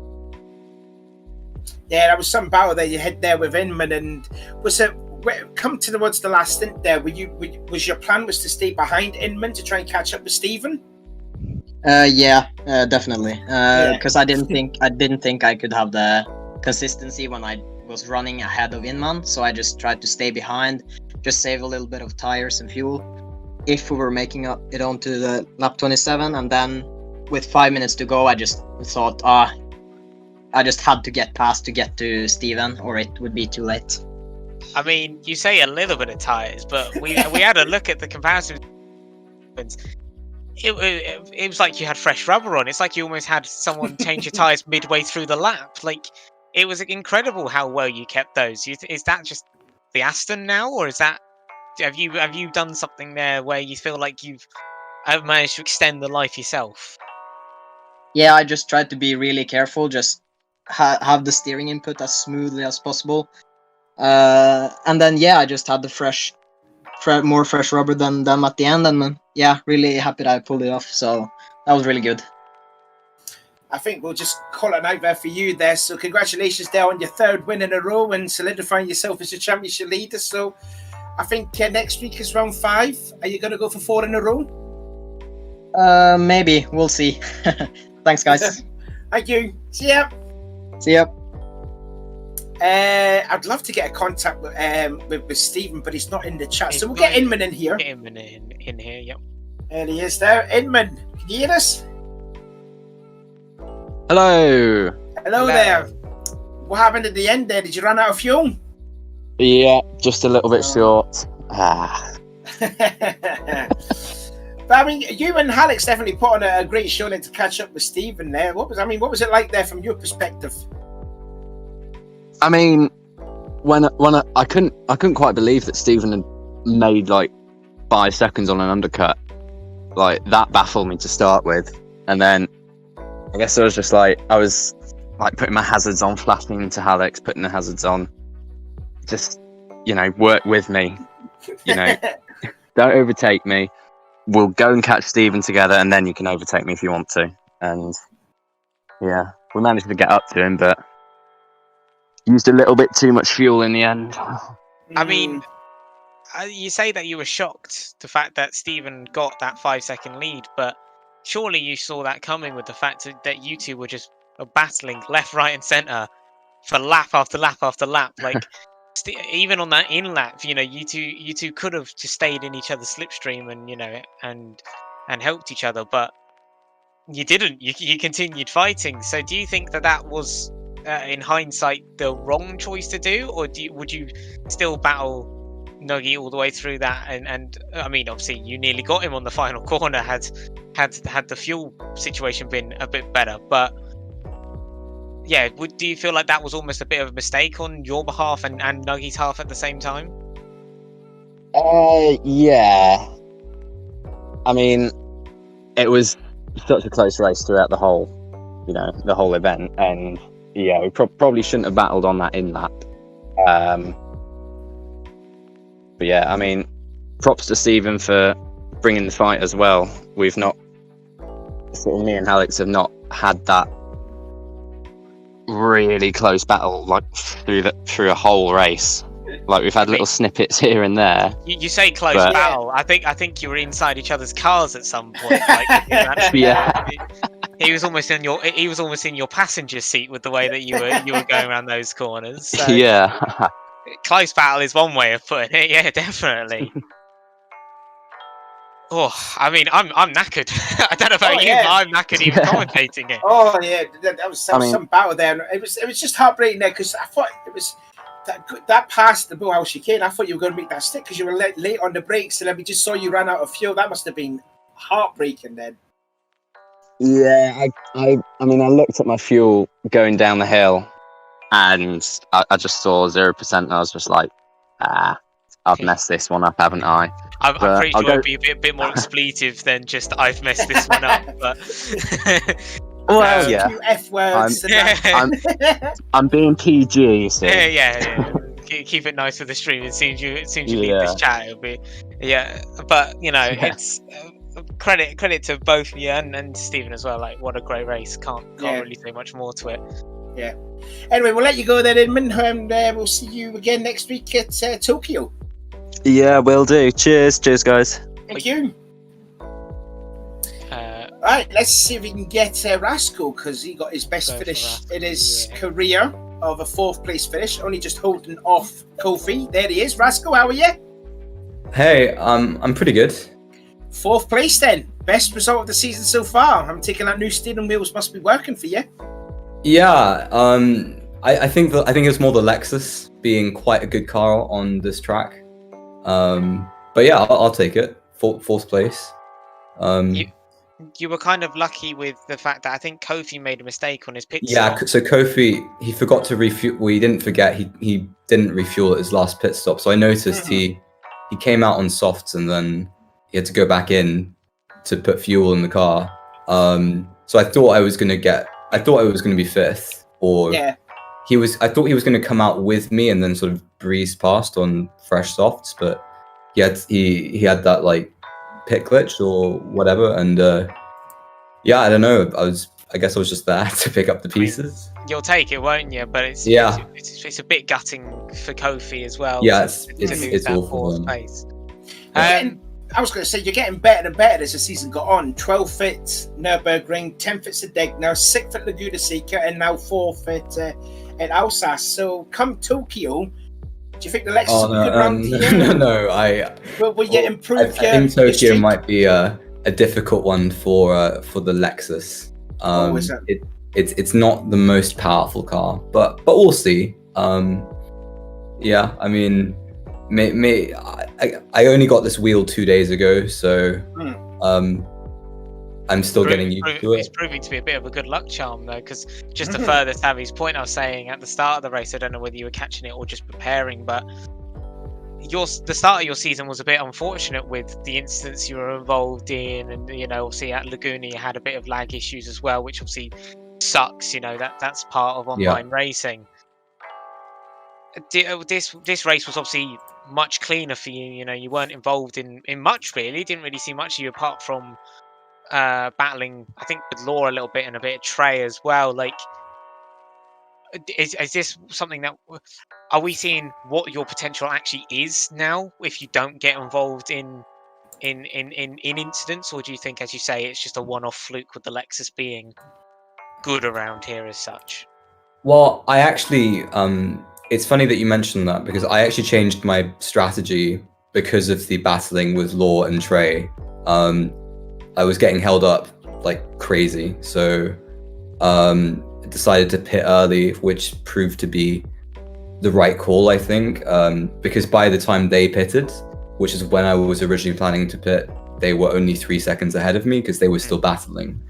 Yeah, that was some battle there you had there with Inman, and was it come towards the last stint there? Was your plan was to stay behind Inman to try and catch up with Stephen? Yeah, definitely. Because I didn't think I could have the consistency when I was running ahead of Inman, so I just tried to stay behind, just save a little bit of tires and fuel if we were making it onto the lap 27, and then with 5 minutes to go, I just thought, I just had to get past to get to Steven, or it would be too late. I mean, you say a little bit of tires, but we had a look at the comparison. It was like you had fresh rubber on. It's like you almost had someone change your tires midway through the lap. Like, it was incredible how well you kept those. Is that just the Aston now, or is that have you done something there where you feel like you've managed to extend the life yourself? Yeah, I just tried to be really careful, just have the steering input as smoothly as possible. And then, yeah, I just had the more fresh rubber than them at the end, and yeah, really happy that I pulled it off. So that was really good. I think we'll just call it out there for you there. So congratulations there on your 3rd win in a row and solidifying yourself as a championship leader. So I think next week is round 5. Are you going to go for 4 in a row? Maybe. We'll see. Thanks, guys. Thank you. See ya. See ya. I'd love to get a contact with Stephen, but he's not in the chat. So we'll get Inman in here. Get Inman in here, yep. There he is there. Inman, can you hear us? Hello. Hello there. What happened at the end there? Did you run out of fuel? Yeah, just a little bit short. But I mean, you and Alex definitely put on a great show there to catch up with Stephen there. What was it like there from your perspective? I mean, when I couldn't quite believe that Stephen had made like 5 seconds on an undercut. Like, that baffled me to start with, and then I guess I was like putting my hazards on, flashing into Alex, putting the hazards on. Just, work with me. Don't overtake me. We'll go and catch Stephen together, and then you can overtake me if you want to. And yeah, we managed to get up to him, but used a little bit too much fuel in the end. I mean, you say that you were shocked the fact that Stephen got that 5-second lead, but surely you saw that coming with the fact that you two were just battling left, right, and centre for lap after lap after lap. Like even on that in lap, you know, you two could have just stayed in each other's slipstream and, you know, and helped each other, but you didn't. You continued fighting. So do you think that was, in hindsight, the wrong choice to do, or would you still battle Nuggy all the way through that? And I mean, obviously, you nearly got him on the final corner had the fuel situation been a bit better. But yeah, do you feel like that was almost a bit of a mistake on your behalf and Nuggy's half at the same time? Yeah. I mean, it was such a close race throughout the whole event, and yeah, we probably shouldn't have battled on that in lap. But yeah, I mean, props to Stephen for bringing the fight as well. We've not, sort of, me and Alex have not had that really close battle like through a whole race. Like, we've had little snippets here and there. You say close battle. I think you were inside each other's cars at some point. Like, yeah. He was almost in your passenger seat with the way that you were going around those corners. So Yeah. close battle is one way of putting it. Yeah, definitely. Oh, I mean, I'm knackered. I don't know about you, but I'm knackered even commentating it. Oh yeah, that was some battle there. And it was just heartbreaking there, because I thought it was that past the Bullhouse chicane. I thought you were going to make that stick because you were late on the brakes, and then we just saw you ran out of fuel. That must have been heartbreaking then. Yeah, I mean, I looked at my fuel going down the hill, and I just saw 0%, and I was just like, I've messed this one up, haven't I? I'm pretty sure it'd be a bit more expletive than just "I've messed this one up." But well, yeah, few F words. I'm being PG, so. Yeah. Keep it nice for the stream. As soon as you leave this chat, it'll be But you know, it's credit to both you and Stephen as well. Like, what a great race! Can't really say much more to it. Yeah. Anyway, we'll let you go then, Edmund, and we'll see you again next week at Tokyo. Yeah, will do. Cheers, guys. Thank you. Right, let's see if we can get Rascal, because he got his best finish in his career of a 4th place finish, only just holding off Kofi. There he is. Rascal, how are you? Hey, I'm pretty good. 4th place then. Best result of the season so far. I'm taking that new steering wheels must be working for you. Yeah, I think it was more the Lexus being quite a good car on this track. But yeah, I'll take it. 4th place. You were kind of lucky with the fact that I think Kofi made a mistake on his pit stop. So Kofi, he forgot to refuel. Well, he didn't forget. He didn't refuel at his last pit stop. So I noticed he came out on softs, and then he had to go back in to put fuel in the car. So I thought I was going to be 5th, or I thought he was going to come out with me and then sort of breeze past on fresh softs, but he had that like pit glitch or whatever, and I don't know. I guess I was just there to pick up the pieces. You'll take it, won't you? But it's a bit gutting for Kofi as well. Yeah, it's awful. I was going to say, you're getting better and better as the season got on. 12th at Nürburgring, 10th at Sedegna, 6th at Laguna Seca, and now 4th at Alsace. So come Tokyo, do you think the Lexus will be good round here? No. Will you improve I think Tokyo might be a difficult one for the Lexus. Is that? It's not the most powerful car, but we'll see. Yeah, I mean, I only got this wheel 2 days ago, so I'm still getting used to it. It's proving to be a bit of a good luck charm, though, because just to further Savvy's point, I was saying at the start of the race, I don't know whether you were catching it or just preparing, but the start of your season was a bit unfortunate with the incidents you were involved in, and obviously at Laguna you had a bit of lag issues as well, which obviously sucks. That's part of online racing. This race was obviously much cleaner for you. You weren't involved in much really. Didn't really see much of you apart from battling, I think, with Law a little bit and a bit of Trey as well. Like, is this something that are we seeing what your potential actually is now if you don't get involved in incidents, or do you think, as you say, it's just a one-off fluke with the Lexus being good around here as such? Well, I actually, it's funny that you mentioned that because I actually changed my strategy because of the battling with Law and Trey. I was getting held up like crazy, so decided to pit early, which proved to be the right call, I think, because by the time they pitted, which is when I was originally planning to pit, they were only 3 seconds ahead of me because they were still battling.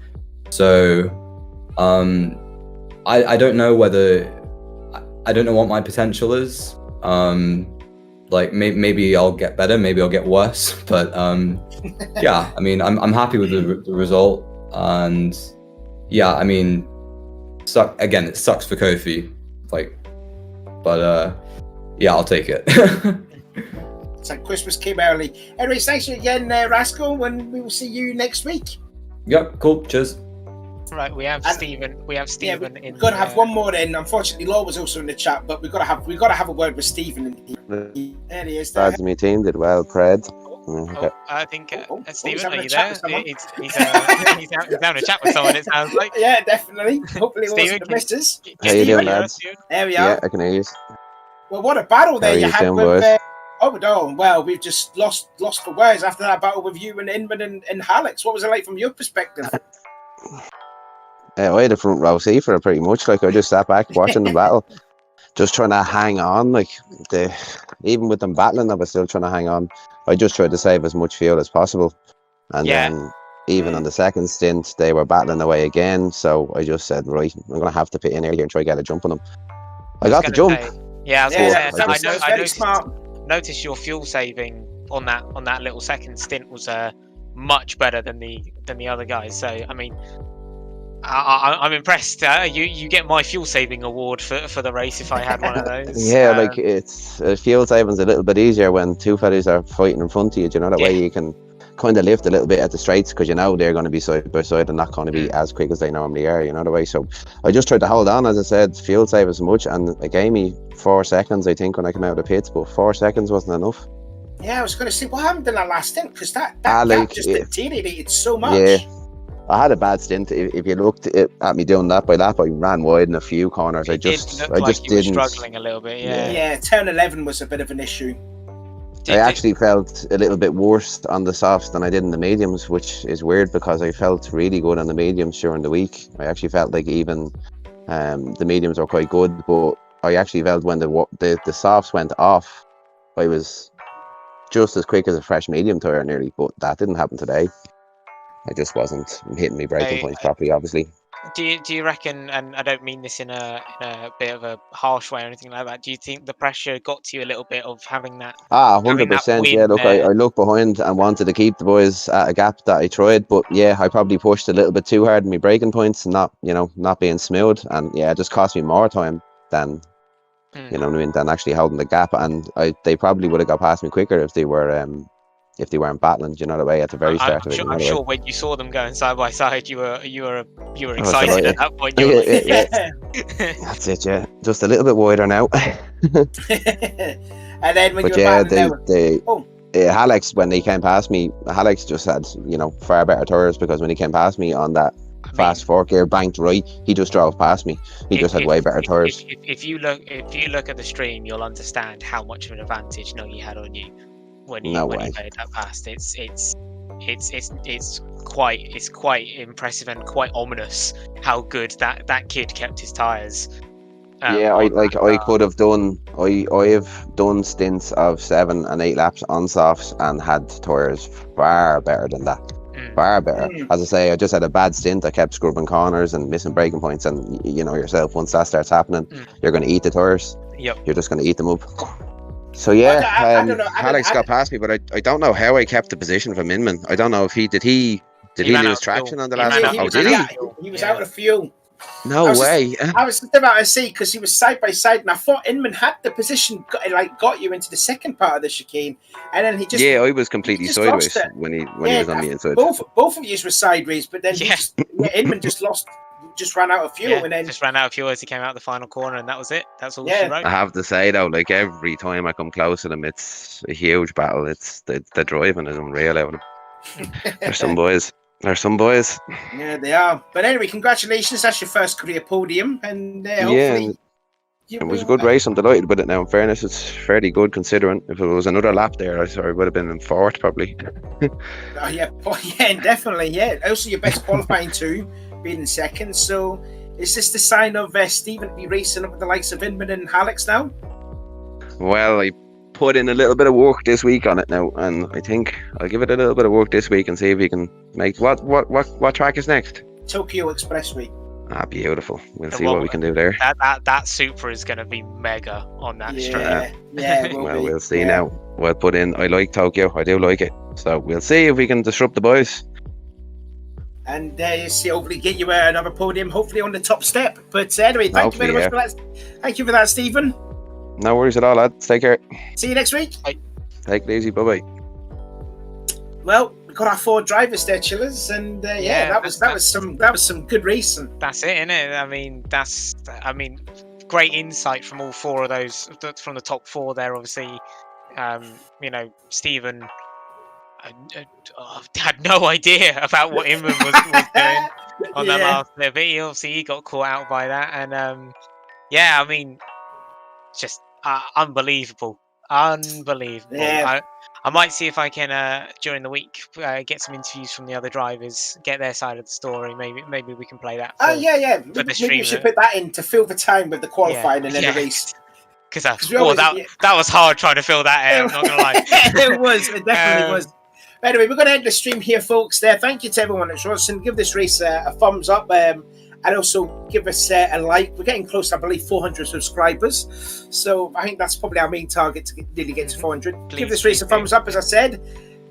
So I don't know I don't know what my potential is. Like maybe I'll get better, maybe I'll get worse, but yeah, I mean, I'm happy with the result, and yeah, I mean, it sucks for Kofi, like, but yeah, I'll take it. It's like Christmas came early. Anyway, thanks again, Rascal, and we will see you next week. Yep, cool. Cheers. Right, we have Stephen. We have Stephen. We've got to have one more in. Unfortunately, Law was also in the chat, but we've got to have a word with Stephen. There he is. Lads of my team did well, Pred. Oh, I think Stephen, are you there? there? He's having a chat with someone. It sounds like. Yeah, definitely. Hopefully, it wasn't the missus. How you doing, lads? There we are. Yeah, I can hear you. Well, what a battle there you had doing, with Undone. Well, we've just lost for words after that battle with you and Inman and Alex. What was it like from your perspective? I had a front row seat for it pretty much. Like, I just sat back watching the battle, just trying to hang on. Like, even with them battling, I was still trying to hang on. I just tried to save as much fuel as possible. And then, even on the second stint, they were battling away again. So I just said, right, I'm going to have to pit in earlier and try to get a jump on them. I got the jump. I noticed your fuel saving on that little second stint was much better than the other guys. So I mean, I'm impressed. You get my fuel saving award for the race if I had one of those. Yeah, like it's fuel saving's a little bit easier when two fellas are fighting in front of you. Do you know that way you can kind of lift a little bit at the straights because you know they're going to be side by side and not going to be as quick as they normally are. You know the way. So I just tried to hold on, as I said, fuel save as much, and it gave me 4 seconds, I think, when I came out of the pits. But 4 seconds wasn't enough. Yeah, I was going to say, what happened in that last stint? Because that gap just deteriorated so much. Yeah, I had a bad stint. If you looked at me doing lap by lap, I ran wide in a few corners. I just didn't. Struggling a little bit. Yeah, turn 11 was a bit of an issue. I actually felt a little bit worse on the softs than I did in the mediums, which is weird because I felt really good on the mediums during the week. I actually felt like even the mediums were quite good, but I actually felt when the softs went off, I was just as quick as a fresh medium tire nearly, but that didn't happen today. I just wasn't hitting me braking points properly, obviously. Do you reckon, and I don't mean this in a bit of a harsh way or anything like that, do you think the pressure got to you a little bit of having that? 100%. Yeah, look, I looked behind and wanted to keep the boys at a gap that I tried, but yeah, I probably pushed a little bit too hard in my braking points, not being smooth, and yeah, it just cost me more time than you know what I mean, than actually holding the gap. And they probably would have got past me quicker if they weren't battling, you know the way, at the very start of it. I'm sure when you saw them going side by side, you were excited at that point. That's it, yeah. Just a little bit wider now. And then when Alex, when he came past me, Alex just had far better tires, because when he came past me on that fast 4-gear banked right, he just drove past me. He just had way better tires. If you look at the stream, you'll understand how much of an advantage Noggy had on you. When he played that past, it's quite impressive and quite ominous how good that kid kept his tires. I could have done. I have done stints of 7 and 8 laps on softs and had tires far better than that. Far better. As I say, I just had a bad stint. I kept scrubbing corners and missing braking points, and you know yourself, once that starts happening, you're going to eat the tires. Yep. You're just going to eat them up. So yeah, Alex got past me, but I don't know how I kept the position from Inman. I don't know if he lose traction on the last lap. He was out of fuel. No way. I was just about to say, because he was side by side, and I thought Inman had the position, got you into the second part of the chicane, and then he just I was completely sideways when he was on the inside. Both of you were sideways, but then Inman just ran out of fuel, and then just ran out of fuel as he came out the final corner, and that was it. That's all she wrote. I have to say though, like every time I come close to them, it's a huge battle. It's the driving is unreal out of them. There's some boys. There's some boys. Yeah, they are. But anyway, congratulations. That's your first career podium. And Yeah, hopefully... it was a good race. I'm delighted with it now. In fairness, it's fairly good considering. If it was another lap there, I would have been in fourth probably. Oh, yeah, definitely. Yeah. Also, your best qualifying too, being in second. So, is this the sign of Stephen to be racing up with the likes of Inman and Alex now? Well, I put in a little bit of work this week on it now, and I think I'll give it a little bit of work this week and see if we can make what track is next. Tokyo Expressway. Ah, beautiful. We'll see what we can do there. That Supra is going to be mega on that straight. Yeah. Well, we'll see now. We'll put in. I like Tokyo. I do like it. So we'll see if we can disrupt the boys. And see, hopefully get you another podium, hopefully on the top step. But anyway, thank you very much for that. Thank you for that, Stephen. No worries at all, lads. Take care. See you next week. Bye. Take it easy. Bye bye. Well, we got our 4 drivers there, chillers, and that was some good racing. That's it, isn't it? I mean, great insight from all 4 of those, from the top 4 there. Obviously, Stephen had no idea about what Inman was doing on that last bit, but he got caught out by that, and I mean, just unbelievable. Yeah. I might see if I can during the week get some interviews from the other drivers, get their side of the story. Maybe we can play that. Maybe you should put that in to fill the time with the qualifying and then the race. Because that was hard trying to fill that in. I'm not gonna lie. It definitely was. But anyway, we're going to end the stream here, folks. Thank you to everyone that's watching. Give this race a thumbs up. And also give us a like. We're getting close to, I believe, 400 subscribers. So I think that's probably our main target to nearly get to 400. Give this race a thumbs up, as I said.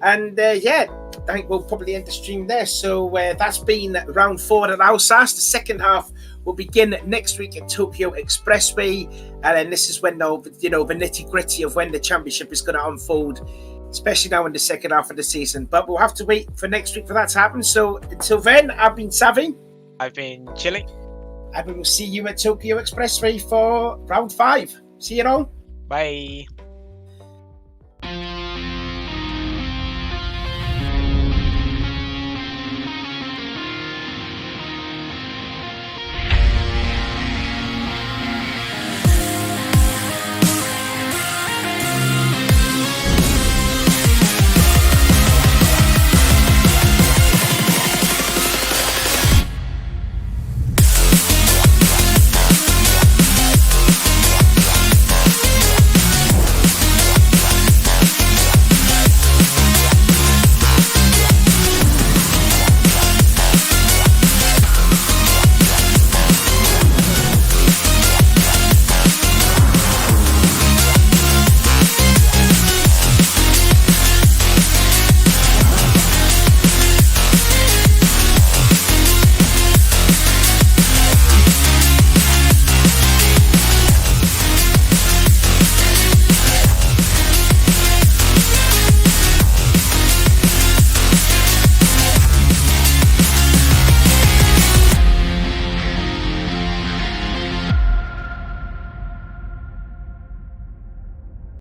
And I think we'll probably end the stream there. So that's been round 4 at Alsace. The second half will begin next week at Tokyo Expressway. And then this is when the nitty gritty of when the championship is going to unfold, especially now in the second half of the season. But we'll have to wait for next week for that to happen. So until then, I've been Savvy. I've been Chilly. And we will see you at Tokyo Expressway for round 5. See you all. Bye.